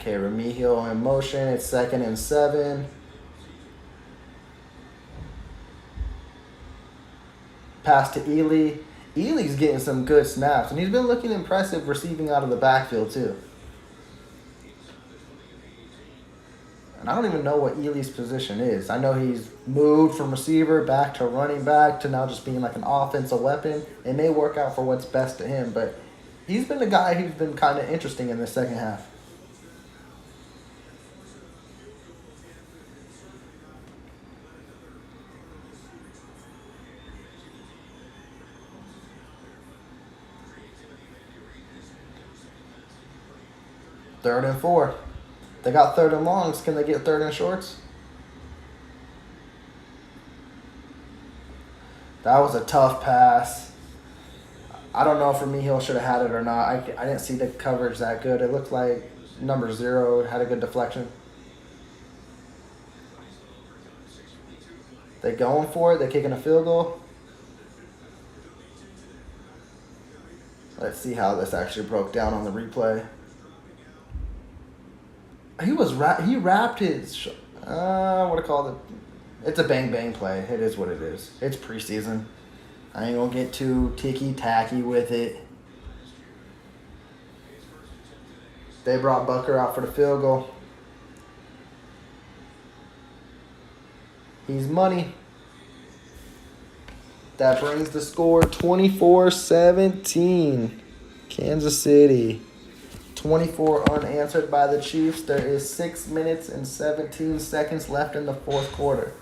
Okay, Remigio in motion. It's 2nd and 7. Pass to Ely. Ely's getting some good snaps, and he's been looking impressive receiving out of the backfield, too. And I don't even know what Ely's position is. I know he's moved from receiver back to running back to now just being like an offensive weapon. It may work out for what's best to him, but he's been a guy who's been kind of interesting in the second half. Third and 4. They got 3rd and longs. Can they get 3rd and shorts? That was a tough pass. I don't know if Remigio should have had it or not. I didn't see the coverage that good. It looked like number 0 had a good deflection. They going for it. They're kicking a field goal. Let's see how this actually broke down on the replay. He wrapped his what do you call it? It's a bang bang play. It is what it is. It's preseason. I ain't gonna get too ticky tacky with it. They brought Bucker out for the field goal. He's money. That brings the score 24-17. Kansas City. 24 unanswered by the Chiefs. There is 6 minutes and 17 seconds left in the fourth quarter.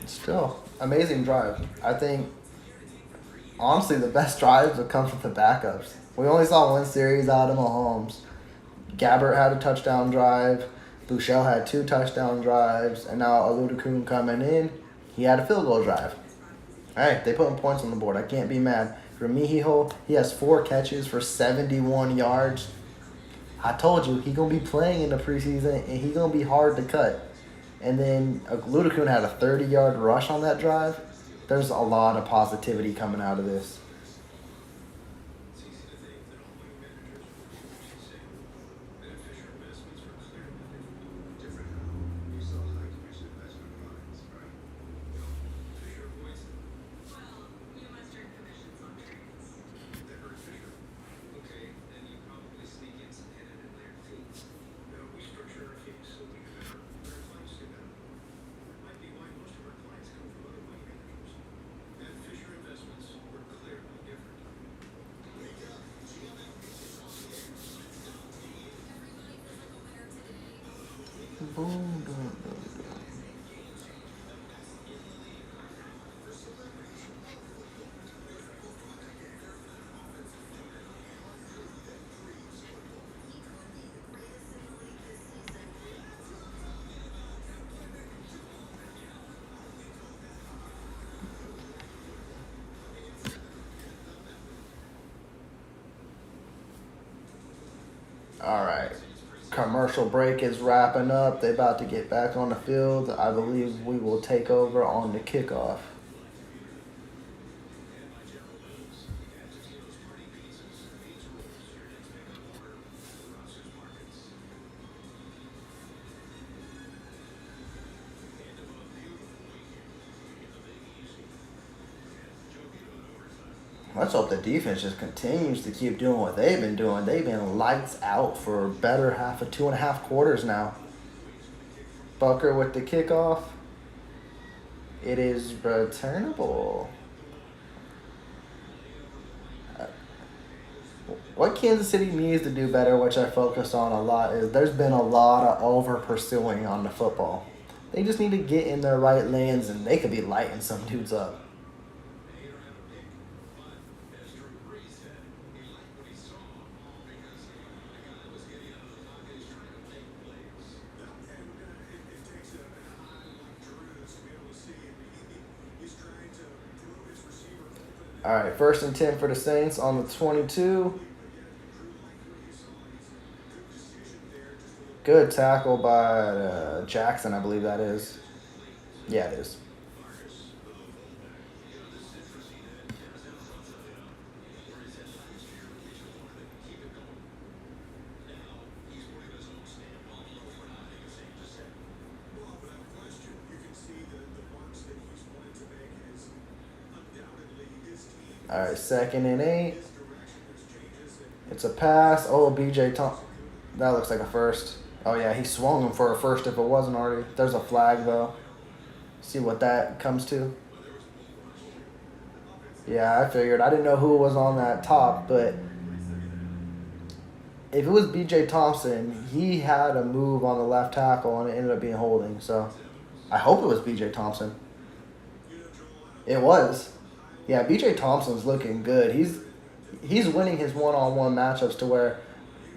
Still, amazing drive. I think, honestly, the best drives have come from the backups. We only saw one series out of Mahomes. Gabbert had a touchdown drive. Bouchel had 2 touchdown drives. And now Aludakun coming in, he had a field goal drive. All right, they putting points on the board. I can't be mad. Remigio, he has 4 catches for 71 yards. I told you, he going to be playing in the preseason, and he going to be hard to cut. And then Ludacune had a 30-yard rush on that drive. There's a lot of positivity coming out of this. Boom, boom, boom. All right. Commercial break is wrapping up. They're about to get back on the field. I believe we will take over on the kickoff. Let's hope the defense just continues to keep doing what they've been doing. They've been lights out for a better half of 2.5 quarters now. Bucker with the kickoff. It is returnable. What Kansas City needs to do better, which I focus on a lot, is there's been a lot of over-pursuing on the football. They just need to get in their right lanes, and they could be lighting some dudes up. All right, 1st and 10 for the Saints on the 22. Good tackle by Jackson, I believe that is. Yeah, it is. All right, 2nd and 8. It's a pass. Oh, BJ Tom. That looks like a first. Oh, yeah, he swung him for a first if it wasn't already. There's a flag, though. See what that comes to. Yeah, I figured. I didn't know who was on that top, but If it was B.J. Thompson, he had a move on the left tackle and it ended up being holding. So I hope it was B.J. Thompson. It was. Yeah, B.J. Thompson's looking good. He's winning his one-on-one matchups to where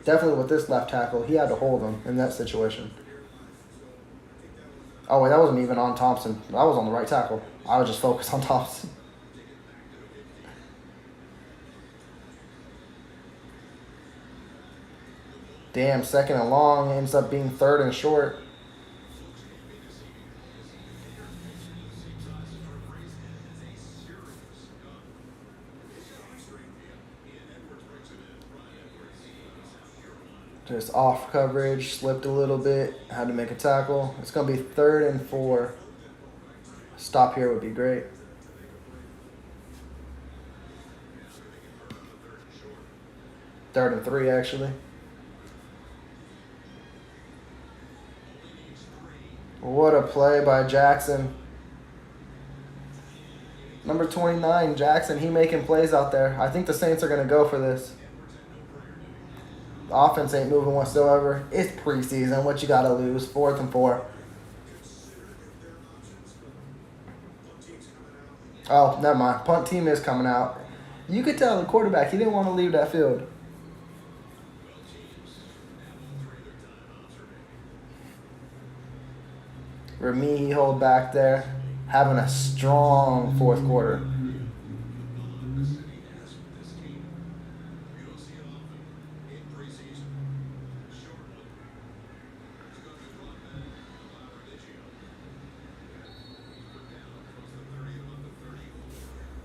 definitely with this left tackle, he had to hold him in that situation. Oh, wait, that wasn't even on Thompson. That was on the right tackle. I was just focused on Thompson. Damn, second and long ends up being third and short. Just off coverage, slipped a little bit, had to make a tackle. It's going to be 3rd and 4. Stop here would be great. Third and 3, actually. What a play by Jackson. Number 29, Jackson, he making plays out there. I think the Saints are going to go for this. The offense ain't moving whatsoever. It's preseason. What you got to lose? 4th and 4. Oh, never mind. Punt team is coming out. You could tell the quarterback, he didn't want to leave that field. Remy, he hold back there. Having a strong 4th quarter.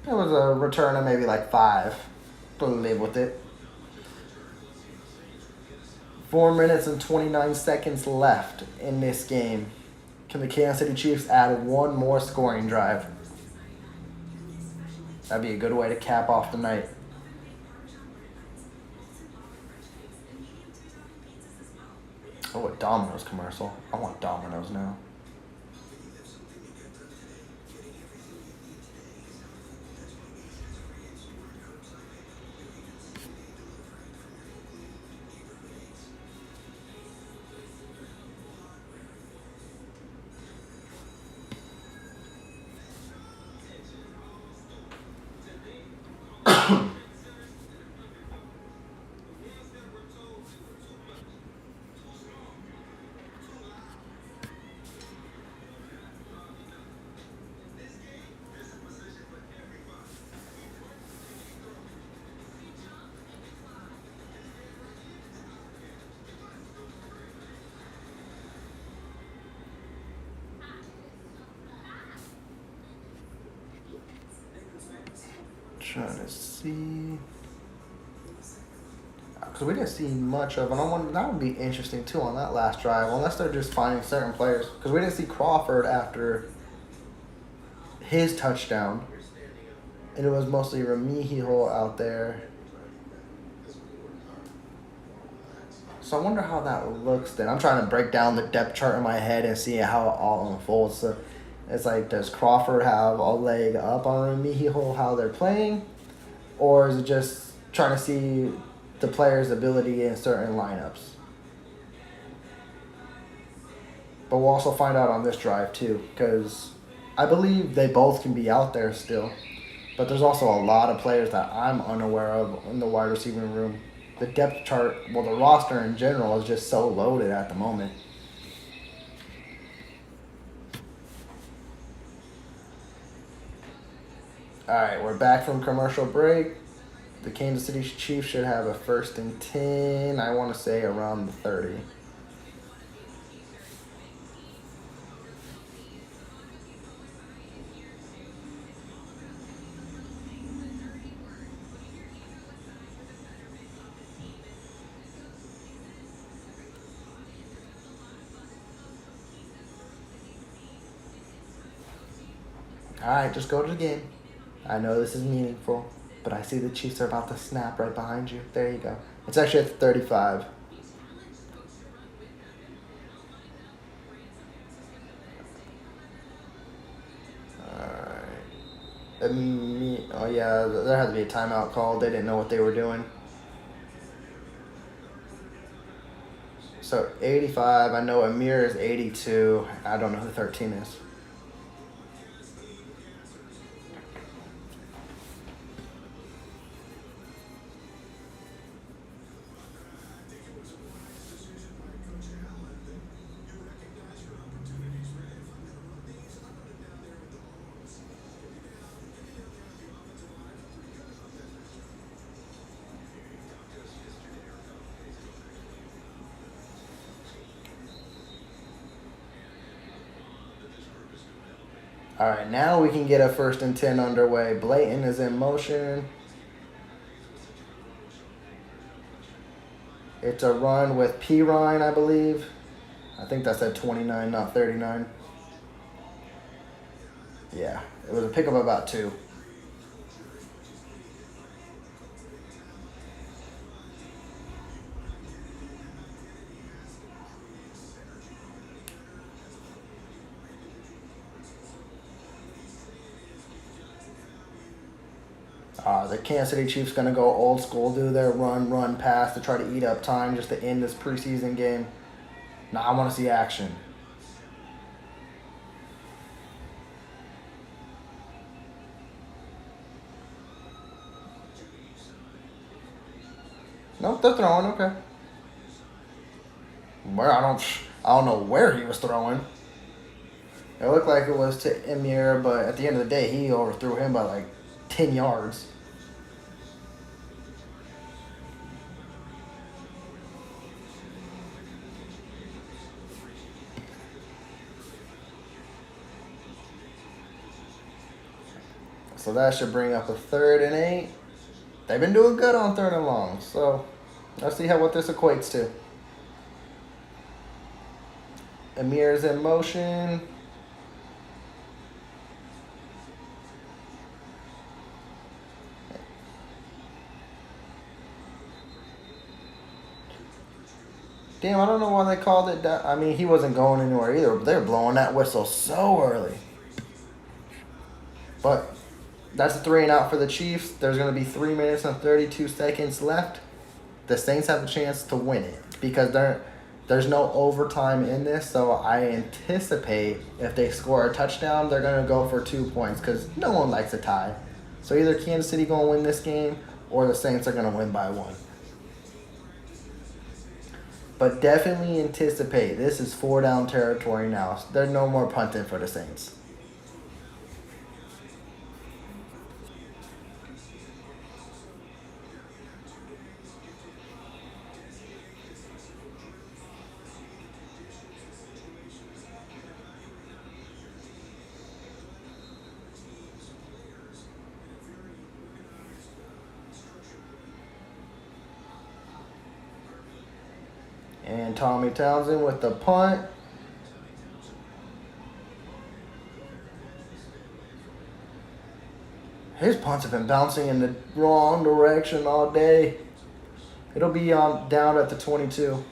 It was a return of maybe like 5. But live with it. 4 minutes and 29 seconds left in this game. Can the Kansas City Chiefs add one more scoring drive? That'd be a good way to cap off the night. Oh, a Domino's commercial. I want Domino's now. Trying to see. Because we didn't see much of, and I wonder, that would be interesting too on that last drive, unless they're just finding certain players. Because we didn't see Crawford after his touchdown, and it was mostly Remigio out there. So I wonder how that looks then. I'm trying to break down the depth chart in my head and see how it all unfolds. So it's like, does Crawford have a leg up on Remigio, how they're playing? Or is it just trying to see the player's ability in certain lineups? But we'll also find out on this drive too, because I believe they both can be out there still. But there's also a lot of players that I'm unaware of in the wide receiving room. The depth chart, well, the roster in general is just so loaded at the moment. All right, we're back from commercial break. The Kansas City Chiefs should have a 1st and 10, I want to say around the 30. All right, just go to the game. I know this is meaningful, but I see the Chiefs are about to snap right behind you. There you go. It's actually at the 35. Oh, yeah, there had to be a timeout called. They didn't know what they were doing. So 85. I know Amir is 82. I don't know who 13 is. All right, now we can get a 1st and 10 underway. Blayton is in motion. It's a run with P. Ryan, I believe. I think that's at 29, not 39. Yeah, it was a pickup of about 2. The Kansas City Chiefs going to go old school, do their run, pass to try to eat up time just to end this preseason game. Now I want to see action. Nope, they're throwing. Okay. Where I don't know where he was throwing. It looked like it was to Emir, but at the end of the day, he overthrew him by like 10 yards. So that should bring up a 3rd and 8. They've been doing good on 3rd and long. So let's see what this equates to. Amir's in motion. Damn, I don't know why they called it that. I mean, he wasn't going anywhere either, but they're blowing that whistle so early. But that's a 3 and out for the Chiefs. There's going to be 3 minutes and 32 seconds left. The Saints have a chance to win it because there's no overtime in this. So I anticipate if they score a touchdown, they're going to go for 2 points because no one likes a tie. So either Kansas City going to win this game or the Saints are going to win by 1. But definitely anticipate this is 4-down territory now. There's no more punting for the Saints. And Tommy Townsend with the punt. His punts have been bouncing in the wrong direction all day. It'll be down at the 22.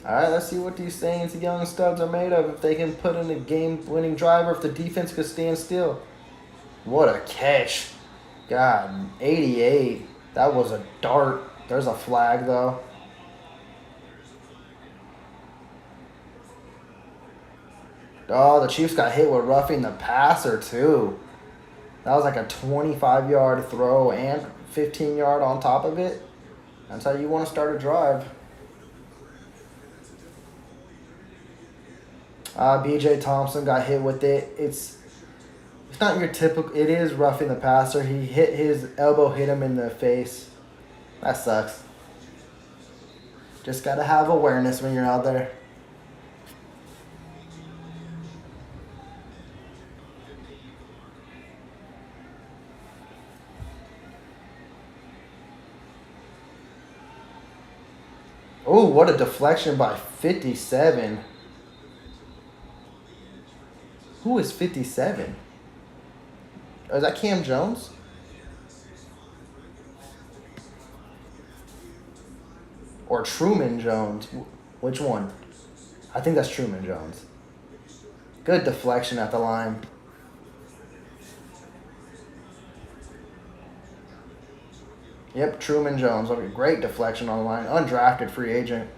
All right, let's see what these Saints young studs are made of. If they can put in a game-winning drive or if the defense could stand still. What a catch. God, 88. That was a dart. There's a flag, though. Oh, the Chiefs got hit with roughing the passer, too. That was like a 25-yard throw and 15-yard on top of it. That's how you want to start a drive. B.J. Thompson got hit with it. It's not your typical. It is roughing the passer. He hit his elbow, hit him in the face. That sucks. Just got to have awareness when you're out there. Oh, what a deflection by 57. Who is 57? Is that Cam Jones? Or Truman Jones? Which one? I think that's Truman Jones. Good deflection at the line. Yep, Truman Jones. Okay, great deflection on the line. Undrafted free agent.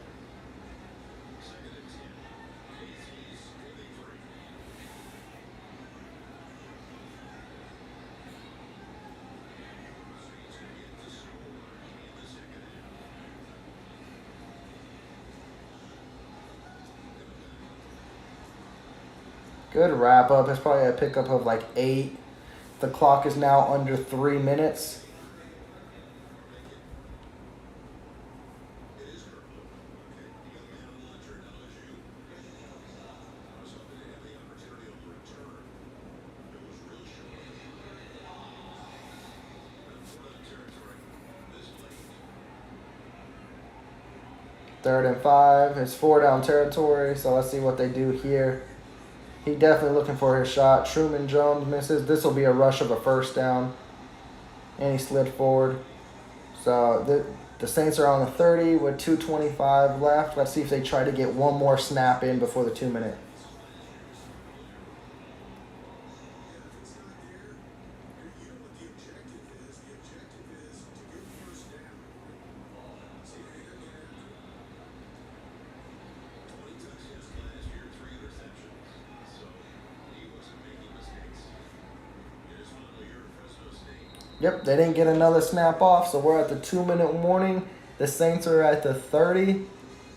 Good wrap up. It's probably a pickup of like 8. The clock is now under 3 minutes. Third and 5. It's 4 down territory, so let's see what they do here. He definitely looking for his shot. Truman Jones misses. This will be a rush of a first down. And he slid forward. So the Saints are on the 30 with 2:25 left. Let's see if they try to get one more snap in before the 2-minute. Yep, they didn't get another snap off, so we're at the 2-minute warning. The Saints are at the 30.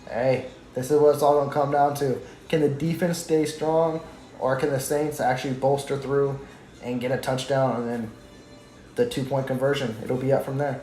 Hey, this is what it's all going to come down to. Can the defense stay strong, or can the Saints actually bolster through and get a touchdown and then the 2-point conversion? It'll be up from there.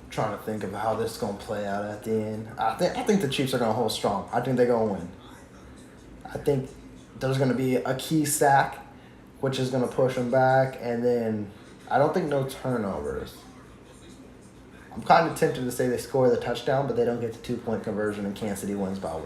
Trying to think of how this is going to play out at the end. I think the Chiefs are going to hold strong. I think they're going to win. I think there's going to be a key sack, which is going to push them back, and then I don't think no turnovers. I'm kind of tempted to say they score the touchdown, but they don't get the 2-point conversion, and Kansas City wins by 1.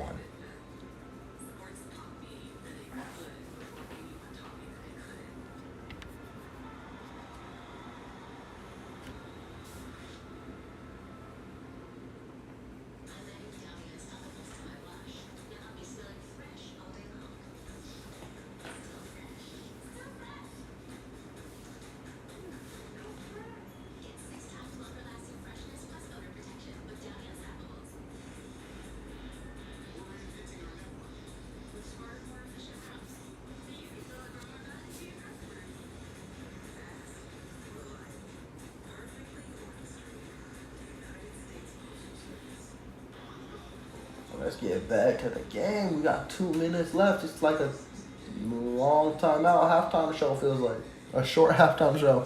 Let's get back to the game. We got 2 minutes left. It's like a long time out. Halftime show feels like a short halftime show.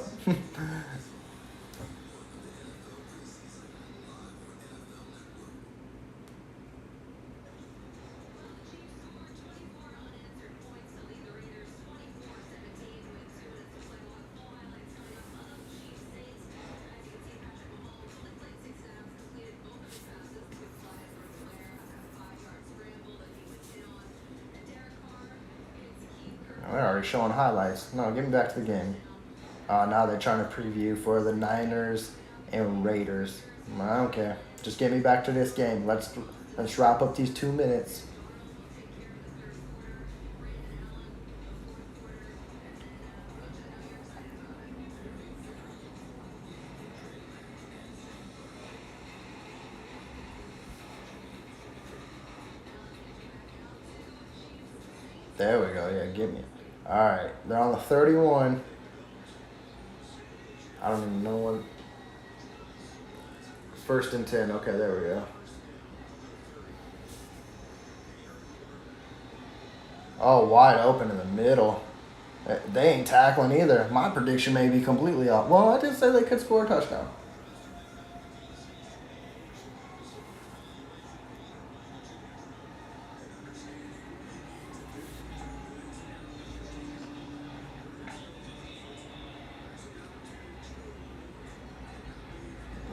They're already showing highlights. No, get me back to the game. Now they're trying to preview for the Niners and Raiders. I don't care. Just get me back to this game. Let's wrap up these 2 minutes. There we go. Yeah, give me it. All right. They're on the 31. I don't even know what. 1st and 10. Okay, there we go. Oh, wide open in the middle. They ain't tackling either. My prediction may be completely off. Well, I did say they could score a touchdown.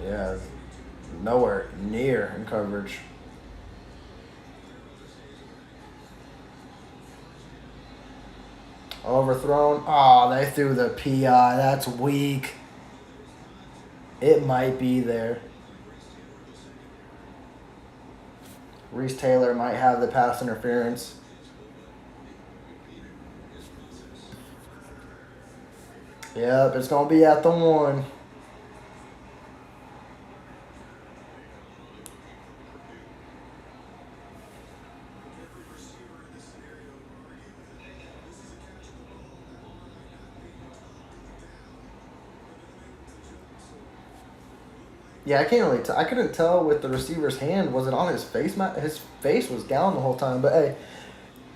Yeah, nowhere near in coverage. Overthrown. Oh, they threw the PI. That's weak. It might be there. Reese Taylor might have the pass interference. Yep, it's going to be at the 1. Yeah, I can't really tell. I couldn't tell with the receiver's hand. Was it on his face? His face was down the whole time. But hey,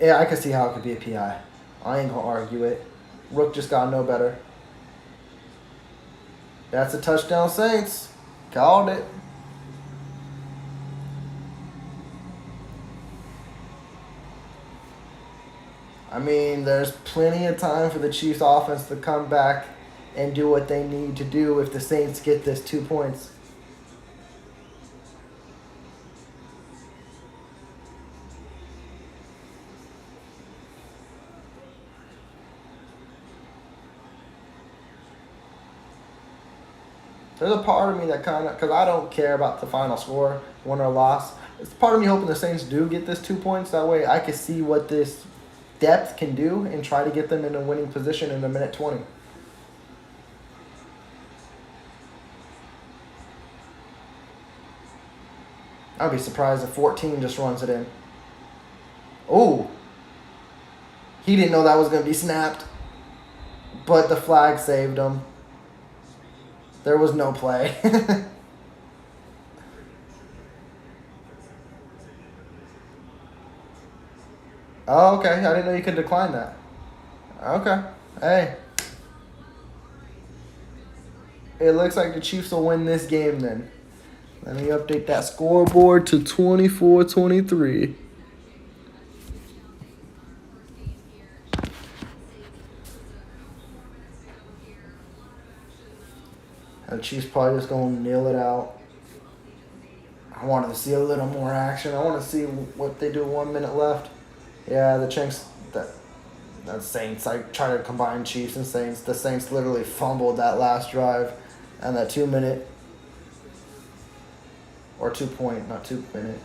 yeah, I could see how it could be a PI. I ain't going to argue it. Rook just got no better. That's a touchdown, Saints. Called it. I mean, there's plenty of time for the Chiefs offense to come back and do what they need to do if the Saints get this 2 points. There's a part of me that kind of, because I don't care about the final score, win or loss. It's part of me hoping the Saints do get this 2 points. That way I can see what this depth can do and try to get them in a winning position in a minute 20. I'd be surprised if 14 just runs it in. Oh, he didn't know that was going to be snapped, but the flag saved him. There was no play. Oh, okay. I didn't know you could decline that. Okay. Hey. It looks like the Chiefs will win this game then. Let me update that scoreboard to 24-23. The Chiefs probably just going to nail it out. I wanted to see a little more action. I want to see what they do 1 minute left. Yeah, the Chinks, that Saints, I try to combine Chiefs and Saints. The Saints literally fumbled that last drive and that 2 minute, or 2 point, not 2 minute.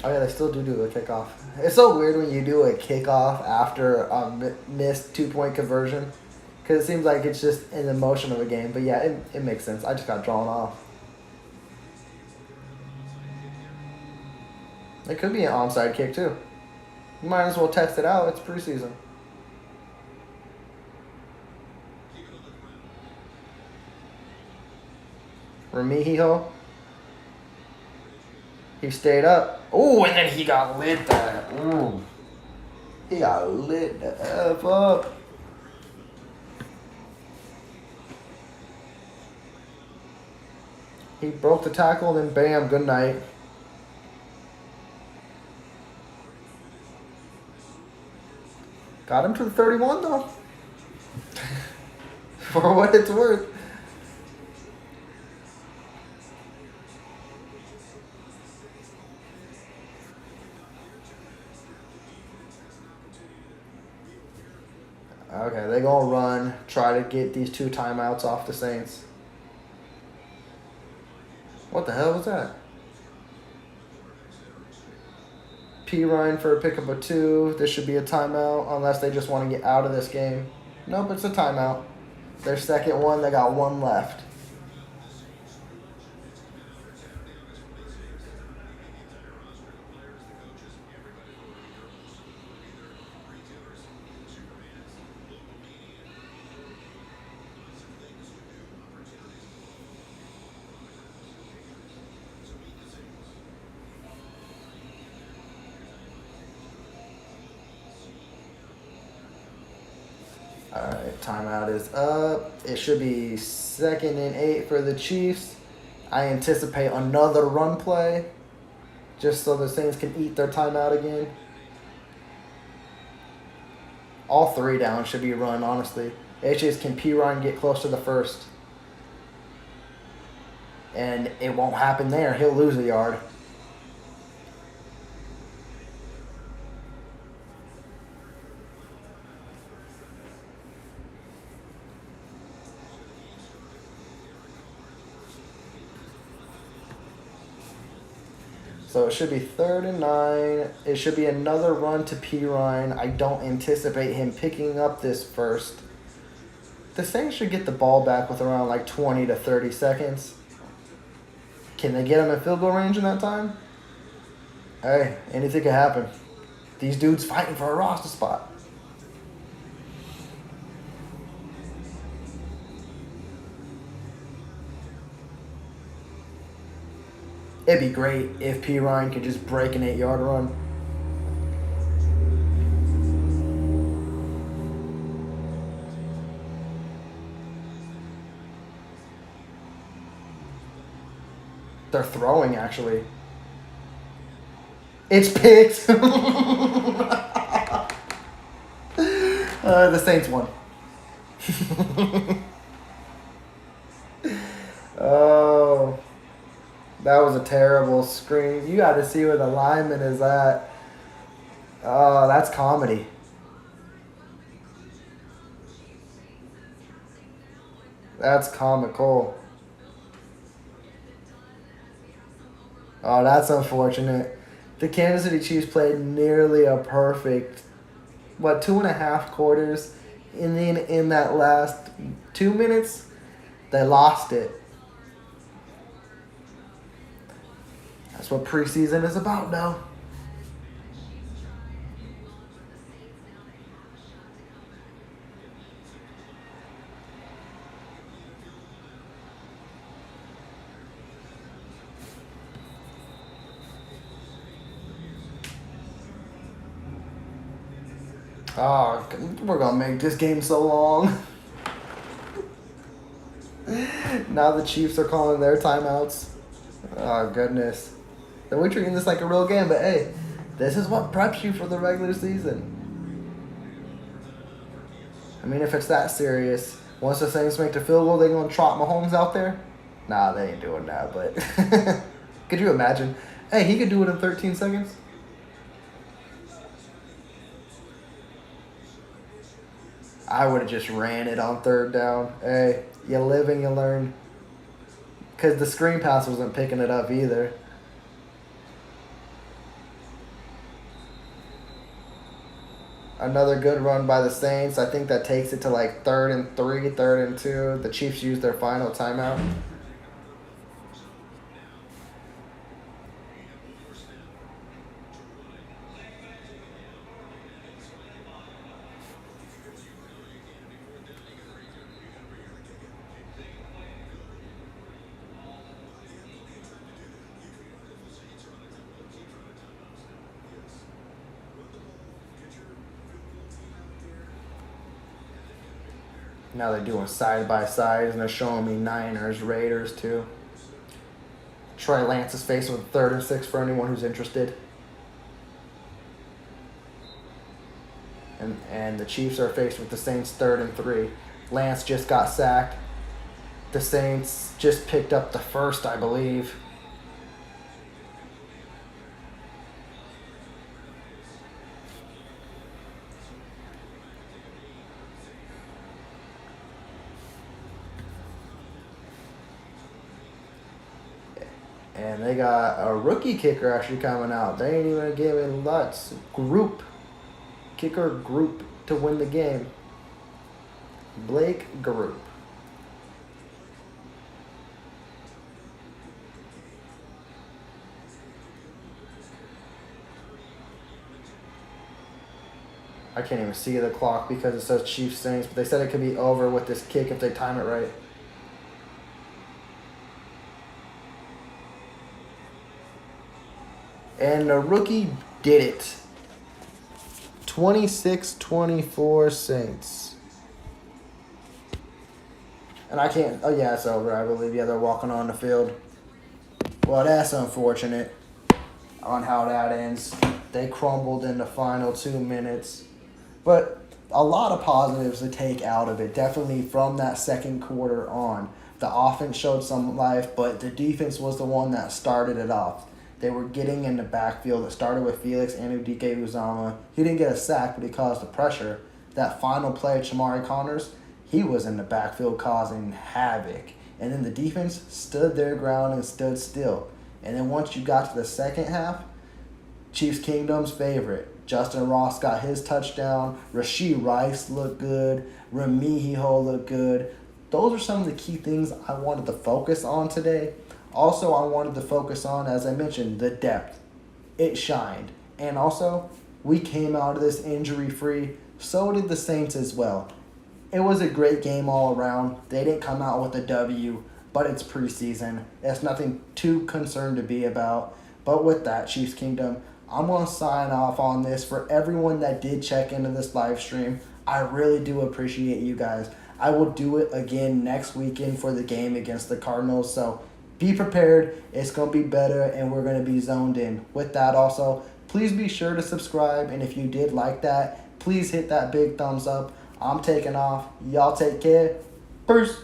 Oh, yeah, they still do a kickoff. It's so weird when you do a kickoff after a missed 2 point conversion because it seems like it's just in the motion of a game. But, yeah, it makes sense. I just got drawn off. It could be an onside kick, too. You might as well test it out. It's preseason. Remijo. He stayed up. Oh, and then he got lit that. Ooh. He got lit the F up. He broke the tackle, then bam, good night. Got him to the 31, though. For what it's worth. Okay, they gonna run, try to get these 2 timeouts off the Saints. What the hell was that? P. Ryan for a pickup of 2. This should be a timeout unless they just want to get out of this game. Nope, it's a timeout. Their second one, they got 1 left. Alright, timeout is up. It should be 2nd and 8 for the Chiefs. I anticipate another run play just so the Saints can eat their timeout again. All 3 downs should be run, honestly. It's just can P. Ryan get close to the first? And it won't happen there. He'll lose a yard. So it should be 3rd and 9. It should be another run to P. Ryan. I don't anticipate him picking up this first. The Saints should get the ball back with around like 20 to 30 seconds. Can they get him in field goal range in that time? Hey, anything can happen. These dudes fighting for a roster spot. It'd be great if P. Ryan could just break an 8-yard run. They're throwing, actually. It's picked. The Saints won. Oh, that was a terrible screen. You got to see where the lineman is at. Oh, that's comedy. That's comical. Oh, that's unfortunate. The Kansas City Chiefs played nearly a perfect, 2.5 quarters. And then in that last 2 minutes, they lost it. That's what preseason is about now. Oh, we're going to make this game so long. Now the Chiefs are calling their timeouts. Oh, goodness. We're treating this like a real game, but hey, this is what preps you for the regular season. I mean, if it's that serious, once the Saints make the field goal, they going to trot Mahomes out there? Nah, they ain't doing that, but could you imagine? Hey, he could do it in 13 seconds. I would have just ran it on 3rd down. Hey, you live and you learn. Because the screen pass wasn't picking it up either. Another good run by the Saints. I think that takes it to like 3rd and 3, 3rd and 2. The Chiefs use their final timeout. Now they're doing side-by-sides, and they're showing me Niners, Raiders, too. Trey Lance is facing with 3rd and 6 for anyone who's interested. And the Chiefs are faced with the Saints 3rd and 3. Lance just got sacked. The Saints just picked up the first, I believe. And they got a rookie kicker actually coming out. They ain't even giving lots. Kicker group to win the game. Blake Group. I can't even see the clock because it says Chiefs Saints, but they said it could be over with this kick if they time it right. And the rookie did it. 26-24 Saints. And I can't... Oh, yeah, it's over, I believe. Yeah, they're walking on the field. Well, that's unfortunate on how that ends. They crumbled in the final 2 minutes. But a lot of positives to take out of it. Definitely from that second quarter on. The offense showed some life, but the defense was the one that started it off. They were getting in the backfield. It started with Felix and Udike Uzama. He didn't get a sack, but he caused the pressure. That final play, Chamari Connors, he was in the backfield causing havoc. And then the defense stood their ground and stood still. And then once you got to the second half, Chiefs Kingdom's favorite, Justin Ross got his touchdown. Rashee Rice looked good. Remihiho looked good. Those are some of the key things I wanted to focus on today. Also, I wanted to focus on, as I mentioned, the depth. It shined. And also, we came out of this injury-free. So did the Saints as well. It was a great game all around. They didn't come out with a W, but it's preseason. It's nothing too concerned to be about. But with that, Chiefs Kingdom, I'm going to sign off on this. For everyone that did check into this live stream, I really do appreciate you guys. I will do it again next weekend for the game against the Cardinals. So be prepared. It's going to be better, and we're going to be zoned in. With that also, please be sure to subscribe. And if you did like that, please hit that big thumbs up. I'm taking off. Y'all take care. Peace.